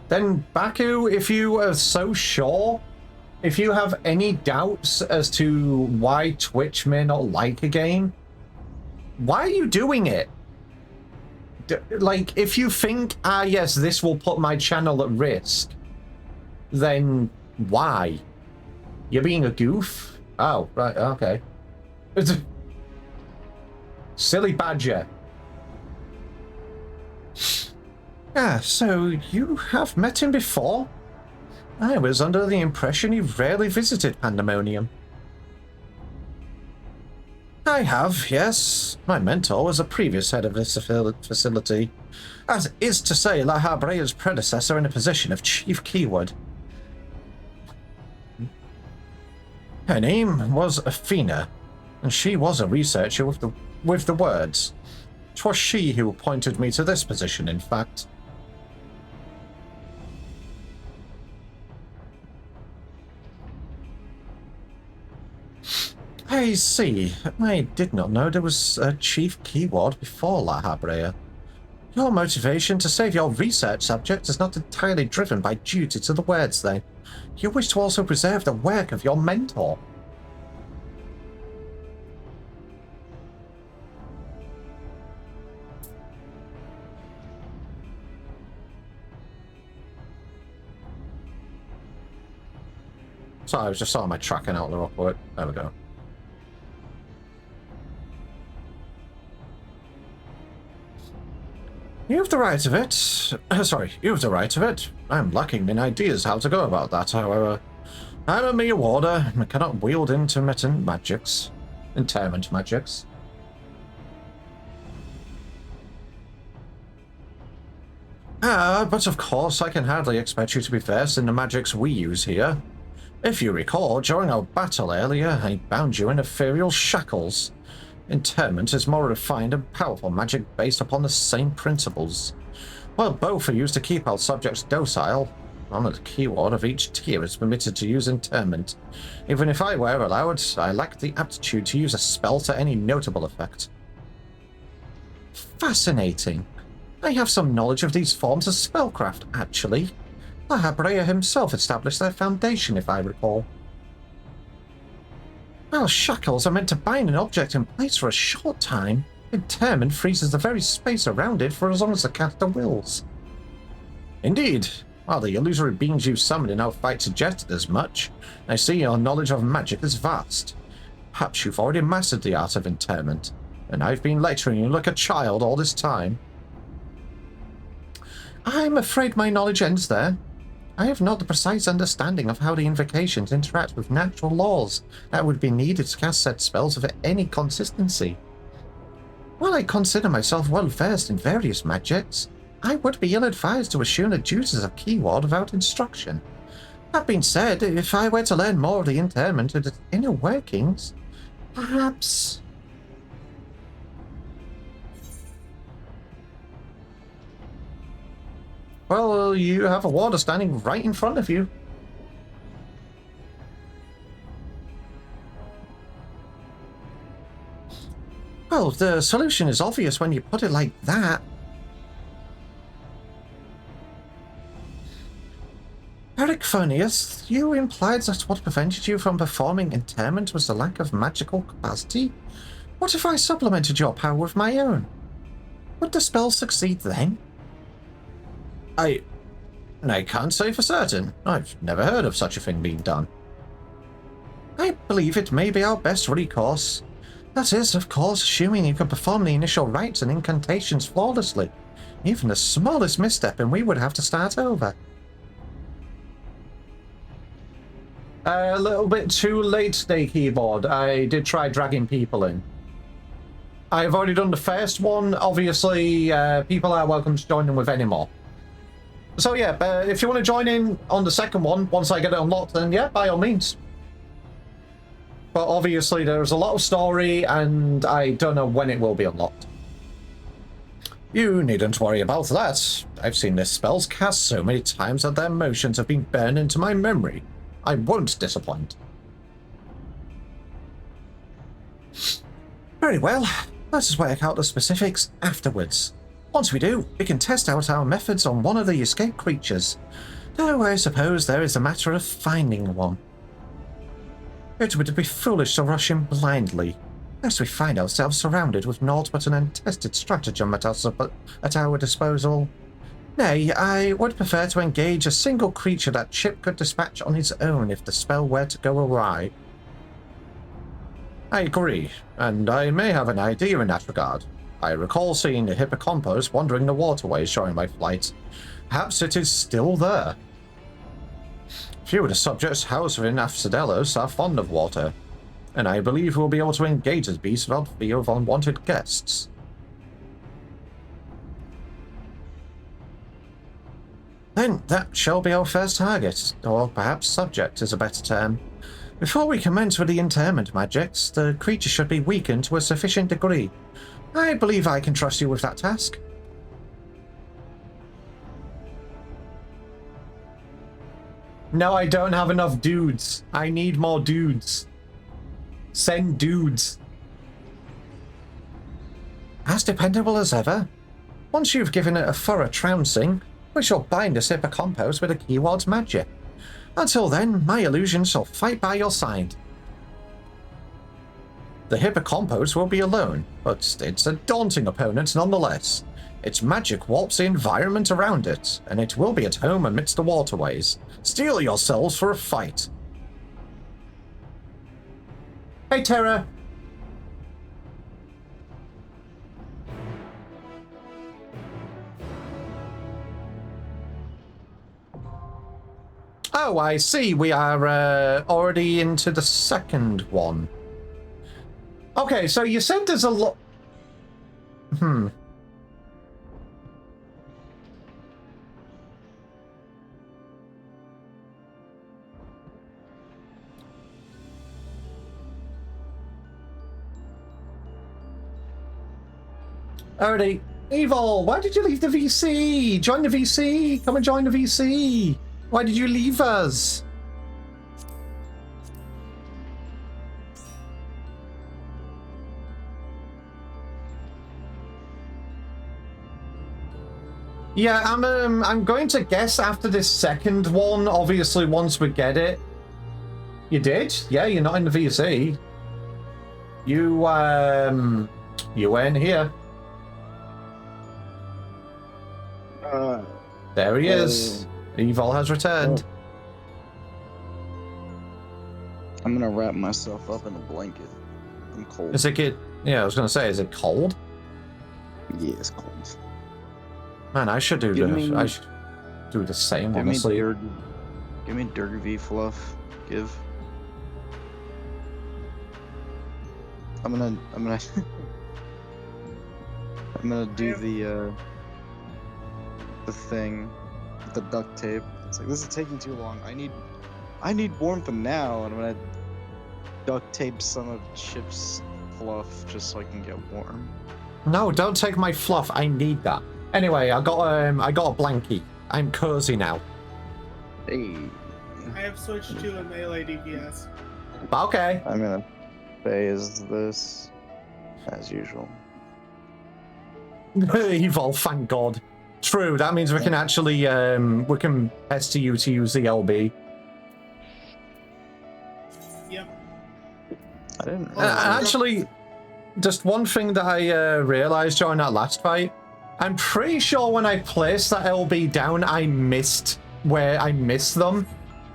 Then, Baku, if you are so sure, if you have any doubts as to why Twitch may not like a game, why are you doing it? Like, if you think, yes, this will put my channel at risk, then why? You're being a goof? Oh, right, okay. Silly badger. So you have met him before? I was under the impression you rarely visited Pandemonium. I have, yes. My mentor was a previous head of this facility. As is to say, La Habrea's predecessor in a position of chief keyword. Her name was Athena, and she was a researcher with the words. 'Twas she who appointed me to this position, in fact. I see. I did not know there was a chief keyword before La Habrea. Your motivation to save your research subject is not entirely driven by duty to the words, then. You wish to also preserve the work of your mentor. Sorry, I was just on my tracking out the rock for it. There we go. You have the right of it. Sorry, you have the right of it. I'm lacking in ideas how to go about that, however. I'm a mere warder and cannot wield intermittent magics. Interment magics. But of course I can hardly expect you to be versed in the magics we use here. If you recall, during our battle earlier, I bound you in ethereal shackles. Interment is more refined and powerful magic based upon the same principles. While both are used to keep our subjects docile, only the keyword of each tier is permitted to use interment. Even if I were allowed, I lack the aptitude to use a spell to any notable effect. Fascinating. I have some knowledge of these forms of spellcraft, actually. La Habrea himself established their foundation, if I recall. While shackles are meant to bind an object in place for a short time, interment freezes the very space around it for as long as the caster wills. Indeed, while the illusory beings you summoned in our fight suggested as much, I see your knowledge of magic is vast. Perhaps you've already mastered the art of interment, and I've been lecturing you like a child all this time. I'm afraid my knowledge ends there. I have not the precise understanding of how the invocations interact with natural laws that would be needed to cast said spells of any consistency. While I consider myself well versed in various magics, I would be ill-advised to assume the duties of keyword without instruction. That being said, if I were to learn more of the interment and its inner workings, perhaps... Well, you have a warder standing right in front of you. Well, the solution is obvious when you put it like that. Eric Furnius, you implied that what prevented you from performing interment was the lack of magical capacity? What if I supplemented your power with my own? Would the spell succeed then? I can't say for certain. I've never heard of such a thing being done. I believe it may be our best recourse. That is, of course, assuming you can perform the initial rites and incantations flawlessly. Even the smallest misstep and we would have to start over. A little bit too late today, keyboard. I did try dragging people in. I've already done the first one. Obviously, people are welcome to join in with any more. So yeah, if you want to join in on the second one, once I get it unlocked, then yeah, by all means. But obviously there's a lot of story, and I don't know when it will be unlocked. You needn't worry about that. I've seen this spells cast so many times that their motions have been burned into my memory. I won't disappoint. Very well, let us work out the specifics afterwards. Once we do, we can test out our methods on one of the escaped creatures. Though I suppose there is a matter of finding one. It would be foolish to rush in blindly, lest we find ourselves surrounded with naught but an untested stratagem at our disposal. Nay, I would prefer to engage a single creature that Chip could dispatch on his own if the spell were to go awry. I agree, and I may have an idea in that regard. I recall seeing the hippocampus wandering the waterways during my flight. Perhaps it is still there. Few of the subjects housed within Aphsidelos are fond of water, and I believe we'll be able to engage this beast without fear of unwanted guests. Then that shall be our first target, or perhaps subject is a better term. Before we commence with the interment magics, the creature should be weakened to a sufficient degree. I believe I can trust you with that task. No, I don't have enough dudes. I need more dudes. Send dudes. As dependable as ever. Once you've given it a thorough trouncing, we shall bind this hippocampus with a keyword's magic. Until then, my illusion shall fight by your side. The hippocampus will be alone, but it's a daunting opponent nonetheless. Its magic warps the environment around it, and it will be at home amidst the waterways. Steel yourselves for a fight. Hey, Terra. Oh, I see. We are already into the second one. Okay, so you said there's a lot... Alrighty. Evil, why did you leave the VC? Join the VC. Come and join the VC. Why did you leave us? Yeah, I'm going to guess after this second one, obviously once we get it. You did? Yeah, you're not in the VC. You weren't here. There he is. Evil has returned. I'm gonna wrap myself up in a blanket. I'm cold. Is it good? Yeah, I was gonna say, is it cold? Yeah, it's cold. Man, I should do I should do the same, honestly. Give me Dirty V fluff. Give. I'm gonna I'm gonna do the thing with the duct tape. It's like, this is taking too long. I need warmth now, and I'm gonna duct tape some of Chip's fluff just so I can get warm. No, don't take my fluff. I need that. Anyway, I got a blankie. I'm cozy now. Hey. I have switched to a melee DPS. Okay. I'm gonna phase this as usual. Evil, thank God. True, that means we can actually we can pester you to use the LB. Yep. I didn't actually, just one thing that I realized during that last fight, I'm pretty sure when I placed that LB down, I missed them.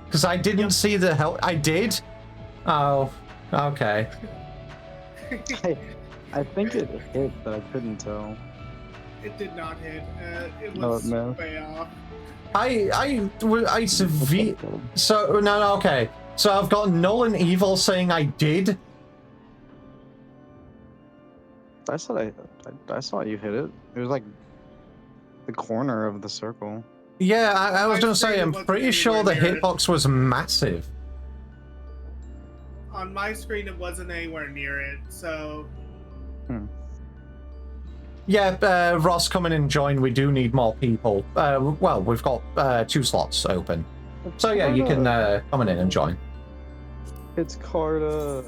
Because I didn't see the help. I did? Oh, okay. I think it hit, but I couldn't tell. It did not hit. It was way off. So, no, okay. So I've got Null and Evil saying I did. I saw you hit it. It was like the corner of the circle. Yeah, I was going to say, I'm pretty sure the hitbox was massive. On my screen, it wasn't anywhere near it, so... Yeah, Ross, come in and join. We do need more people. Well, we've got 2 slots open. So yeah, you can come in and join. It's Carta.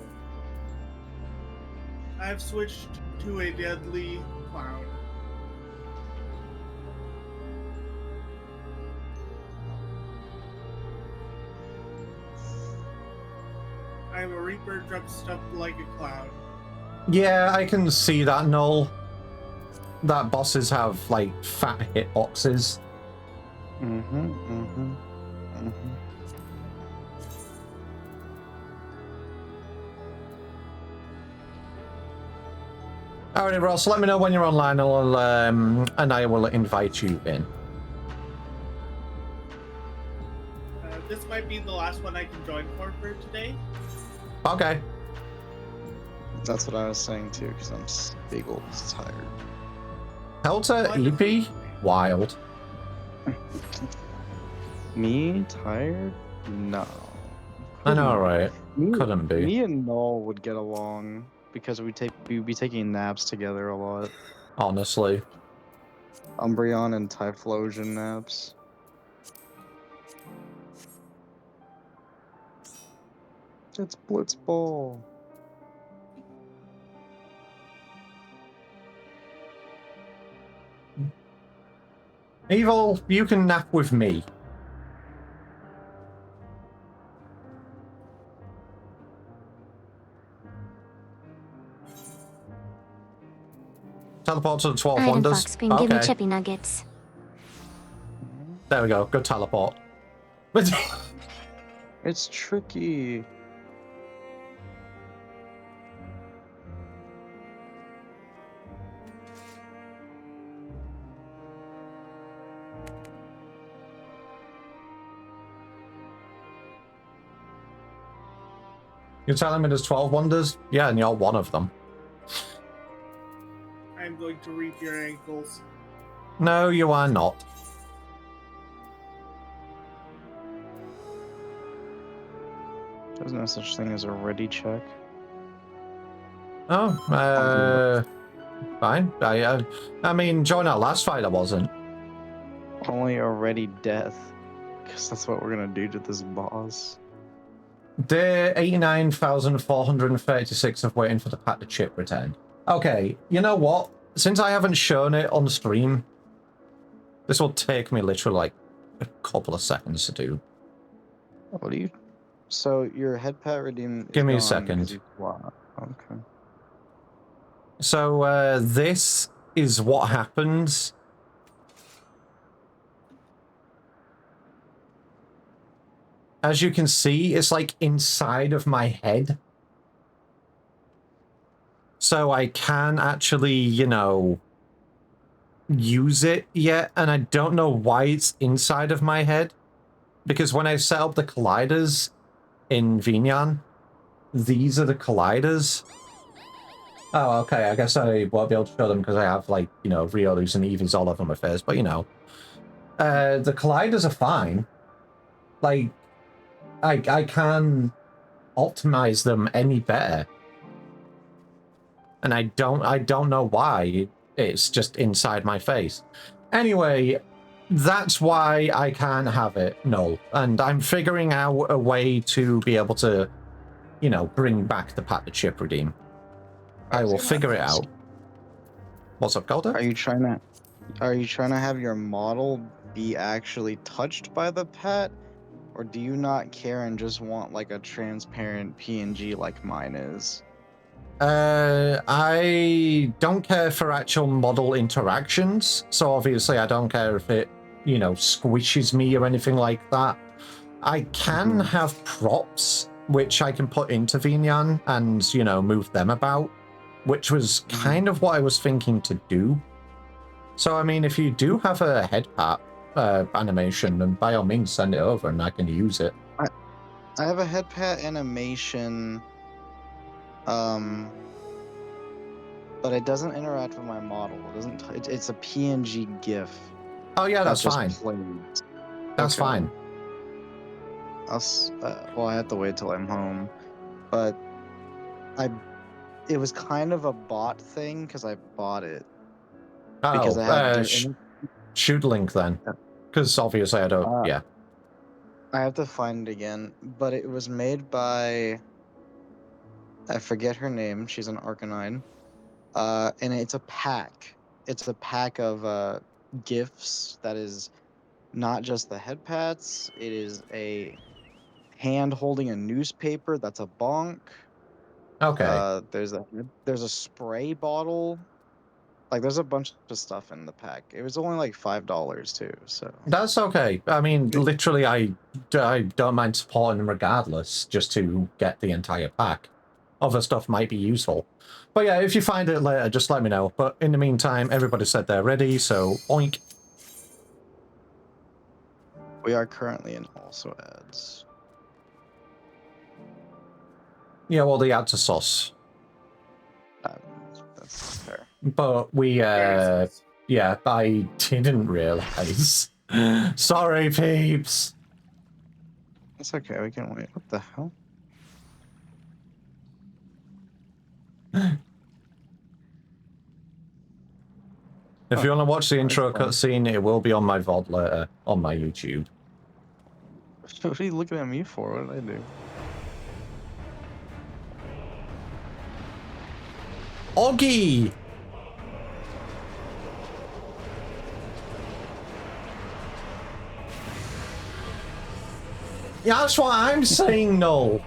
I've switched to a deadly clown. I'm a Reaper dressed up like a clown. Yeah, I can see that, Noel. That bosses have, like, fat hitboxes. Alright, Ross, let me know when you're online, and I will invite you in. This might be the last one I can join for today. Okay. That's what I was saying too, because I'm big old tired. Helter EP? Wild. Me tired? No. I know, right? Couldn't be. Me and Noel would get along because we'd be taking naps together a lot. Honestly. Umbreon and Typhlosion naps. It's Blitzball. Evil, you can nap with me. Teleport to the 12 Item Wonders. Fox Queen, give me chippy nuggets. There we go. Good teleport. It's tricky. You're telling me there's 12 Wonders? Yeah, and you're one of them. I'm going to reap your ankles. No, you are not. There's no such thing as a ready check. Oh, fine. I mean, during our last fight, I wasn't. Only a ready death, because that's what we're gonna do to this boss. Day 89,436 of waiting for the pack to chip return. Okay, you know what? Since I haven't shown it on stream, this will take me literally like a couple of seconds to do. What do you? So your head pat redeem. Give me a second. Okay. So this is what happens. As you can see, it's like inside of my head. So I can actually, you know, use it yet. And I don't know why it's inside of my head. Because when I set up the colliders in Vinyan, these are the colliders. Oh, okay. I guess I won't be able to show them because I have, like, you know, Riolus and Eevees all over my face. But, you know, the colliders are fine. Like, I can optimize them any better. And I don't know why. It's just inside my face. Anyway, that's why I can't have it, Null. And I'm figuring out a way to be able to, you know, bring back the Pat the Chip redeem. I will figure it out. What's up, Golda? Are you trying to have your model be actually touched by the pet? Or do you not care and just want like a transparent PNG like mine is? I don't care for actual model interactions, so obviously I don't care if it, you know, squishes me or anything like that. I can have props, which I can put into Vinyan and, you know, move them about, which was kind of what I was thinking to do. So, I mean, if you do have a head pat animation, then by all means send it over and I can use it. I have a head pat animation, but it doesn't interact with my model. It doesn't. It's a PNG GIF. Oh yeah, that's fine. That's fine. Well, I have to wait till I'm home, but it was kind of a bot thing because I bought it. Oh, shoot link then, because obviously I don't. Yeah. I have to find it again, but it was made by, I forget her name. She's an Arcanine. And it's a pack. It's a pack of gifts that is not just the head pats. It is a hand holding a newspaper. That's a bonk. Okay. There's a spray bottle. Like, there's a bunch of stuff in the pack. It was only like $5 too, so. That's okay. I mean, literally, I don't mind supporting them regardless, just to get the entire pack. Other stuff might be useful. But yeah, if you find it later, just let me know. But in the meantime, everybody said they're ready, so oink. We are currently in also ads. Yeah, well, the ads are sauce. That's fair. But we, yeah, I didn't realize. Sorry, peeps. It's okay, we can wait. What the hell? If you want to watch the intro cutscene, it will be on my VOD later, on my YouTube. What are you looking at me for? What did I do? Oggy! Yeah, that's what I'm saying, no.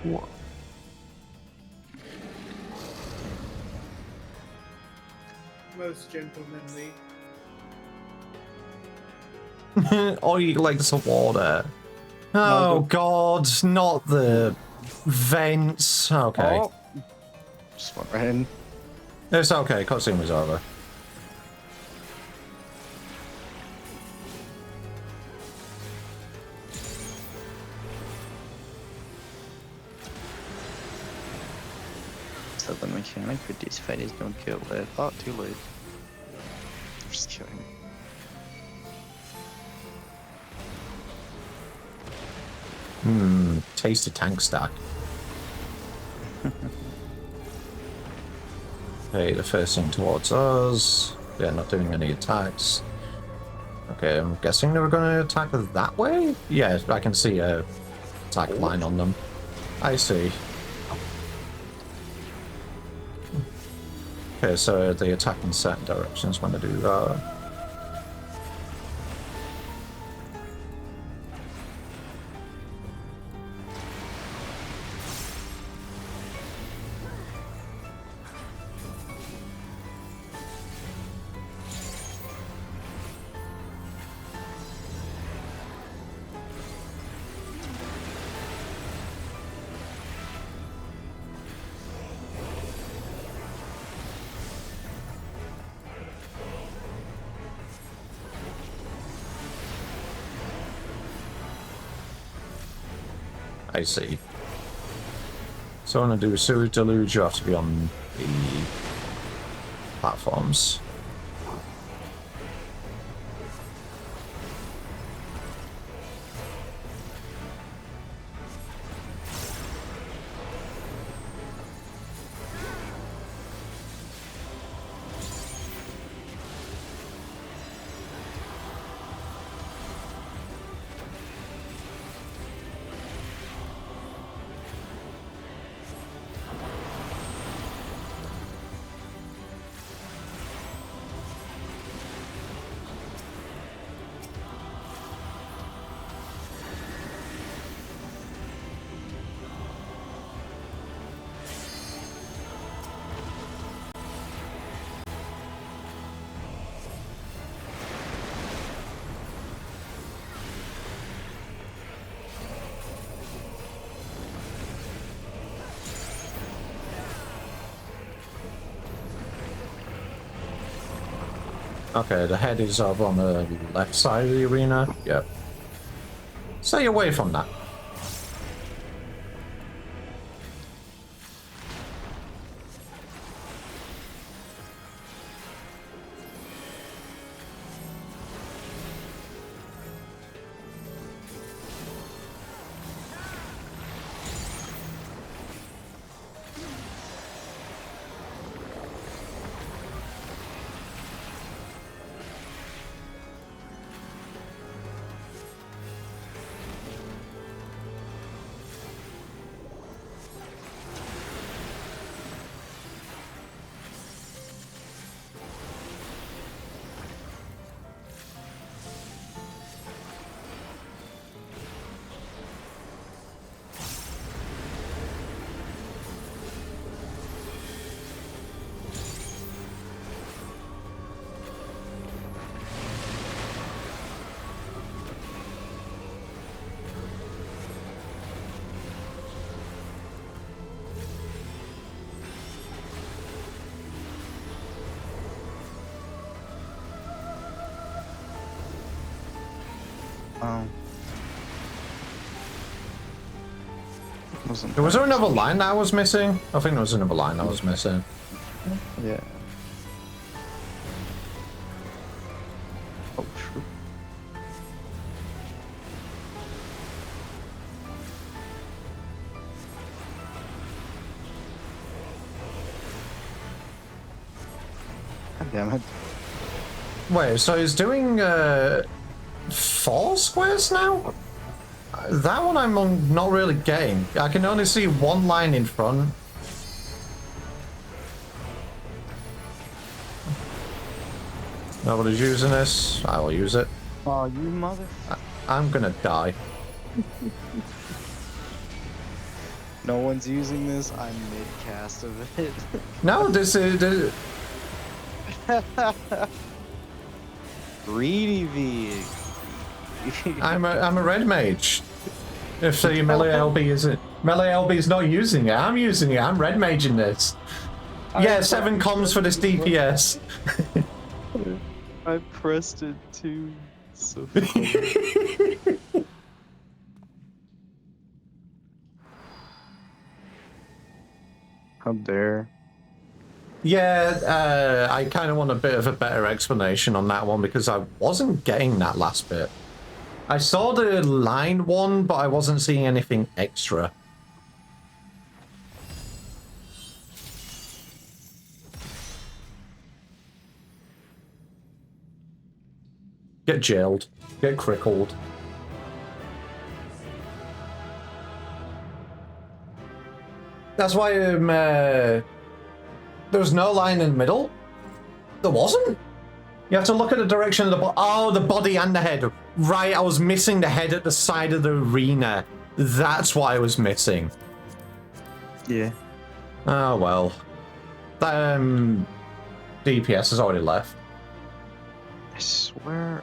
What? Most gentlemanly. Oh, he likes the water. Oh, God, not the vents. Okay. Oh. Just went right in. It's okay, cutscene was over. So the mechanic for these fights don't kill it. Oh, too late. I'm just kidding. Tasty tank stack. Okay, the first thing towards us. They're not doing any attacks. Okay, I'm guessing they were going to attack that way? Yeah, I can see a attack line on them. I see. Okay, so they attack in certain directions when they do that. I see. So I want to do a sewage deluge, you have to be on the platforms. Okay, the head is over on the left side of the arena. Yep. Stay away from that. wasn't. Was there another line that I was missing? I think there was another line I was missing. Yeah. Oh, true. God damn it. Wait, so he's doing 4 squares now? That one I'm not really getting. I can only see one line in front. Nobody's using this. I will use it. Oh, you mother... I'm gonna die. No one's using this. I'm mid-cast of it. No, this is... Greedy V. I'm a red mage. If the melee LB isn't... Melee LB's not using it. I'm using it. I'm red maging this. Yeah, 7 comms for this DPS. I pressed it too. So funny. How dare. Yeah, I kind of want a bit of a better explanation on that one because I wasn't getting that last bit. I saw the line one, but I wasn't seeing anything extra. Get jailed. Get crickled. That's why there was no line in the middle. There wasn't. You have to look at the direction of the body. Oh, the body and the head. Right, I was missing the head at the side of the arena. That's what I was missing. Yeah. Oh, well. That, DPS has already left. I swear.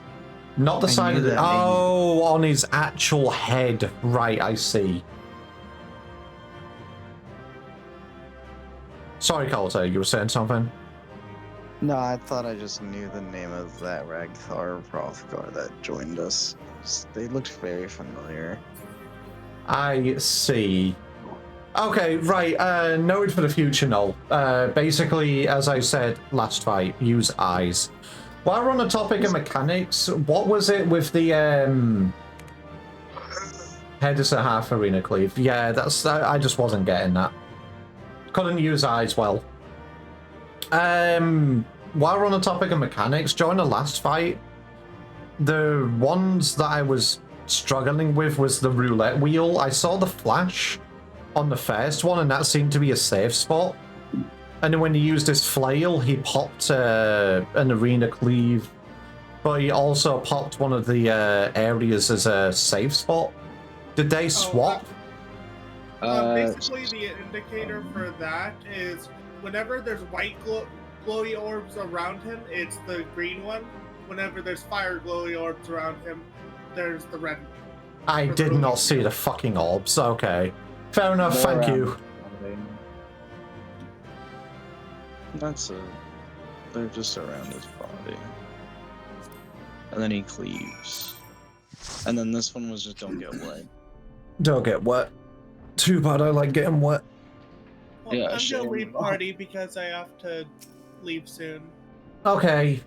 Not the I side knew of the... that name. Oh, on his actual head. Right, I see. Sorry, Calter, you were saying something? No, I thought I just knew the name of that Ragthar Hrothgar that joined us. They looked very familiar. I see. Okay, right, noted for the future, Noel. Basically, as I said last fight, use eyes. While we're on the topic of mechanics, what was it with the, head is a half arena cleave? Yeah, that's, I just wasn't getting that. Couldn't use eyes well. While we're on the topic of mechanics, during the last fight, the ones that I was struggling with was the roulette wheel. I saw the flash on the first one, and that seemed to be a safe spot. And then when he used his flail, he popped an arena cleave, but he also popped one of the areas as a safe spot. Did they swap? Basically, the indicator for that is whenever there's white glowy orbs around him, it's the green one. Whenever there's fire glowy orbs around him, there's the red one. I did not see the fucking orbs. Okay. Fair enough, thank you. That's it. They're just around his body. And then he cleaves. And then this one was just don't get wet. Don't get wet. Too bad I like getting wet. Well, Yeah, I'm sure. gonna leave party because I have to leave soon. Okay.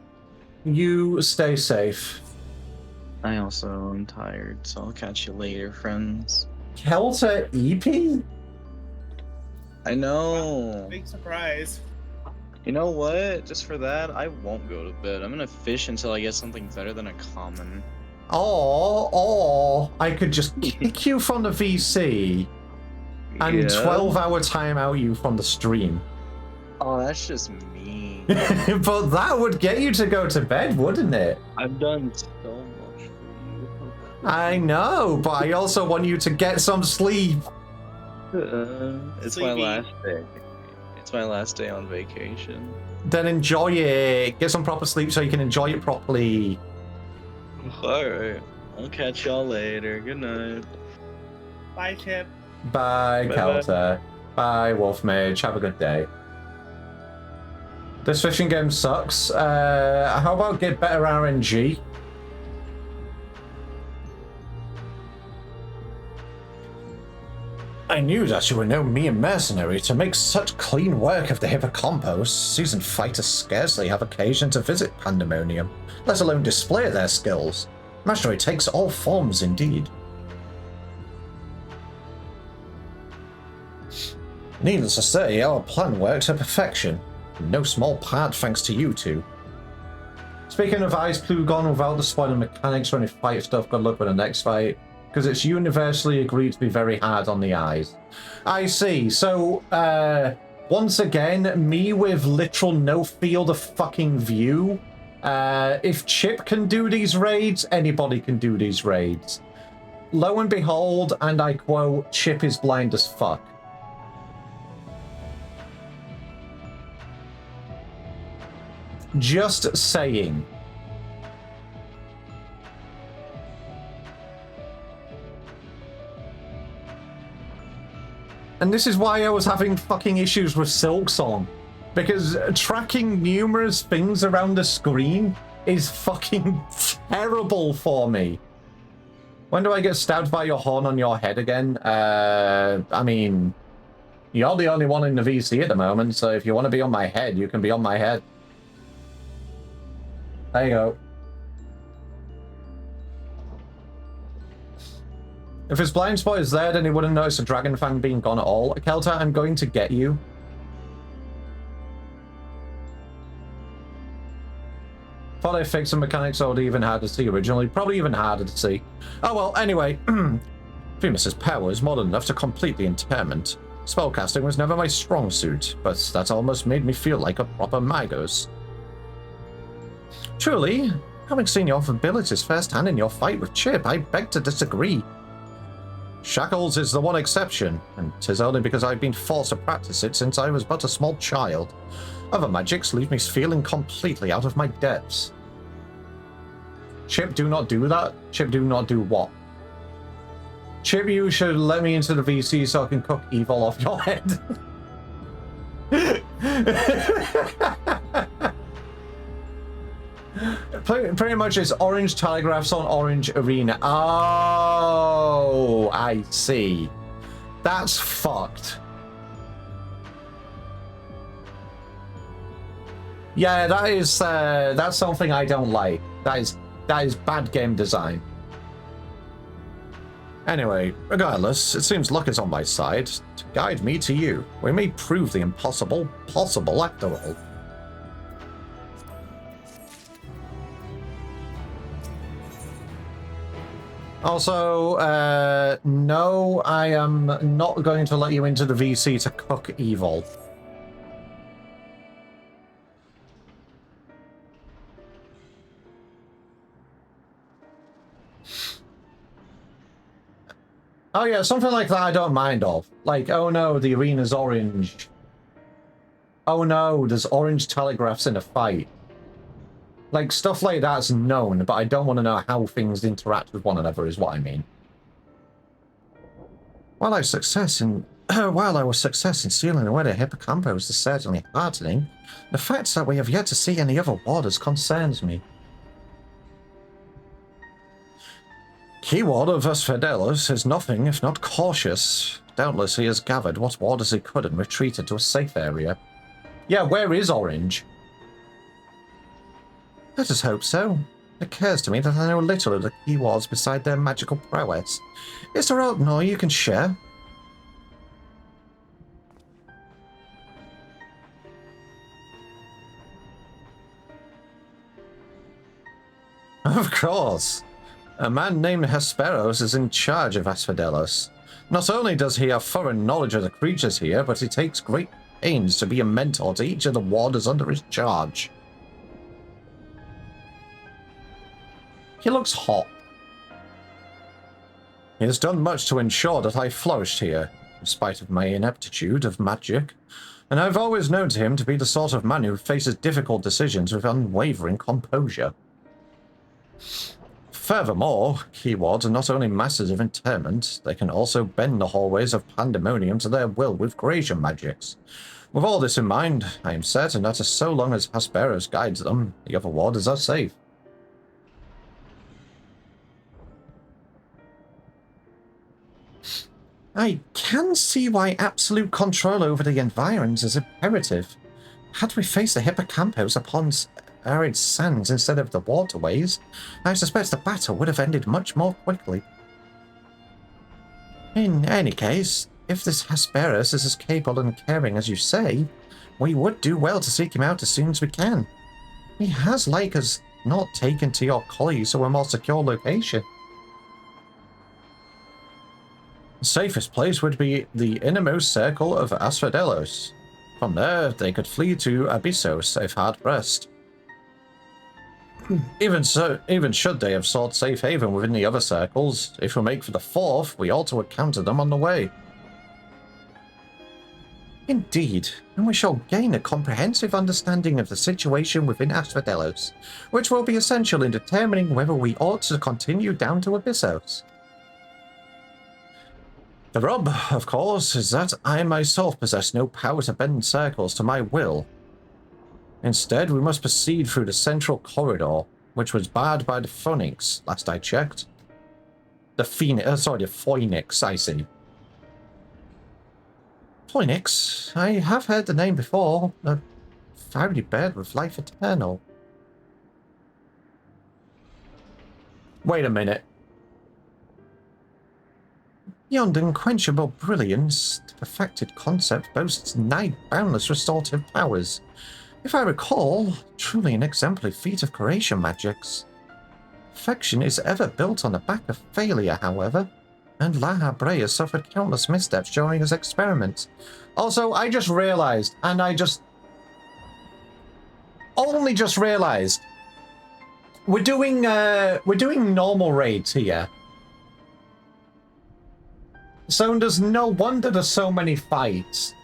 You stay safe. I also am tired, so I'll catch you later, friends. Kelta EP? I know. Big surprise. You know what? Just for that, I won't go to bed. I'm gonna fish until I get something better than a common. Or I could just kick you from the VC and Yeah. 12-hour timeout you from the stream. Oh, that's just mean. But that would get you to go to bed, wouldn't it? I've done so much for you. I know, but I also want you to get some sleep. It's my Sleepy. last day. It's my last day on vacation. Then enjoy it. Get some proper sleep so you can enjoy it properly. Alright. I'll catch y'all later. Good night. Bye, Chip. Bye, Bye-bye. Kelter. Bye, Wolf Mage. Have a good day. This fishing game sucks. How about get better RNG? I knew that you were no mere mercenary to make such clean work of the hippocampos. Seasoned fighters scarcely have occasion to visit Pandemonium, let alone display their skills. Mastery takes all forms indeed. Needless to say, our plan worked to perfection. In no small part thanks to you two. Speaking of Ice Plugon, without the spoiling mechanics or any fight stuff, good luck with the next fight. Because it's universally agreed to be very hard on the eyes. I see. So, once again, me with literal no field of fucking view. If Chip can do these raids, anybody can do these raids. Lo and behold, and I quote, Chip is blind as fuck. Just saying. And this is why I was having fucking issues with Silksong. Because tracking numerous things around the screen is fucking terrible for me. When do I get stabbed by your horn on your head again? I mean, you're the only one in the VC at the moment, so if you want to be on my head, you can be on my head. There you go. If his blind spot is there, then he wouldn't notice a dragon fang being gone at all. Kelta, I'm going to get you. Thought they fixed some mechanics so it'd even harder to see originally. Probably even harder to see. Oh well, anyway. Primus's power is more than enough to complete the interment. Spellcasting was never my strong suit, but that almost made me feel like a proper Magos. Truly, having seen your abilities firsthand in your fight with Chip, I beg to disagree. Shackles is the one exception, and 'tis only because I've been forced to practice it since I was but a small child. Other magics leave me feeling completely out of my depths. Chip, do not do that. Chip, do not do what? Chip, you should let me into the VC so I can cook evil off your head. Pretty much it's orange telegraphs on orange arena. Oh, I see. That's fucked. Yeah, that is that's something I don't like. That is bad game design. Anyway, regardless, it seems luck is on my side to guide me to you. We may prove the impossible possible after all. Also, no, I am not going to let you into the VC to cook evil. Oh yeah, something like that I don't mind of. Like, oh no, the arena's orange. Oh no, there's orange telegraphs in a fight. Like, stuff like that's known, but I don't want to know how things interact with one another is what I mean. While I was success in sealing away the hippocampos is certainly heartening, the fact that we have yet to see any other warders concerns me. Keyword of Fidelis is nothing if not cautious. Doubtless he has gathered what warders he could and retreated to a safe area. Yeah, where is Orange? Let us hope so. It occurs to me that I know little of the keywords beside their magical prowess. Is there aught more you can share? Of course. A man named Hesperos is in charge of Asphodelos. Not only does he have thorough knowledge of the creatures here, but he takes great pains to be a mentor to each of the warders under his charge. He looks hot. He has done much to ensure that I flourished here, in spite of my ineptitude of magic, and I've always known him to be the sort of man who faces difficult decisions with unwavering composure. Furthermore, keywords are not only masters of interment, they can also bend the hallways of Pandemonium to their will with creation magics. With all this in mind, I am certain that so long as Hesperos guides them, the other warders are safe. I can see why absolute control over the environs is imperative. Had we faced the hippocampos upon arid sands instead of the waterways, I suspect the battle would have ended much more quickly. In any case, if this Hesperus is as capable and caring as you say, we would do well to seek him out as soon as we can. He has like us not taken to your colleagues to a more secure location. The safest place would be the innermost circle of Asphodelos. From there, they could flee to Abyssos if hard-pressed. Even so, even should they have sought safe haven within the other circles, if we make for the fourth, we ought to encounter them on the way. Indeed, and we shall gain a comprehensive understanding of the situation within Asphodelos, which will be essential in determining whether we ought to continue down to Abyssos. The rub, of course, is that I myself possess no power to bend circles to my will. Instead, we must proceed through the central corridor, which was barred by the Phoenix, last I checked. The Phoenix, I see. Phoenix? I have heard the name before. A fiery bird with life eternal. Wait a minute. Beyond unquenchable brilliance, the perfected concept boasts nigh boundless restorative powers. If I recall, truly an exemplary feat of creation magics. Perfection is ever built on the back of failure, however, and La Habrea suffered countless missteps during his experiments. Also, I just realized, and I just only just realized, we're doing normal raids here. So there's no wonder there's so many fights.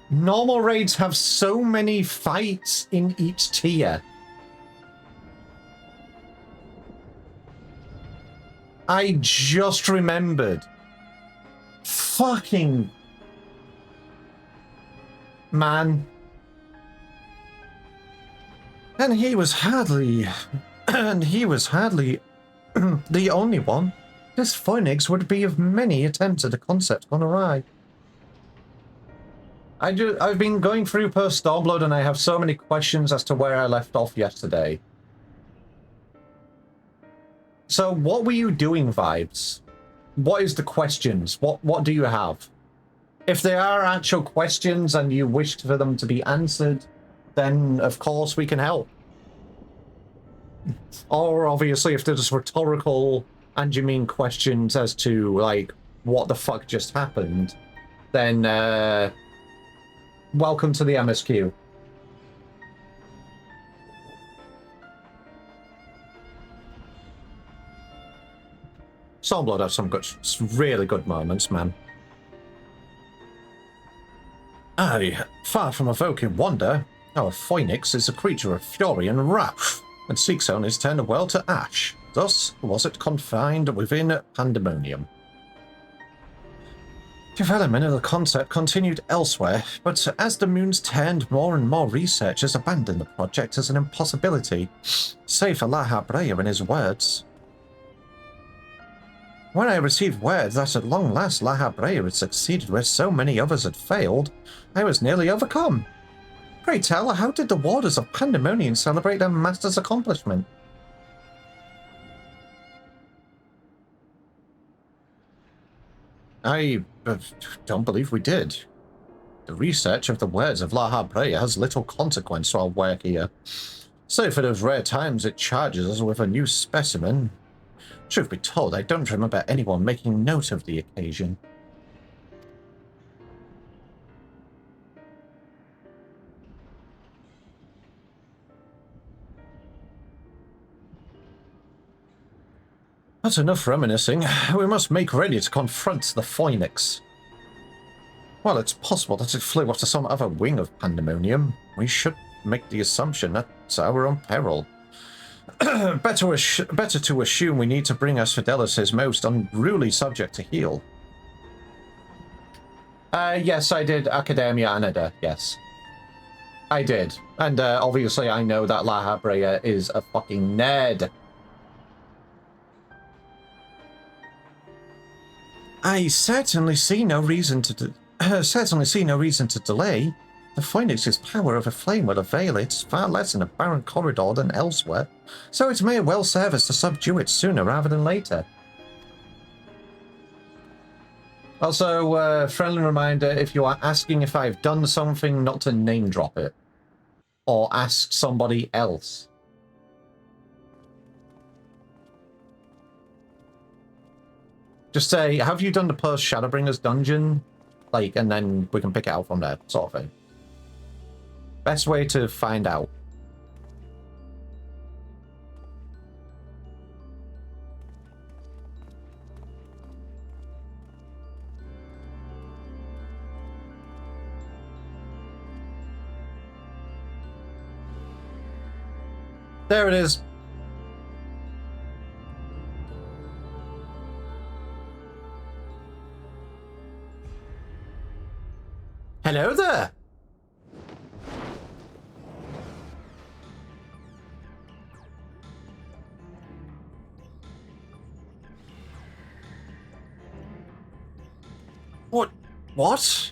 Normal raids have so many fights in each tier. I just remembered. Fucking man. And he was hardly the only one. This Phoenix would be of many attempts at a concept gone awry. I've been going through post Stormblood and I have so many questions as to where I left off yesterday. So what were you doing, Vibes? What is the questions? What do you have? If there are actual questions and you wish for them to be answered, then of course we can help. Or obviously if there's rhetorical and you mean questions as to like what the fuck just happened, then welcome to the MSQ. Stormblood has some really good moments, man. Aye, far from evoking wonder, our Phoenix is a creature of fury and wrath, and seeks only to turn the world to ash. Thus was it confined within Pandemonium. Development of the concept continued elsewhere, but as the moons turned, more and more researchers abandoned the project as an impossibility, save for La Habrea and his words. When I received word that at long last La Habrea had succeeded where so many others had failed, I was nearly overcome. Pray tell, how did the Warders of Pandemonium celebrate their master's accomplishment? I don't believe we did. The research of the words of La Habrea has little consequence to our work here. Save for those rare times it charges us with a new specimen. Truth be told, I don't remember anyone making note of the occasion. But enough reminiscing. We must make ready to confront the Phoenix. While it's possible that it flew off to some other wing of Pandemonium, we should make the assumption that it's our own peril. Better to assume we need to bring Asphodelos his most unruly subject to heal. Yes, I did Academia Anida, yes. I did. And obviously I know that La Habrea is a fucking nerd. I certainly see no reason to delay. The Phoenix's power of a flame will avail it far less in a barren corridor than elsewhere, so it may well serve us to subdue it sooner rather than later. Also, friendly reminder, if you are asking if I've done something, not to name drop it. Or ask somebody else. Just say, have you done the post-Shadowbringers dungeon? Like, and then we can pick it out from there, sort of thing. Best way to find out. There it is. Hello there. What?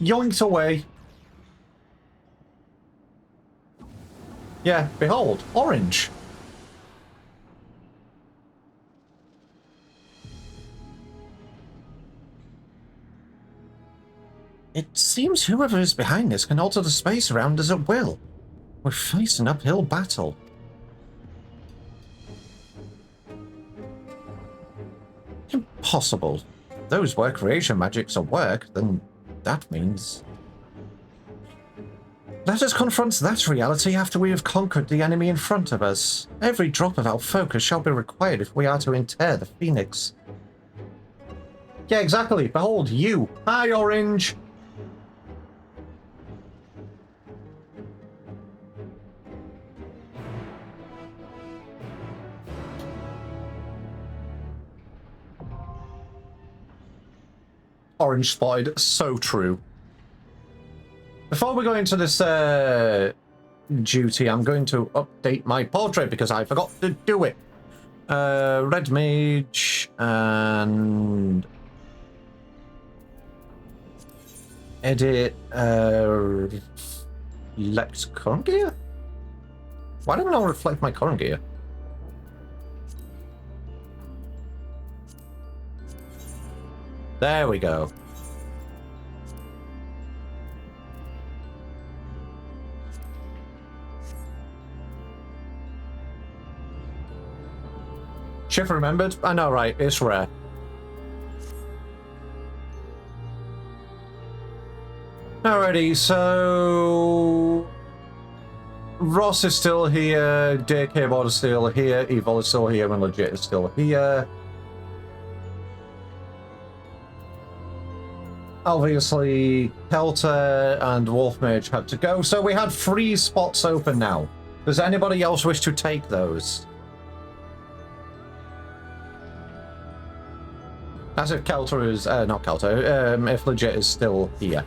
Yoinked away. Yeah, behold, orange. It seems whoever is behind this can alter the space around us at will. We're facing an uphill battle. Impossible. If those were creation magics at work, then that means... Let us confront that reality after we have conquered the enemy in front of us. Every drop of our focus shall be required if we are to inter the Phoenix. Yeah, exactly. Behold, you. Hi, Orange. Orange spotted. So true. Before we go into this duty, I'm going to update my portrait because I forgot to do it. Red Mage and edit reflect current gear? Why don't I not reflect my current gear? There we go. Shift remembered? I know, right? It's rare. Alrighty, so... Ross is still here, Dear Keyboard is still here, Evil is still here, and Legit is still here. Obviously, Pelter and Wolfmage had to go, so we had 3 spots open now. Does anybody else wish to take those? As if Kelter is, not Kelter, if Legit is still here.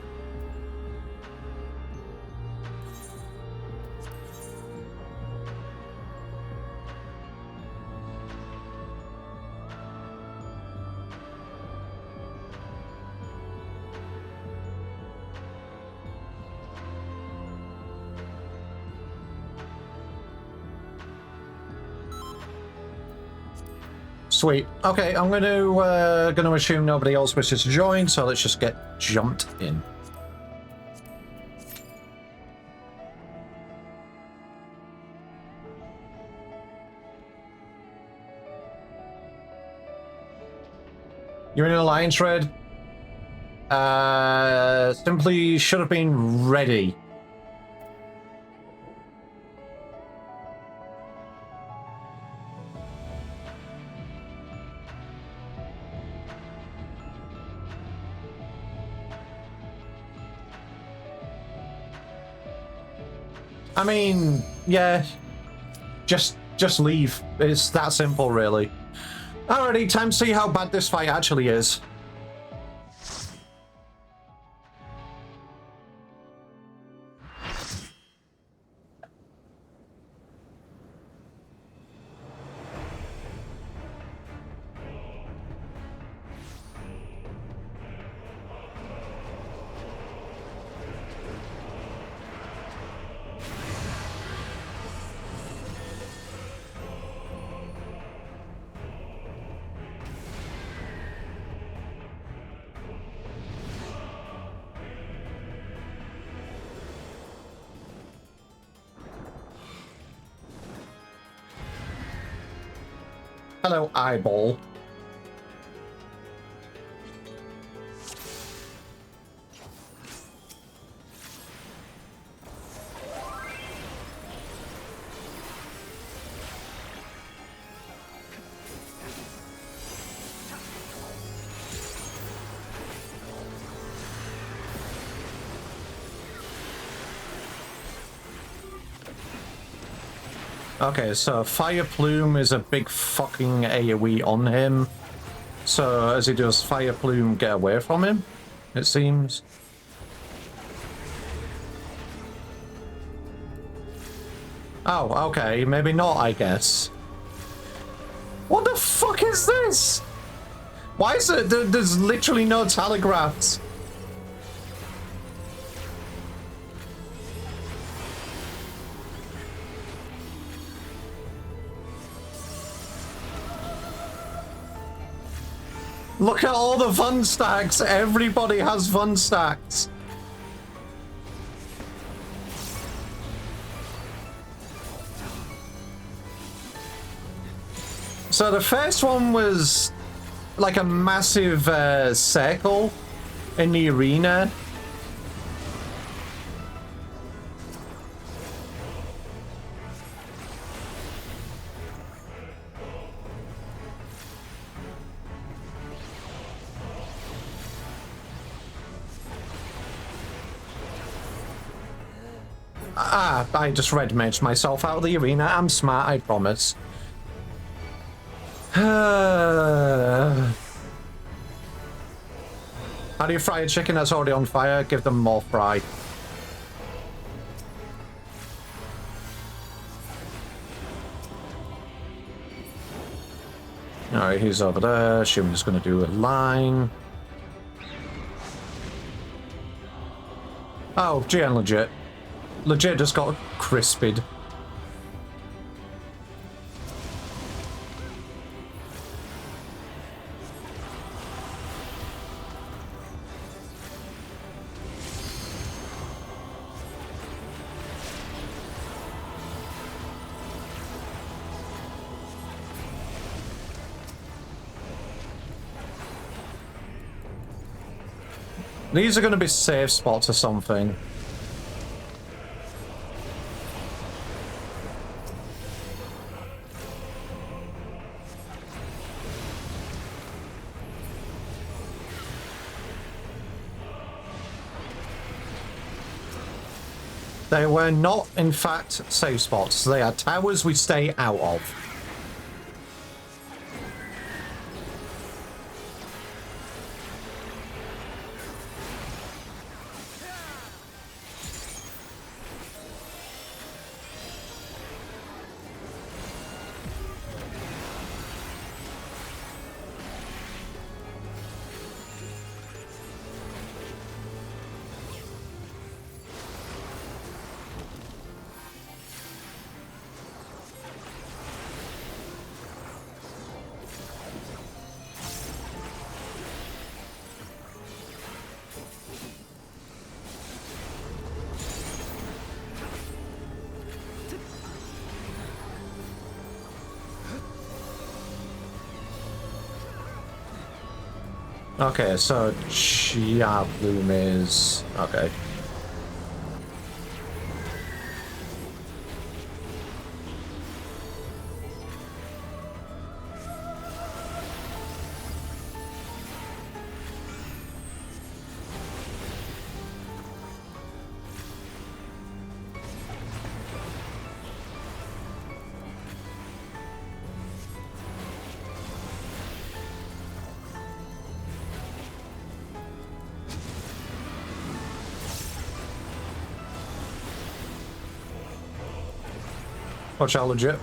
Sweet. Okay, I'm gonna assume nobody else wishes to join, so let's just get jumped in. You're in an alliance, Red? Simply should have been ready. I mean, yeah, just leave. It's that simple, really. Alrighty, time to see how bad this fight actually is. Hello, eyeball. Okay, so Fire Plume is a big fucking AoE on him. So as he does Fire Plume get away from him, it seems. Oh, okay, maybe not, I guess. What the fuck is this? Why is it there's literally no telegraphs? Look at all the fun stacks. Everybody has fun stacks. So the first one was like a massive circle in the arena. Ah, I just red maged myself out of the arena. I'm smart, I promise. How do you fry a chicken that's already on fire? Give them more fry. Alright, he's over there. Shuma's gonna do a line. Oh, GN legit. Legit just got crisped. These are going to be safe spots or something. They were not, in fact, safe spots. They are towers we stay out of. Okay, so Chia Bloom is... okay. Watch out, legit.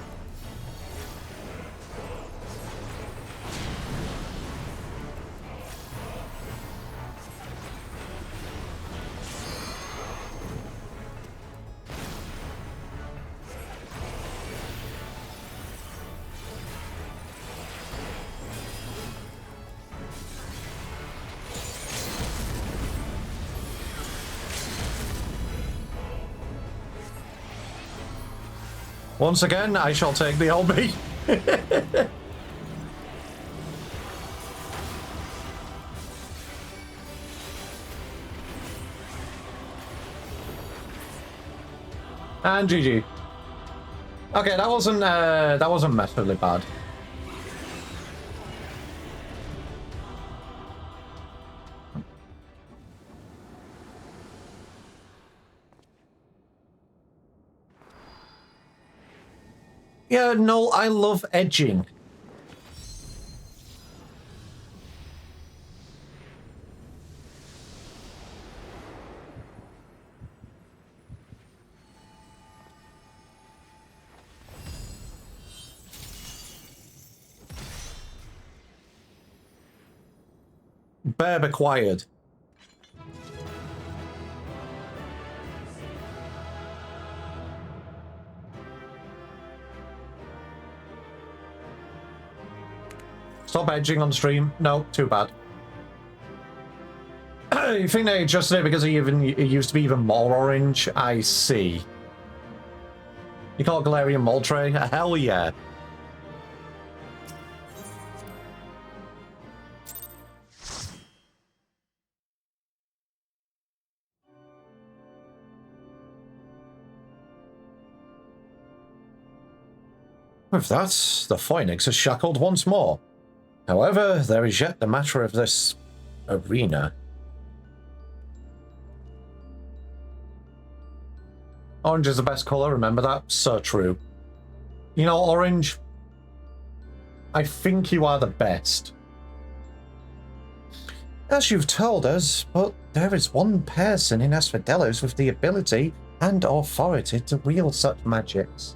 Once again, I shall take the LB. And GG. Okay, that wasn't massively bad. Yeah, no, I love edging. Bear acquired. Stop edging on stream. No, too bad. You think they adjusted it because it used to be even more orange? I see. You call it Galarian Moltre? Hell yeah. With that, the Phoenix is shackled once more. However, there is yet the matter of this arena. Orange is the best color, remember that? So true. You know, Orange, I think you are the best. As you've told us, but there is one person in Asphodelos with the ability and authority to wield such magics.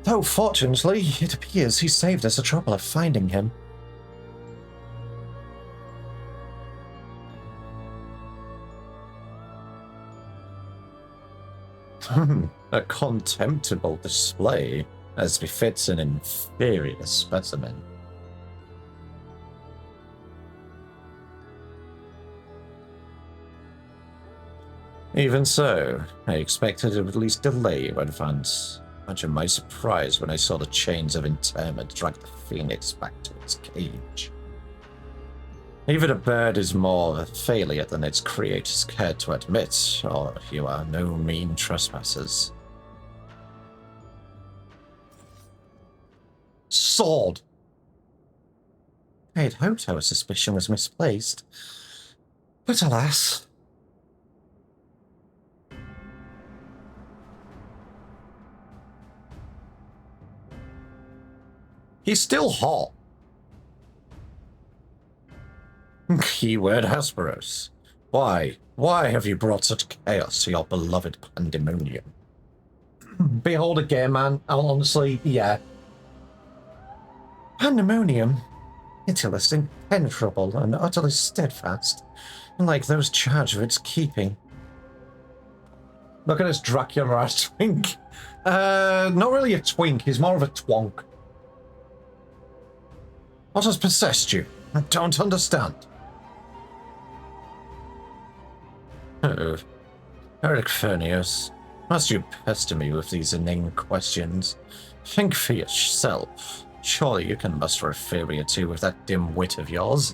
Though fortunately, it appears he saved us the trouble of finding him. A contemptible display, as befits an inferior specimen. Even so, I expected it would at least delay your advance. Imagine my surprise when I saw the chains of interment drag the Phoenix back to its cage. Even a bird is more a failure than its creators care to admit, or you are no mean trespassers. Sword! I had hoped our suspicion was misplaced, but alas. He's still hot. Keyword Hesperos. Why have you brought such chaos to your beloved pandemonium? Behold a gay man. Honestly, yeah. Pandemonium? Pitiless, impenetrable, and utterly steadfast, unlike those charged with its keeping. Look at this Dracula-ass twink. Not really a twink, he's more of a twonk. What has possessed you? I don't understand. Oh, Eric Fernius, must you pester me with these inane questions? Think for yourself. Surely you can muster a theory or two with that dim wit of yours.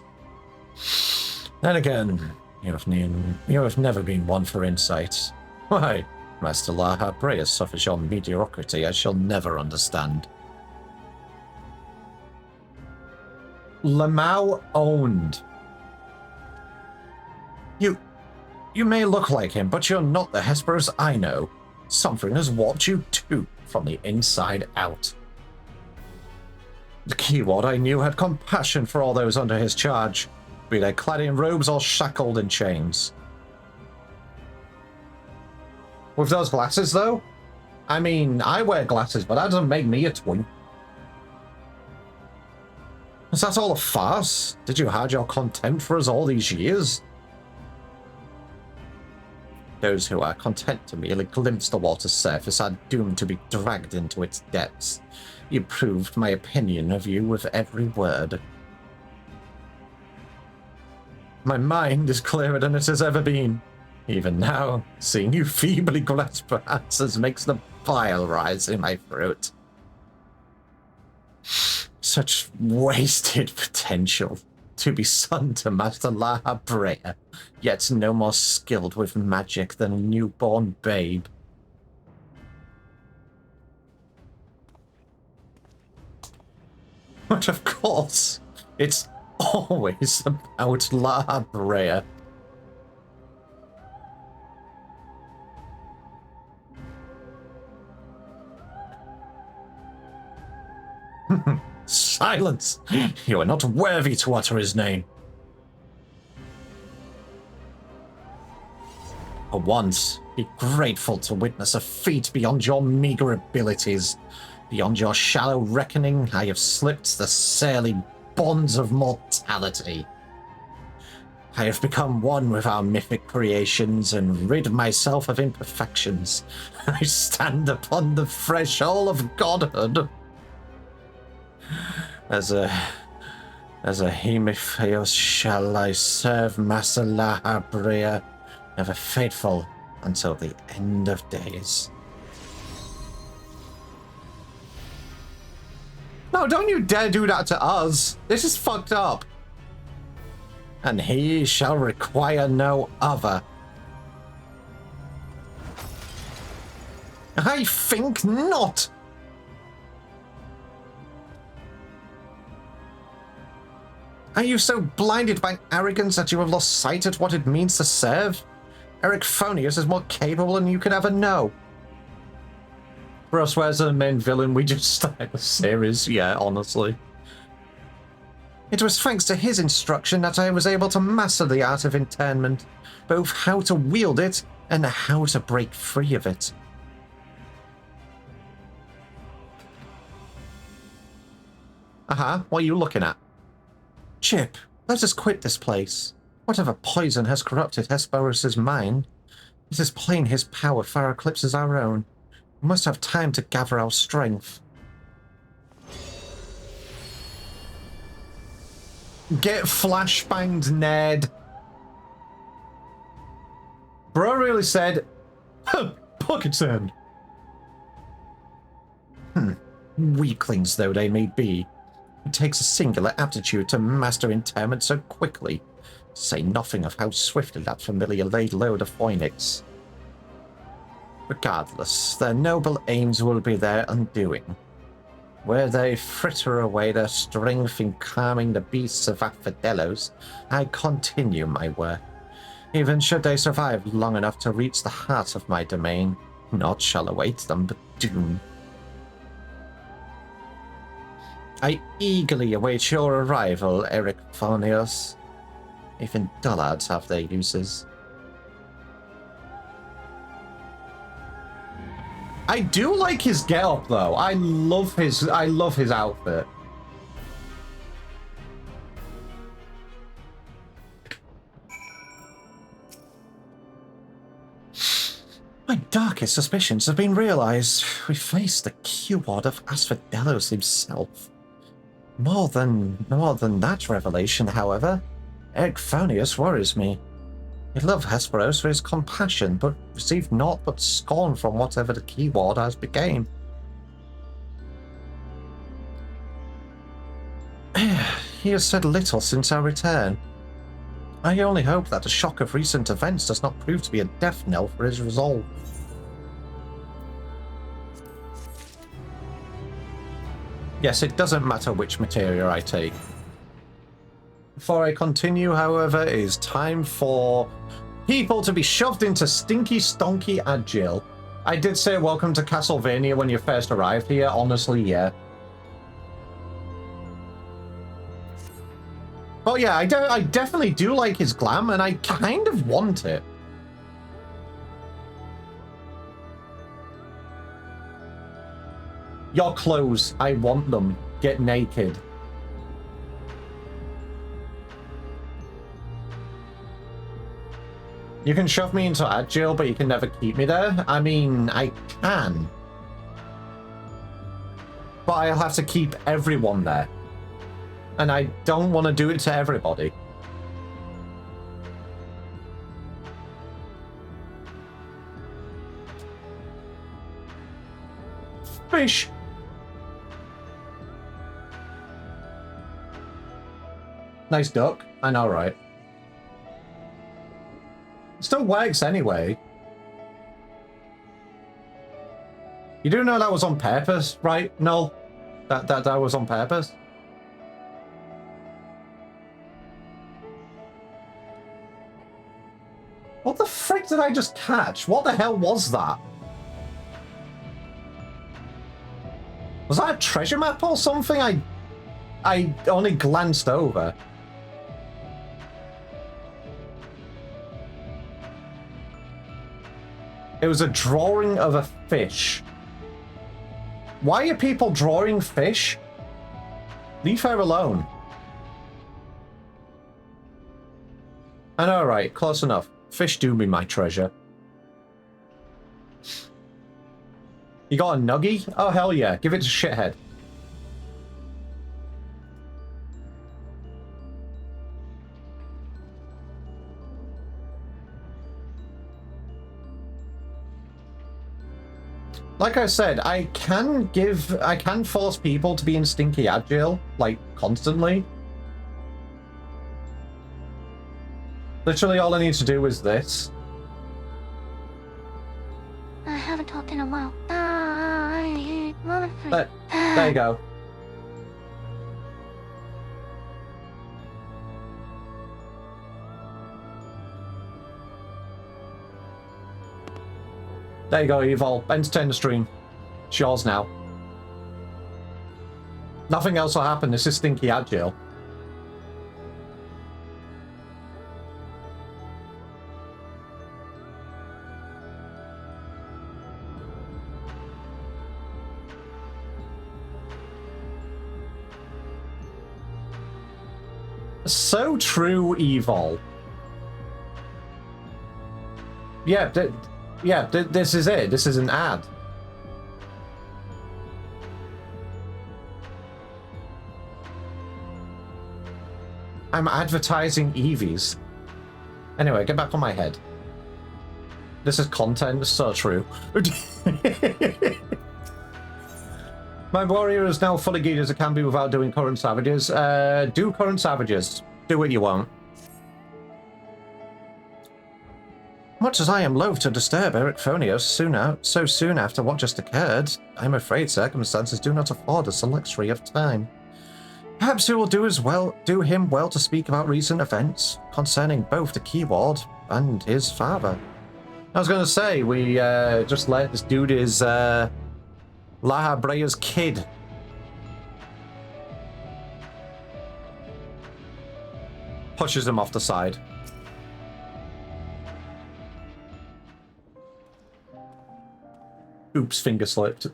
Then again, you have never been one for insight. Why, Master Laha Brea suffers your mediocrity I shall never understand. Lamau owned. You may look like him, but you're not the Hesperus I know. Something has warped you too, from the inside out. The keyword I knew had compassion for all those under his charge, be they clad in robes or shackled in chains. With those glasses, though? I mean, I wear glasses, but that doesn't make me a twin. Was that all a farce? Did you hide your contempt for us all these years? Those who are content to merely glimpse the water's surface are doomed to be dragged into its depths. You proved my opinion of you with every word. My mind is clearer than it has ever been. Even now, seeing you feebly grasp for answers makes the bile rise in my throat. Such wasted potential. to be son to Master Lahabrea, yet no more skilled with magic than a newborn babe. But of course, it's always about Lahabrea. Silence! You are not worthy to utter his name. For once, be grateful to witness a feat beyond your meager abilities. Beyond your shallow reckoning, I have slipped the surly bonds of mortality. I have become one with our mythic creations and rid myself of imperfections. I stand upon the threshold of godhood. As a Hemiphios shall I serve Master Lahabrea, ever faithful until the end of days. No, don't you dare do that to us. This is fucked up. And he shall require no other. I think not. Are you so blinded by arrogance that you have lost sight at what it means to serve? Eric Phonius is more capable than you could ever know. For us, where's the main villain? We just started the series, yeah, honestly. It was thanks to his instruction that I was able to master the art of internment, both how to wield it and how to break free of it. What are you looking at? Chip, let us quit this place. Whatever poison has corrupted Hesperus' mind, it is plain his power far eclipses our own. We must have time to gather our strength. Get flashbanged, Ned. Bro really said, pockets end. Weaklings though they may be, it takes a singular aptitude to master interment so quickly, to say nothing of how swiftly that familiar laid low the Phoenix. Regardless, their noble aims will be their undoing. Where they fritter away their strength in calming the beasts of Asphodelos, I continue my work. Even should they survive long enough to reach the heart of my domain, naught shall await them but doom. I eagerly await your arrival, Eric Phonios. Even dullards have their uses. I do like his get-up though. I love his outfit. My darkest suspicions have been realized. We face the keyword of Asphodelos himself. More than that revelation, however, Eric Phonius worries me. He loved Hesperos for his compassion, but received naught but scorn from whatever the keyword has became. He has said little since our return. I only hope that the shock of recent events does not prove to be a death knell for his resolve. Yes, it doesn't matter which materia I take. Before I continue, however, it is time for people to be shoved into stinky, stonky Agile. I did say welcome to Castlevania when you first arrived here, honestly, yeah. But yeah, I definitely do like his glam, and I kind of want it. Your clothes, I want them. Get naked. You can shove me into Agile, but you can never keep me there. I mean, I can. But I'll have to keep everyone there. And I don't want to do it to everybody. Fish! Nice duck. I know, right? It still works anyway. You do know that was on purpose, right? No, that was on purpose. What the frick did I just catch? What the hell was that? Was that a treasure map or something? I only glanced over. It was a drawing of a fish. Why are people drawing fish? Leave her alone. I know, right? Close enough. Fish do be my treasure. You got a nuggie? Oh, hell yeah. Give it to shithead. Like I said, I can force people to be in stinky agile, like, constantly. Literally all I need to do is this. I haven't talked in a while. There you go. There you go, Evil. Entertain the stream. It's yours now. Nothing else will happen. This is stinky agile. So true, Evil. Yeah, this is it. This is an ad. I'm advertising Eevees. Anyway, get back on my head. This is content. So true. My warrior is now fully geared as it can be without doing current savages. Do current savages. Do what you want. Much as I am loath to disturb Eric Phonios so soon after what just occurred, I'm afraid circumstances do not afford us the luxury of time. Perhaps it will do him well to speak about recent events concerning both the keyword and his father. I was going to say, we just let this dude is Laha Brea's kid. Pushes him off the side. Oops, finger slipped.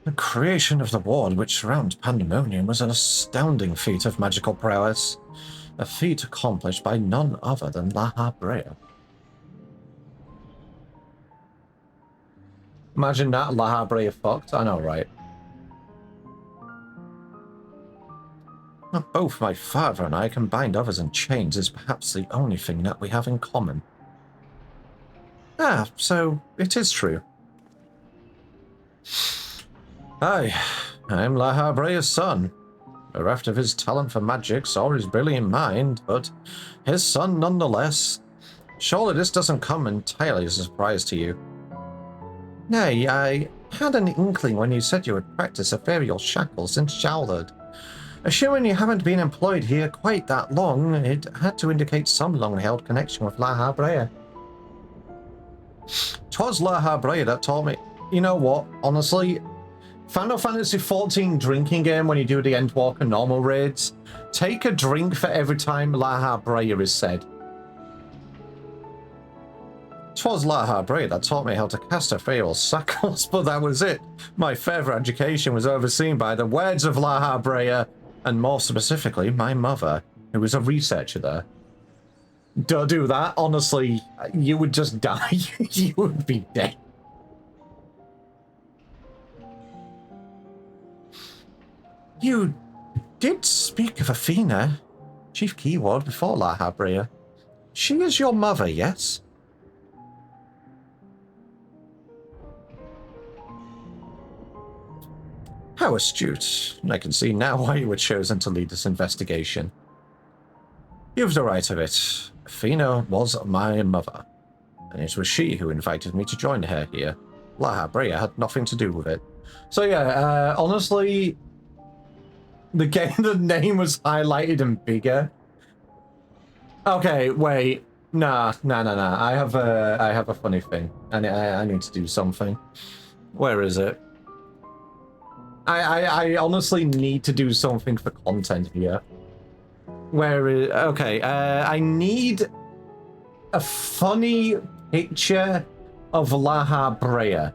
The creation of the ward which surrounds Pandemonium was an astounding feat of magical prowess. A feat accomplished by none other than Laha Brea. Imagine that, Laha Brea fucked. I know, right? Both my father and I combined others in chains is perhaps the only thing that we have in common. Ah, so it is true. I'm Laha Brea's son. Bereft of his talent for magic or his brilliant mind, but his son nonetheless. Surely this doesn't come entirely as a surprise to you. Nay, I had an inkling when you said you had practiced ethereal shackles since childhood. Assuming you haven't been employed here quite that long, it had to indicate some long-held connection with Laha Brea. 'Twas Laha Brea that taught me. You know what, honestly, Final Fantasy XIV drinking game when you do the Endwalker normal raids, take a drink for every time Laha Brea is said. 'Twas Laha Brea that taught me how to cast ethereal shackles, but that was it. My further education was overseen by the words of Laha Brea, and more specifically, my mother, who was a researcher there. Don't do that, honestly, you would just die. You would be dead. You did speak of Athena, chief keyword before Laha Brea. She is your mother, yes? How astute. I can see now why you were chosen to lead this investigation. You've the right of it. Athena was my mother, and it was she who invited me to join her here. Laha Brea had nothing to do with it. So yeah, honestly, the name was highlighted and bigger. Okay, wait. Nah. I have a funny thing. I need to do something. Where is it? I honestly need to do something for content here. Where is... Okay, I need a funny picture of Laha Brea.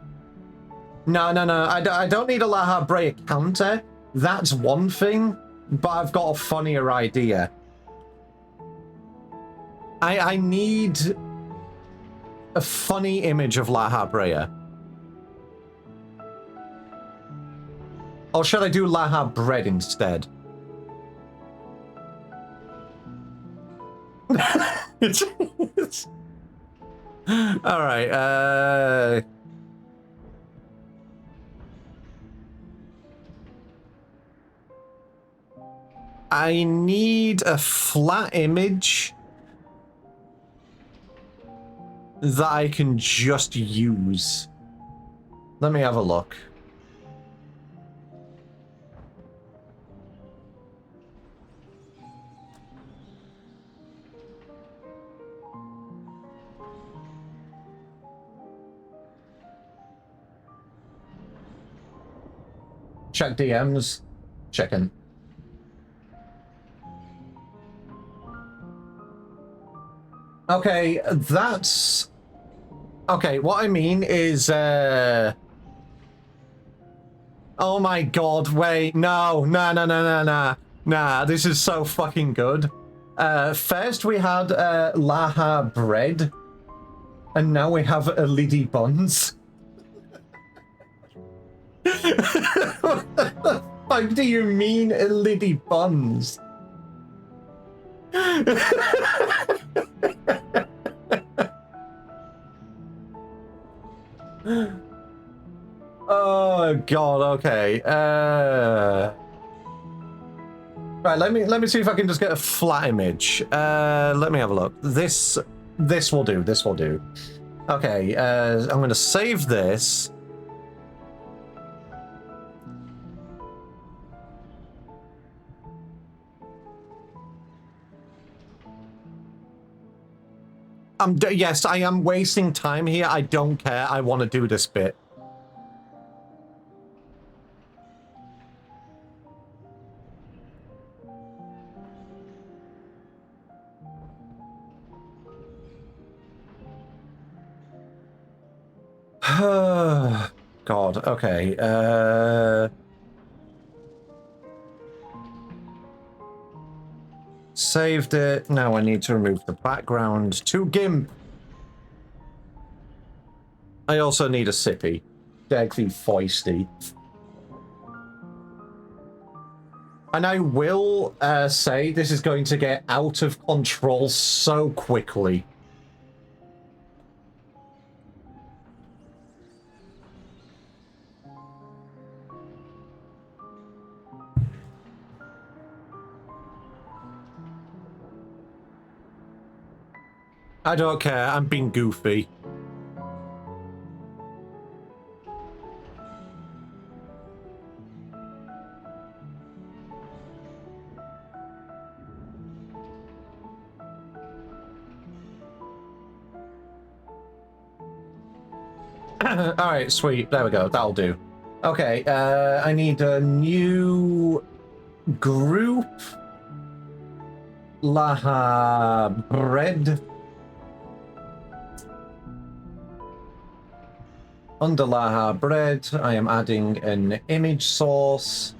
No, I don't need a Laha Brea counter. That's one thing, but I've got a funnier idea. I need a funny image of Laha Brea. Or should I do Laha Bread instead? Alright, I need a flat image that I can just use. Let me have a look. Check DMs. Checking. Okay, that's... Okay, what I mean is, Oh my god, wait, no, nah, this is so fucking good. First we had, Laha Bread, and now we have Lidi Buns. What the fuck do you mean, Lidi Buns? Oh god, okay. Right, let me see if I can just get a flat image. Let me have a look. This will do, this will do. Okay, I'm gonna save this. Yes, I am wasting time here. I don't care. I want to do this bit. God, okay. Saved it. Now I need to remove the background to GIMP. I also need a sippy. Deggy foisty. And I will say this is going to get out of control so quickly. I don't care, I'm being goofy. Alright, sweet. There we go. That'll do. Okay, I need a new group. Laha Bread. Under Laha Bread, I am adding an image source.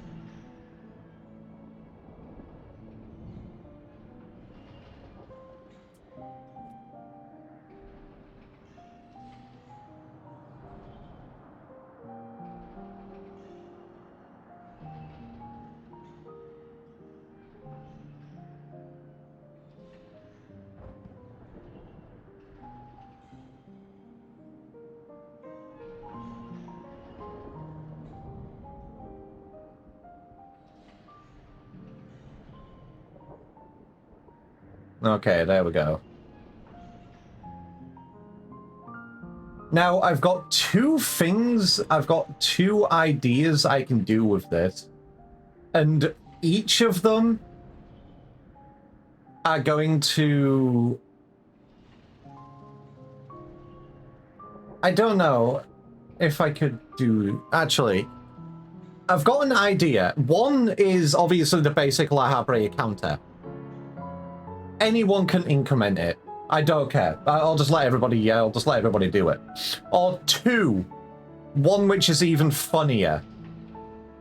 Okay, there we go. Now, I've got two ideas I can do with this. And each of them are going to... I don't know if I could do... Actually, I've got an idea. One is obviously the basic La Habrea counter. Anyone can increment it. I don't care. I'll just let everybody yell. I'll just let everybody do it. Or two, one which is even funnier.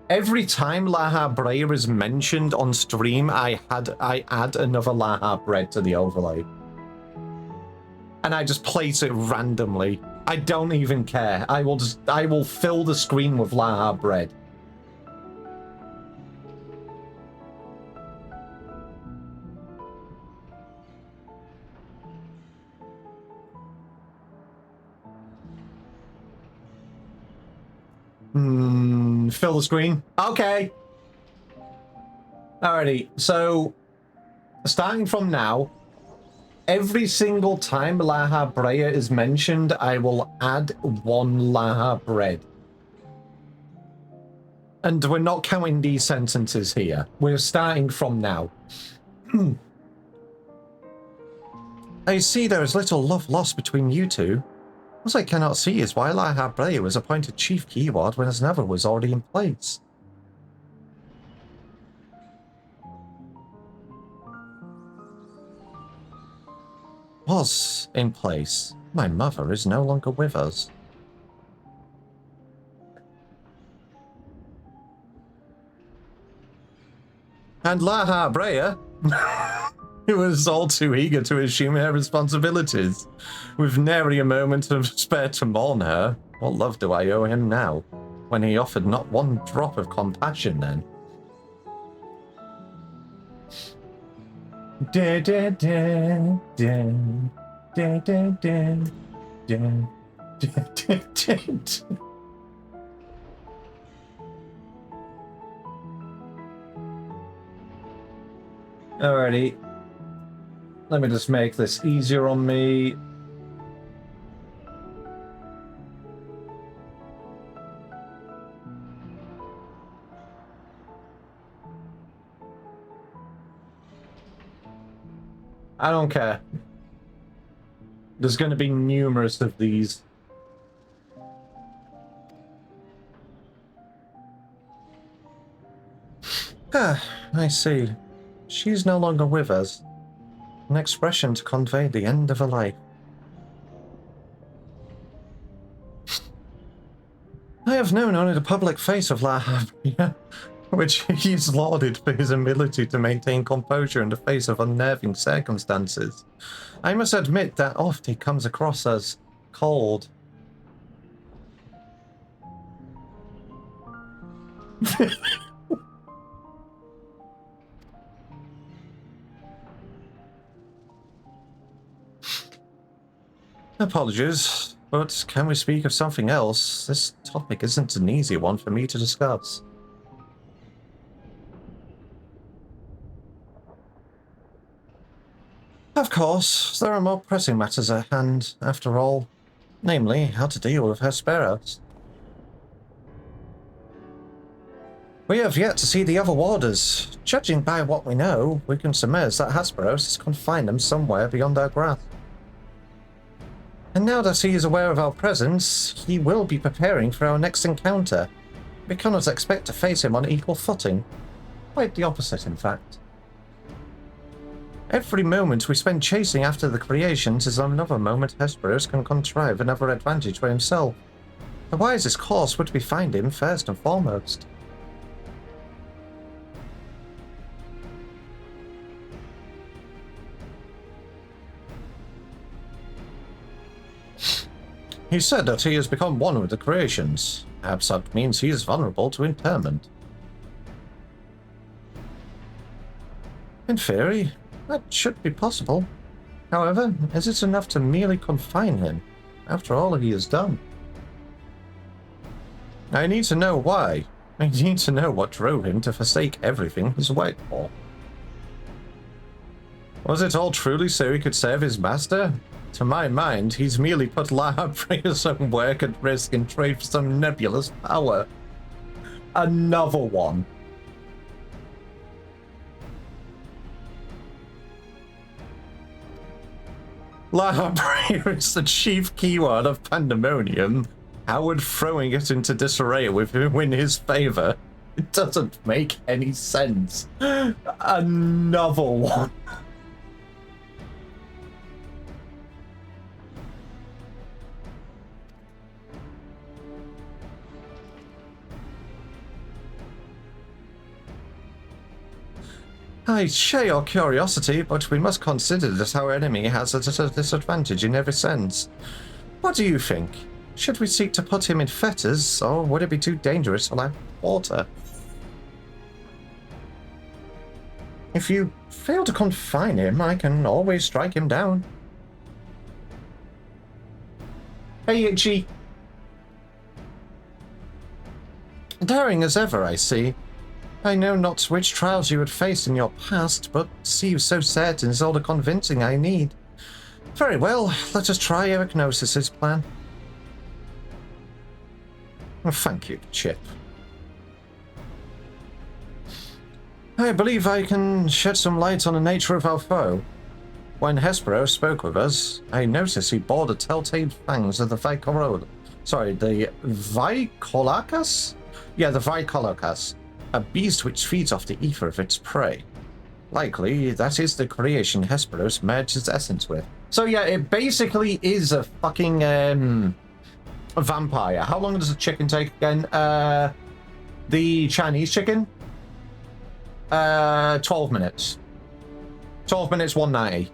Every time La Habrea is mentioned on stream, I add another La bread to the overlay. And I just place it randomly. I don't even care. I will fill the screen with La bread. Fill the screen. Okay. Alrighty, so starting from now, every single time La Habrea is mentioned, I will add one La bread. And we're not counting these sentences here. We're starting from now. I see there is little love lost between you two. What I cannot see is why La Habrea was appointed chief keyword when his never was already in place. Was in place. My mother is no longer with us. And La Habrea, who was all too eager to assume her responsibilities, with nary a moment of spare to mourn her. What love do I owe him now, when he offered not one drop of compassion then? Da da da da da da da da da da da. Alrighty. Let me just make this easier on me. I don't care. There's going to be numerous of these. I see. She's no longer with us. An expression to convey the end of a life. I have known only the public face of La Habrea, which he is lauded for his ability to maintain composure in the face of unnerving circumstances. I must admit that oft he comes across as cold. Apologies, but can we speak of something else? This topic isn't an easy one for me to discuss. Of course, there are more pressing matters at hand, after all. Namely, how to deal with Hesperos. We have yet to see the other warders. Judging by what we know, we can surmise that Hesperos has confined them somewhere beyond our grasp. And now that he is aware of our presence, he will be preparing for our next encounter. We cannot expect to face him on equal footing. Quite the opposite, in fact. Every moment we spend chasing after the creations is another moment Hesperos can contrive another advantage for himself. The wisest course would be find him first and foremost. He said that he has become one with the creations. Perhaps that means he is vulnerable to interment. In theory, that should be possible. However, is it enough to merely confine him, after all he has done? I need to know why. I need to know what drove him to forsake everything he's worked for. Was it all truly so he could serve his master? To my mind, he's merely put Lahabria's own work at risk in trade for some nebulous power. Another one. Lahabria is the chief keyword of pandemonium. How would throwing it into disarray with him in his favor? It doesn't make any sense. Another one. I share your curiosity, but we must consider that our enemy has a disadvantage in every sense. What do you think? Should we seek to put him in fetters, or would it be too dangerous to allow water? If you fail to confine him, I can always strike him down. Hey, Itchy. Daring as ever, I see. I know not which trials you had faced in your past, but to see you so certain is all the convincing I need. Very well, let us try Ericnosis's plan. Well, thank you, Chip. I believe I can shed some light on the nature of our foe. When Hesperos spoke with us, I noticed he bore the telltale fangs of the Vicolakas? Yeah, the Vicolakas. A beast which feeds off the ether of its prey. Likely, that is the creation Hesperos merged its essence with. So yeah, it basically is a fucking a vampire. How long does a chicken take again? The Chinese chicken? 12 minutes. 12 minutes, 190.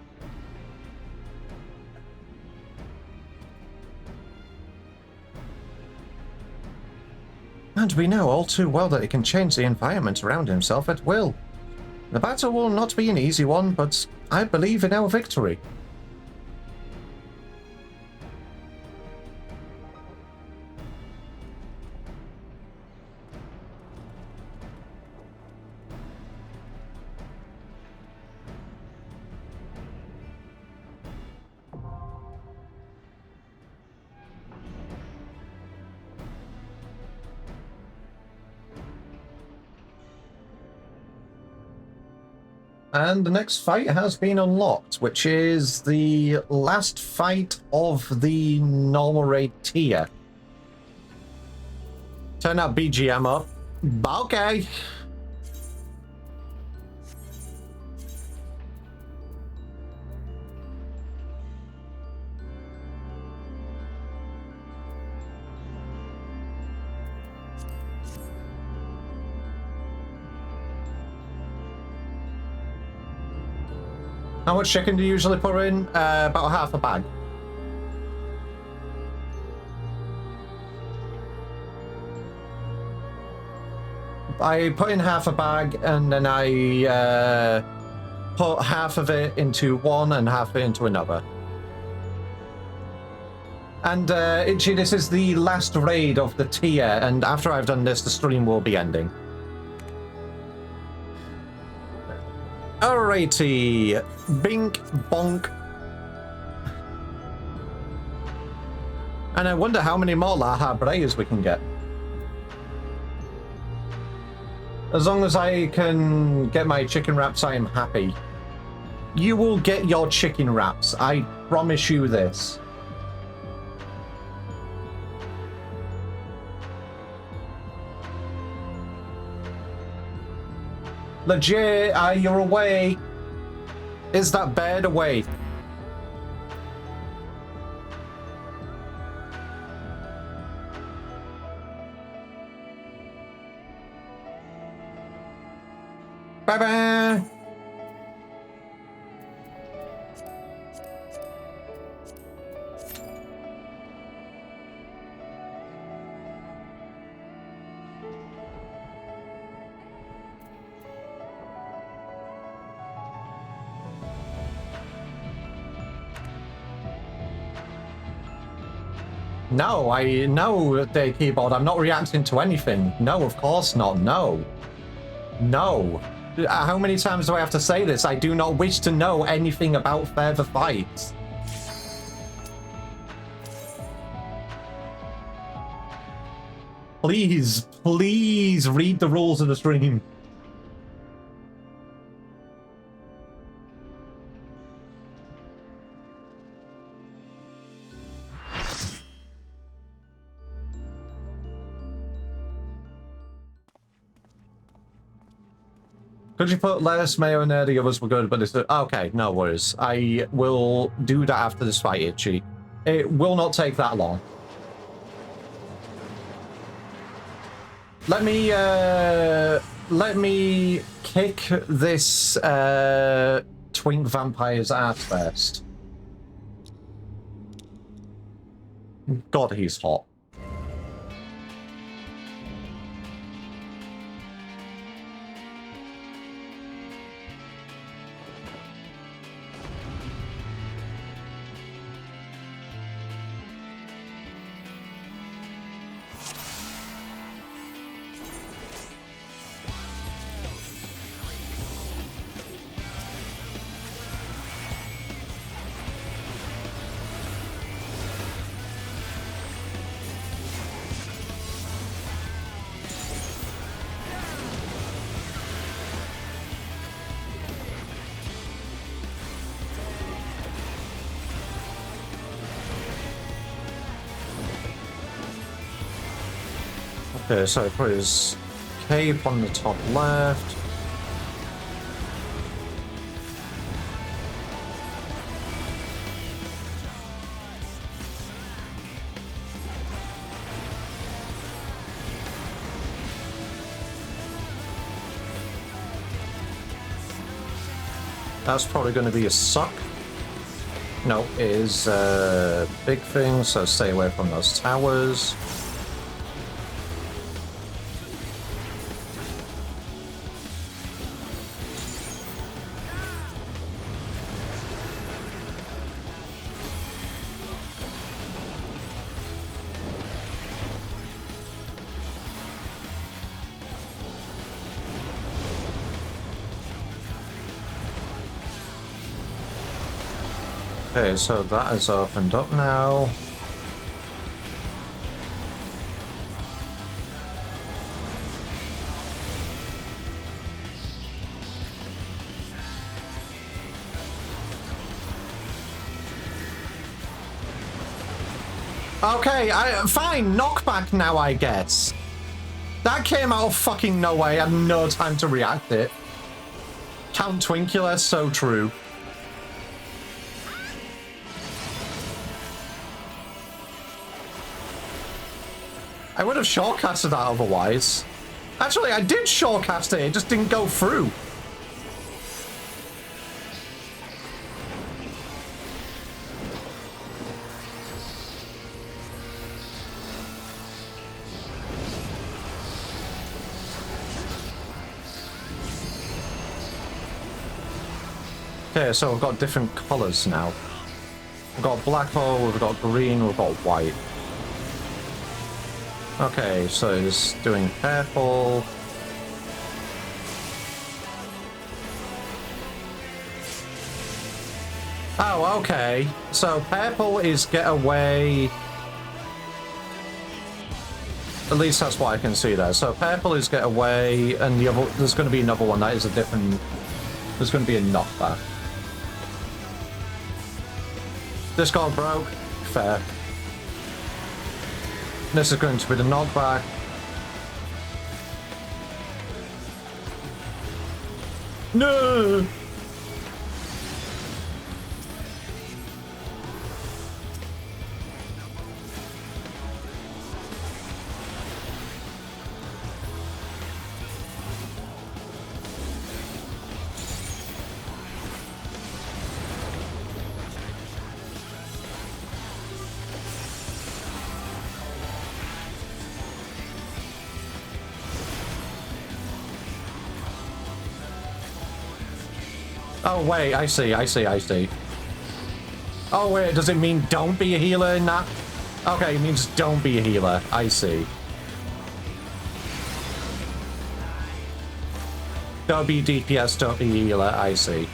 And we know all too well that he can change the environment around himself at will. The battle will not be an easy one, but I believe in our victory. And the next fight has been unlocked, which is the last fight of the normal raid tier. Turn that BGM up. Okay. How much chicken do you usually put in? About half a bag. I put in half a bag and then I put half of it into one and half of it into another. And Itchy, this is the last raid of the tier, and after I've done this, the stream will be ending. Alrighty, bink, bonk. And I wonder how many more Lahabrias we can get. As long as I can get my chicken wraps, I am happy. You will get your chicken wraps, I promise you this. Legit, you're away. Is that bed away? Bye-bye. No, I know the keyboard. I'm not reacting to anything. No, of course not. No. No. How many times do I have to say this? I do not wish to know anything about further fights. Please, please read the rules of the stream. Could you put lettuce, mayo in there? The others were good, but it's... Okay, no worries. I will do that after this fight, Itchy. It will not take that long. Let me kick this twink vampire's ass first. God, he's hot. Okay, so put his cape on the top left. That's probably going to be a suck. No, it is a big thing, so stay away from those towers. Okay, so that is opened up now. Okay, fine, knockback now, I guess. That came out of fucking nowhere. I had no time to react it. Count Twinkula, so true. I would have shortcasted that otherwise. Actually, I did shortcast it, it just didn't go through. Okay, so we've got different colours now. We've got black hole, we've got green, we've got white. Okay, so it's doing purple. Oh, okay. So purple is get away. At least that's what I can see there. So purple is get away, and the other, there's going to be another one that is a different. There's going to be a knockback. This got broke. Fair. This is going to be the knockback. No! Oh, wait, I see. Oh, wait, does it mean don't be a healer in that? Okay, it means don't be a healer. I see. Don't be DPS, don't be healer, I see.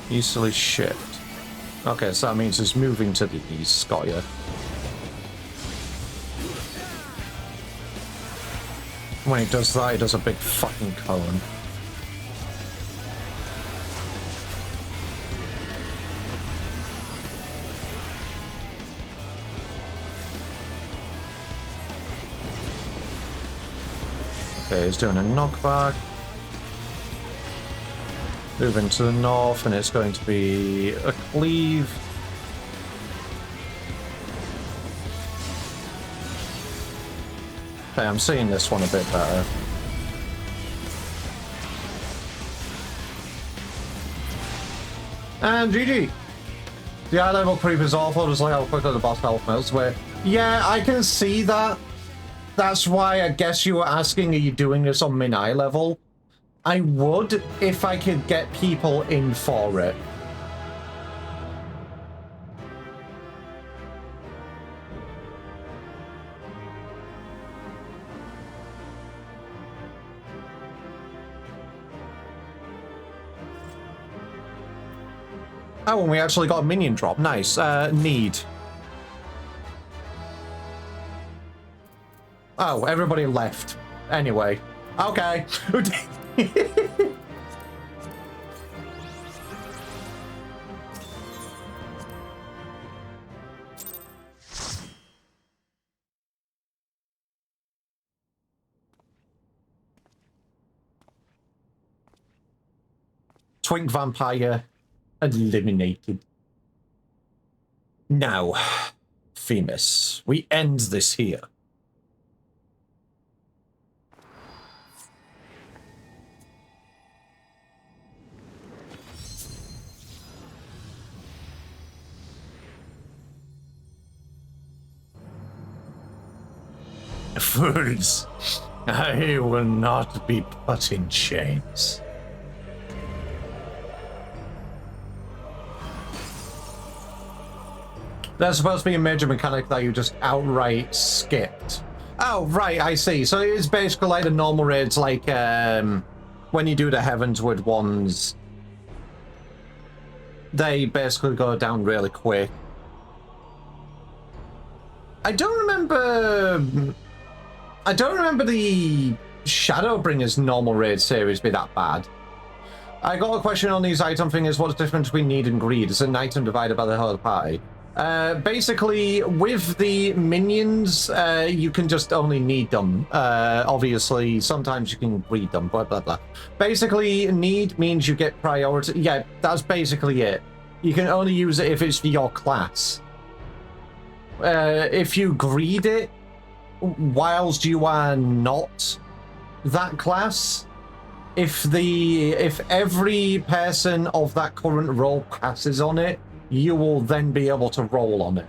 Easily shift. Okay, so that means it's moving to the east, got ya. When it does that, it does a big fucking cone. Okay, he's doing a knockback. Moving to the north, and it's going to be a cleave. Okay, I'm seeing this one a bit better. And GG! The eye level creep is awful, just like how quickly the boss health melts away. Yeah, I can see that. That's why I guess you were asking, are you doing this on min-eye level? I would, if I could get people in for it. Oh, and we actually got a minion drop. Nice. Need. Oh, everybody left. Anyway. Okay. Twink vampire eliminated. Now, Themis, we end this here. Fools, I will not be put in chains. There's supposed to be a major mechanic that you just outright skipped. Oh, right, I see. So it's basically like the normal raids, like when you do the Heavensward ones, they basically go down really quick. I don't remember the Shadowbringers normal raid series be that bad. I got a question on these item things. What's the difference between need and greed? Is an item divided by the whole party? Basically, with the minions, you can just only need them. Obviously, sometimes you can greed them, blah, blah, blah. Basically, need means you get priority. Yeah, that's basically it. You can only use it if it's for your class. If you greed it, whilst you are not that class, if every person of that current role passes on it, you will then be able to roll on it.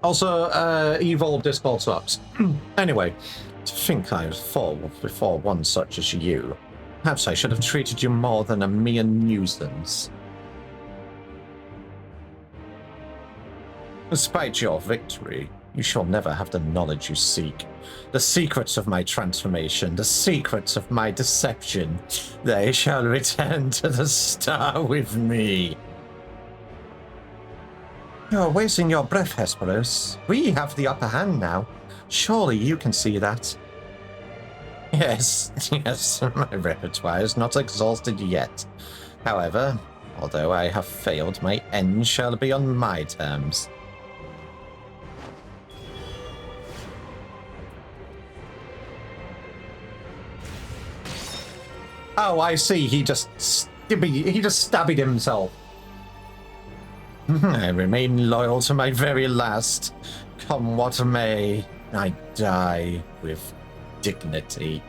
Also, Evolve Discord sucks. Anyway, to think I was forward before one such as you. Perhaps I should have treated you more than a mere nuisance. Despite your victory, you shall never have the knowledge you seek. The secrets of my transformation, the secrets of my deception, they shall return to the star with me. You're wasting your breath, Hesperus. We have the upper hand now. Surely you can see that. Yes, yes, my repertoire is not exhausted yet. However, although I have failed, my end shall be on my terms. Oh, I see. He just stabbed himself. I remain loyal to my very last. Come what may, I die with dignity.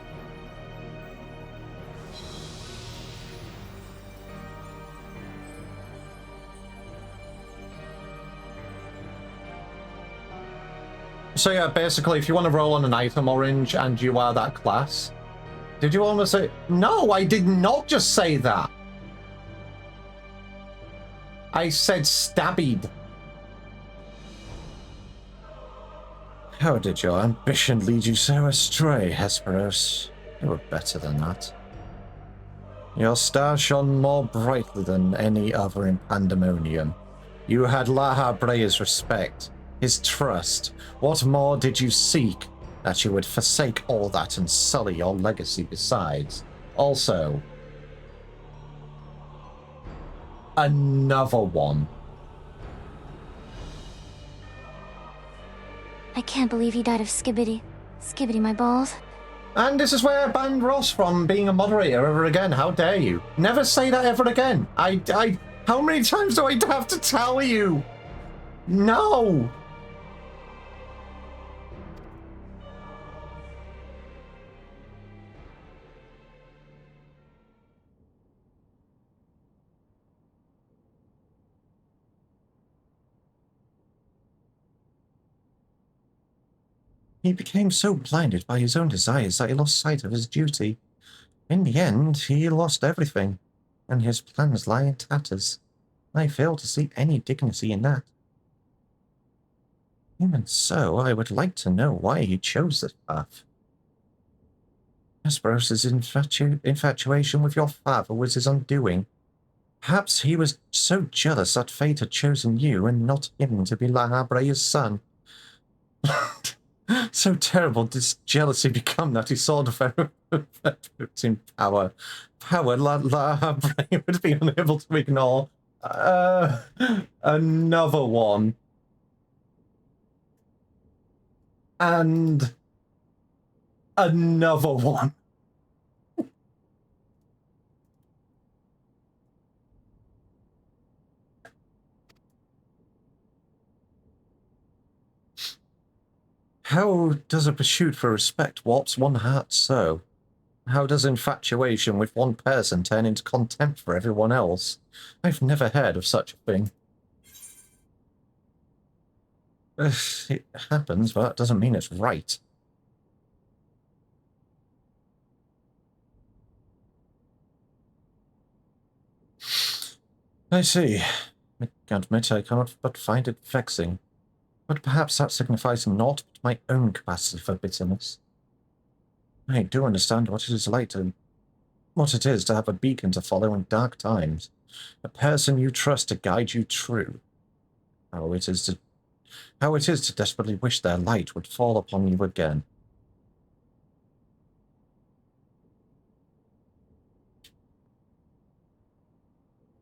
So yeah, basically, if you want to roll on an item orange and you are that class, did you want to say? No, I did not just say that. I said stabbied. How did your ambition lead you so astray, Hesperos? You were better than that. Your star shone more brightly than any other in Pandemonium. You had La Habrea's respect, his trust. What more did you seek? That you would forsake all that and sully your legacy besides. Also, another one. I can't believe he died of skibbity. Skibbity my balls. And this is where I banned Ross from being a moderator ever again. How dare you? Never say that ever again. How many times do I have to tell you? No! He became so blinded by his own desires that he lost sight of his duty. In the end, he lost everything, and his plans lie in tatters. I fail to see any dignity in that. Even so, I would like to know why he chose this path. Hesperos's infatuation with your father was his undoing. Perhaps he was so jealous that fate had chosen you and not him to be La Habrea's son. So terrible did jealousy become that he saw the Ferrets in power. Power La Habrea would be unable to ignore. Another one. And another one. How does a pursuit for respect warps one heart so? How does infatuation with one person turn into contempt for everyone else? I've never heard of such a thing. It happens, but that doesn't mean it's right. I see. I admit I cannot but find it vexing. But perhaps that signifies naught but my own capacity for bitterness. I do understand what it is to have a beacon to follow in dark times, a person you trust to guide you true. How it is to desperately wish their light would fall upon you again.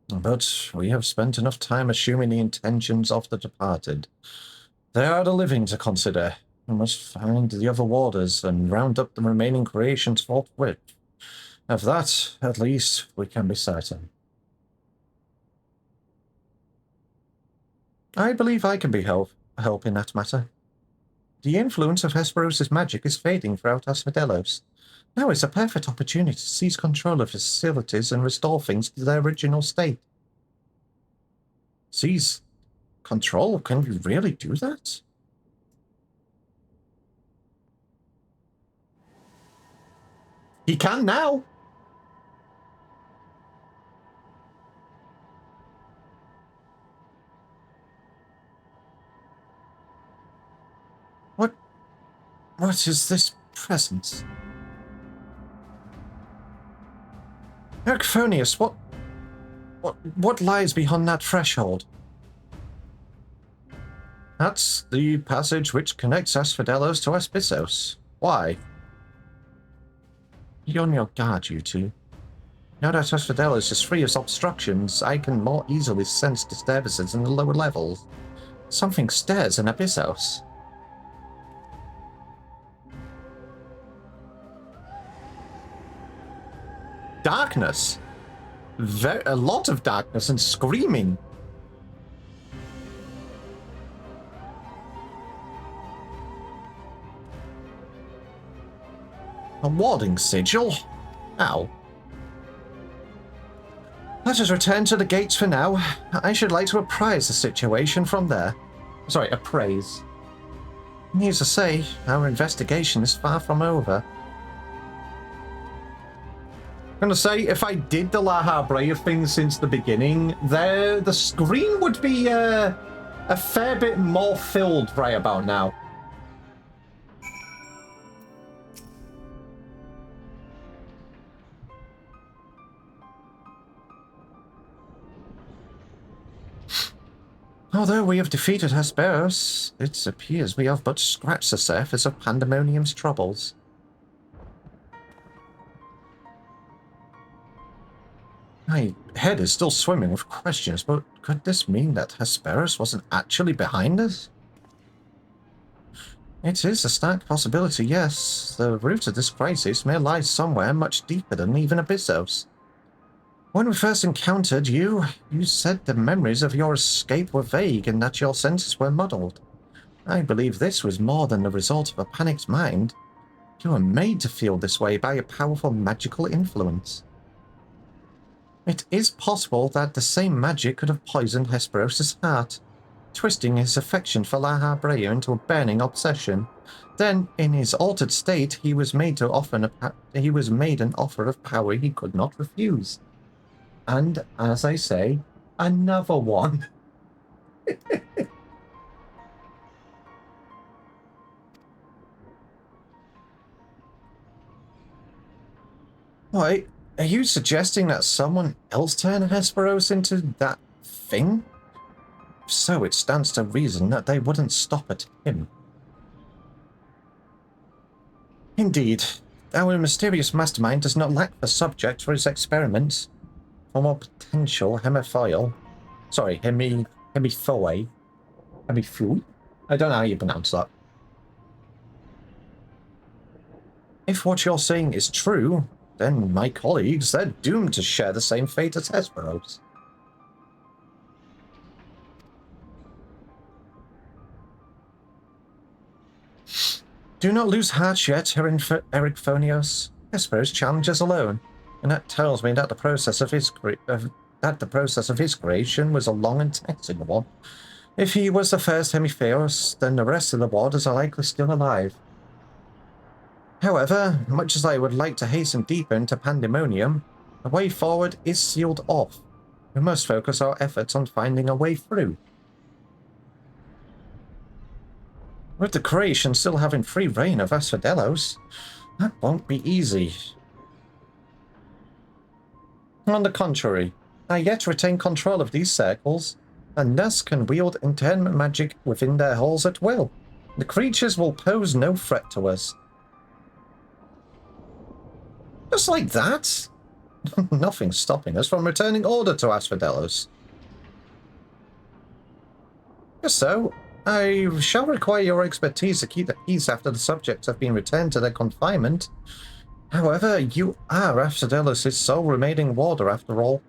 But we have spent enough time assuming the intentions of the departed. There are the living to consider. We must find the other warders and round up the remaining creations forthwith. Of that, at least, we can be certain. I believe I can be help in that matter. The influence of Hesperos's magic is fading throughout Asphodelos. Now is a perfect opportunity to seize control of facilities and restore things to their original state. Seize control? Can you really do that? He can now! What is this presence? Erchphonius, what lies beyond that threshold? That's the passage which connects Asphodelos to Asphissos. Why? Be on your guard, you two. Now that Asphodelos is free of obstructions, I can more easily sense disturbances in the lower levels. Something stirs in Abyssos. Darkness. A lot of darkness and screaming. A warding sigil? Ow. Let us return to the gates for now. I should like to apprise the situation from there. Sorry, appraise. Needless to say, our investigation is far from over. I'm gonna say, if I did the La Habrea thing since the beginning, the screen would be a fair bit more filled right about now. Although we have defeated Hesperus, it appears we have but scratched the surface of Pandemonium's troubles. My head is still swimming with questions, but could this mean that Hesperus wasn't actually behind us? It is a stark possibility, yes. The root of this crisis may lie somewhere much deeper than even Abyssos. When we first encountered you, you said the memories of your escape were vague and that your senses were muddled. I believe this was more than the result of a panicked mind. You were made to feel this way by a powerful magical influence. It is possible that the same magic could have poisoned Hesperus' heart, twisting his affection for La Habrea into a burning obsession. Then, in his altered state, he was made an offer of power he could not refuse. And, as I say, another one. Wait, are you suggesting that someone else turned Hesperos into that thing? If so, it stands to reason that they wouldn't stop at him. Indeed, our mysterious mastermind does not lack the subject for his experiments. For more potential hemiphoile. Sorry, hemiphoe. Hemiphoe? I don't know how you pronounce that. If what you're saying is true, then my colleagues, they're doomed to share the same fate as Hesperos. Do not lose heart yet, Erichthonios. Hesperos challenges alone, and that tells me that the process of his creation was a long and taxing one. If he was the first Hemiphaeus, then the rest of the warders are likely still alive. However, much as I would like to hasten deeper into Pandemonium, the way forward is sealed off. We must focus our efforts on finding a way through. With the creation still having free reign of Asphodelos, that won't be easy. On the contrary, I yet retain control of these circles, and thus can wield internment magic within their halls at will. The creatures will pose no threat to us. Just like that? Nothing's stopping us from returning order to Asphodelos. Just so, I shall require your expertise to keep the peace after the subjects have been returned to their confinement. However, you are Asphodelos' sole remaining warder after all.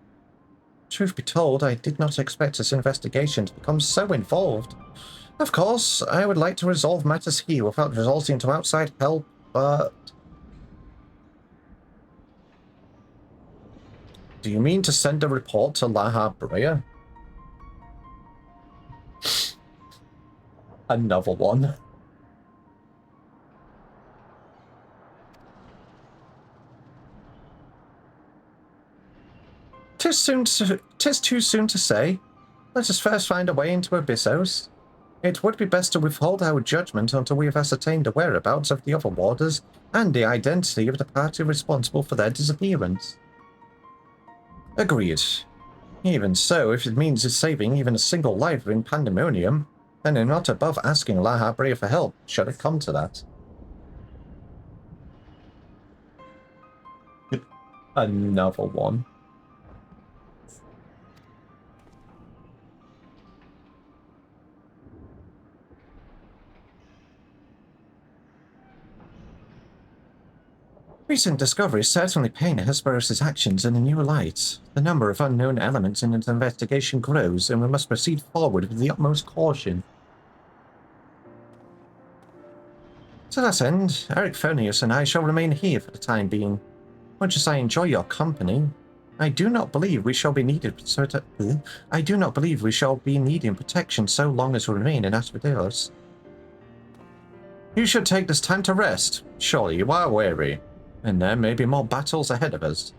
Truth be told, I did not expect this investigation to become so involved. Of course, I would like to resolve matters here without resorting to outside help, but... Do you mean to send a report to La Habrea? Another one. Tis too soon to say. Let us first find a way into Abyssos. It would be best to withhold our judgment until we have ascertained the whereabouts of the other warders and the identity of the party responsible for their disappearance. Agreed. Even so, if it means saving even a single life in Pandemonium, then I'm not above asking La Habrea for help, should it come to that. Another one. Recent discoveries certainly paint Hesperus' actions in a new light. The number of unknown elements in its investigation grows, and we must proceed forward with the utmost caution. To that end, Erichthonios and I shall remain here for the time being. Much as I enjoy your company, I do not believe we shall be needing protection so long as we remain in Asphodelos. You should take this time to rest. Surely you are weary, and there may be more battles ahead of us.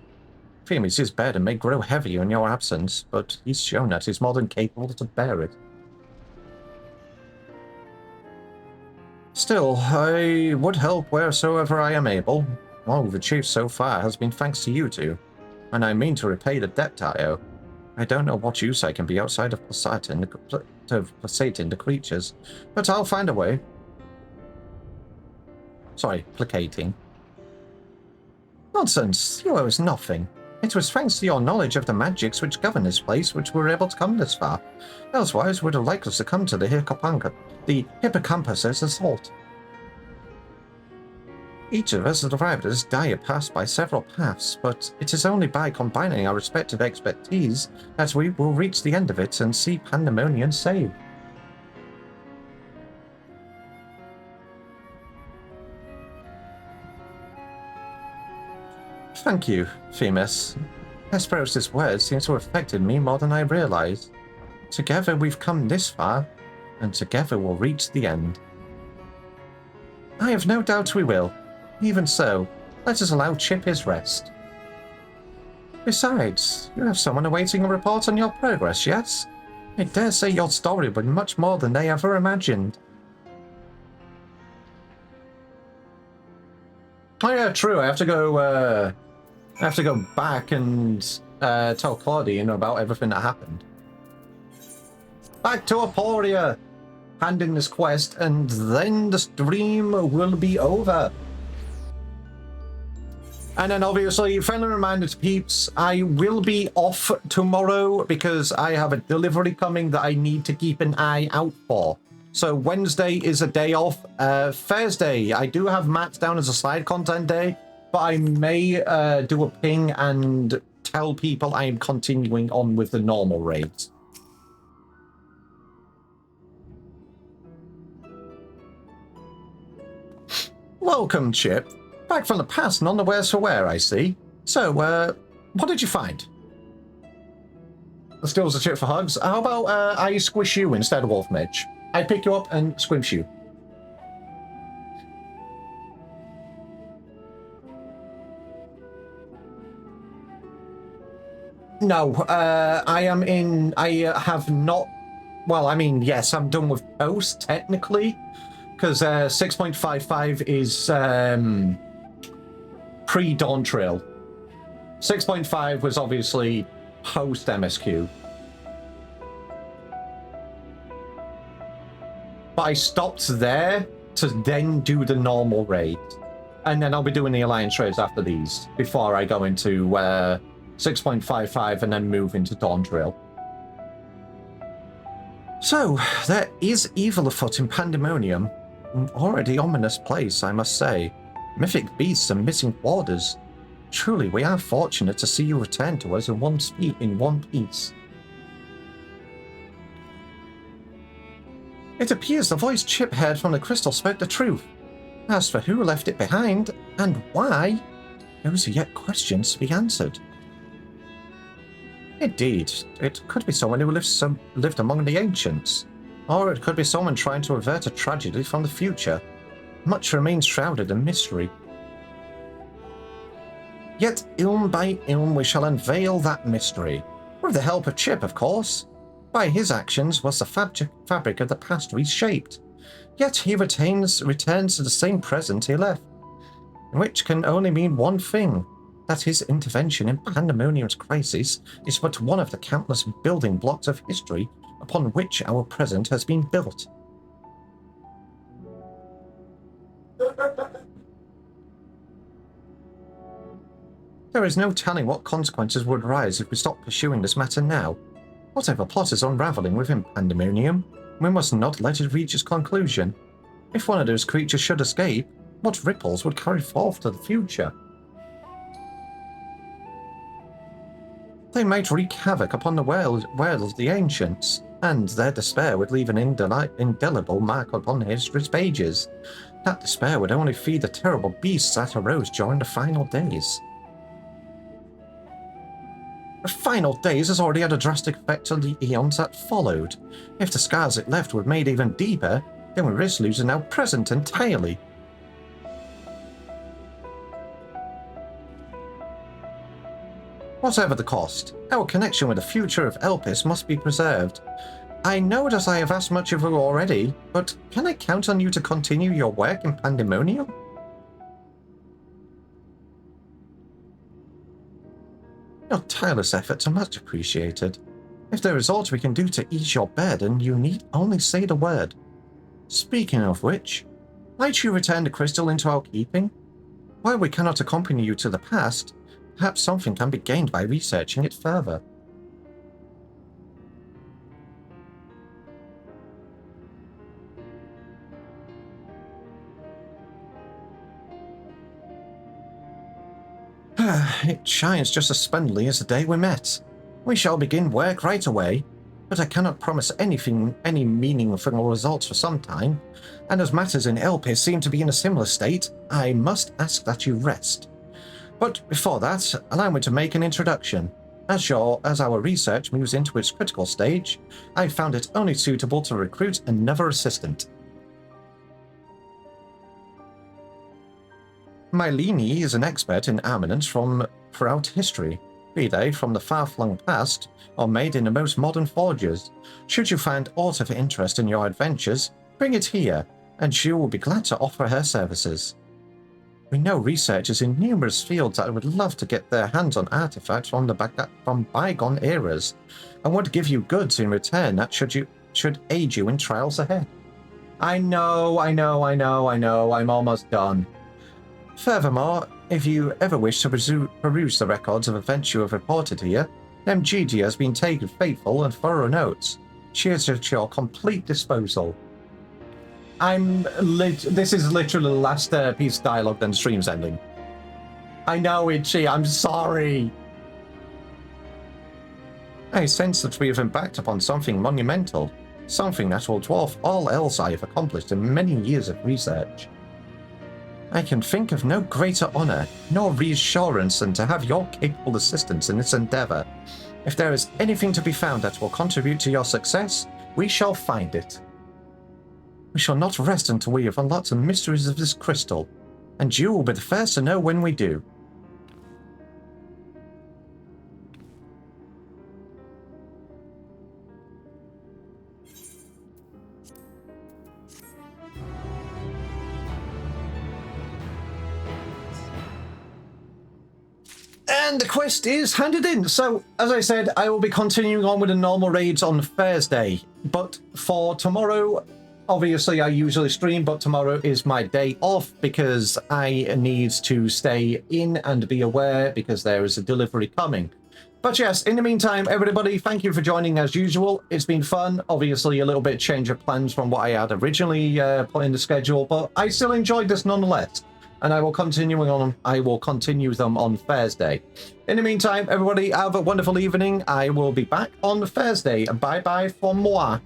Themis' burden may grow heavier in your absence, but he's shown that he's more than capable to bear it. Still, I would help wheresoever I am able. All we've achieved so far has been thanks to you two, and I mean to repay the debt I owe. I don't know what use I can be outside of placating the creatures, but I'll find a way. Sorry, placating. Nonsense, you owe us nothing. It was thanks to your knowledge of the magics which govern this place which we were able to come this far. Elsewise, we'd have likely succumbed to the hippocampus's assault. Each of us has arrived at this dire pass by several paths, but it is only by combining our respective expertise that we will reach the end of it and see Pandemonium saved. Thank you, Themis. Hesperos's words seem to have affected me more than I realized. Together we've come this far, and together we'll reach the end. I have no doubt we will. Even so, let us allow Chip his rest. Besides, you have someone awaiting a report on your progress, yes? I dare say your story will be much more than they ever imagined. Oh yeah, true. I have to go back and tell Claudine about everything that happened. Back to Aporia, handing this quest, and then the stream will be over. And then obviously, friendly reminder to peeps, I will be off tomorrow because I have a delivery coming that I need to keep an eye out for. So Wednesday is a day off. Thursday, I do have Matt's down as a side content day, but I may do a ping and tell people I am continuing on with the normal raids. Welcome, Chip. Back from the past, none the worse for wear, I see. So, what did you find? Still was a Chip for hugs. How about I squish you instead of Wolf Mage? I pick you up and squish you. No, I have not, well, I mean, yes, I'm done with post, technically, because 6.55 is pre-Dawn Trail. 6.5 was obviously post MSQ. But I stopped there to then do the normal raid. And then I'll be doing the Alliance raids after these, before I go into 6.55 and then move into Dawn Trail. So, there is evil afoot in Pandemonium. An already ominous place, I must say. Mythic beasts and missing warders. Truly, we are fortunate to see you return to us in one piece. It appears the voice Chip heard from the crystal spoke the truth. As for who left it behind, and why, those are yet questions to be answered. Indeed, it could be someone who lived among the ancients, or it could be someone trying to avert a tragedy from the future. Much remains shrouded in mystery. Yet, ilm by ilm, we shall unveil that mystery. With the help of Chip, of course. By his actions was the fabric of the past reshaped. Yet he returns to the same present he left. Which can only mean one thing. That his intervention in Pandemonium's crisis is but one of the countless building blocks of history upon which our present has been built. There is no telling what consequences would arise if we stop pursuing this matter now. Whatever plot is unraveling within Pandemonium, we must not let it reach its conclusion. If one of those creatures should escape, what ripples would carry forth to the future? They might wreak havoc upon the world of the ancients, and their despair would leave an indelible mark upon history's pages. That despair would only feed the terrible beasts that arose during the final days. The final days has already had a drastic effect on the eons that followed. If the scars it left were made even deeper, then we risk losing our present entirely. Whatever the cost, our connection with the future of Elpis must be preserved. I know that I have asked much of you already, but can I count on you to continue your work in Pandemonium? Your tireless efforts are much appreciated. If there is aught we can do to ease your burden, you need only say the word. Speaking of which, might you return the crystal into our keeping? While we cannot accompany you to the past, perhaps something can be gained by researching it further. It shines just as splendidly as the day we met. We shall begin work right away, but I cannot promise any meaningful results for some time, and as matters in Elpis seem to be in a similar state, I must ask that you rest. But before that, allow me to make an introduction. As our research moves into its critical stage, I found it only suitable to recruit another assistant. Mylene is an expert in armaments from throughout history, be they from the far-flung past or made in the most modern forges. Should you find aught of interest in your adventures, bring it here, and she will be glad to offer her services. We know researchers in numerous fields that would love to get their hands on artifacts from bygone eras, and would give you goods in return that should aid you in trials ahead. I know, I'm almost done. Furthermore, if you ever wish to peruse the records of events you have reported here, Gigi has been taking faithful and thorough notes. She is at your complete disposal. This is literally the last piece of dialogue, then the stream's ending. I know, Itchy, I'm sorry. I sense that we have embarked upon something monumental, something that will dwarf all else I have accomplished in many years of research. I can think of no greater honor, nor reassurance than to have your capable assistance in this endeavor. If there is anything to be found that will contribute to your success, we shall find it. We shall not rest until we have unlocked the mysteries of this crystal, and you will be the first to know when we do. And the quest is handed in. So, as I said, I will be continuing on with the normal raids on Thursday. But for tomorrow, obviously I usually stream, but tomorrow is my day off because I need to stay in and be aware because there is a delivery coming. But yes, in the meantime, everybody, thank you for joining as usual. It's been fun. Obviously, a little bit change of plans from what I had originally put in the schedule, but I still enjoyed this nonetheless. And I will continue them on Thursday. In the meantime, everybody, have a wonderful evening. I will be back on Thursday. Bye-bye for moi.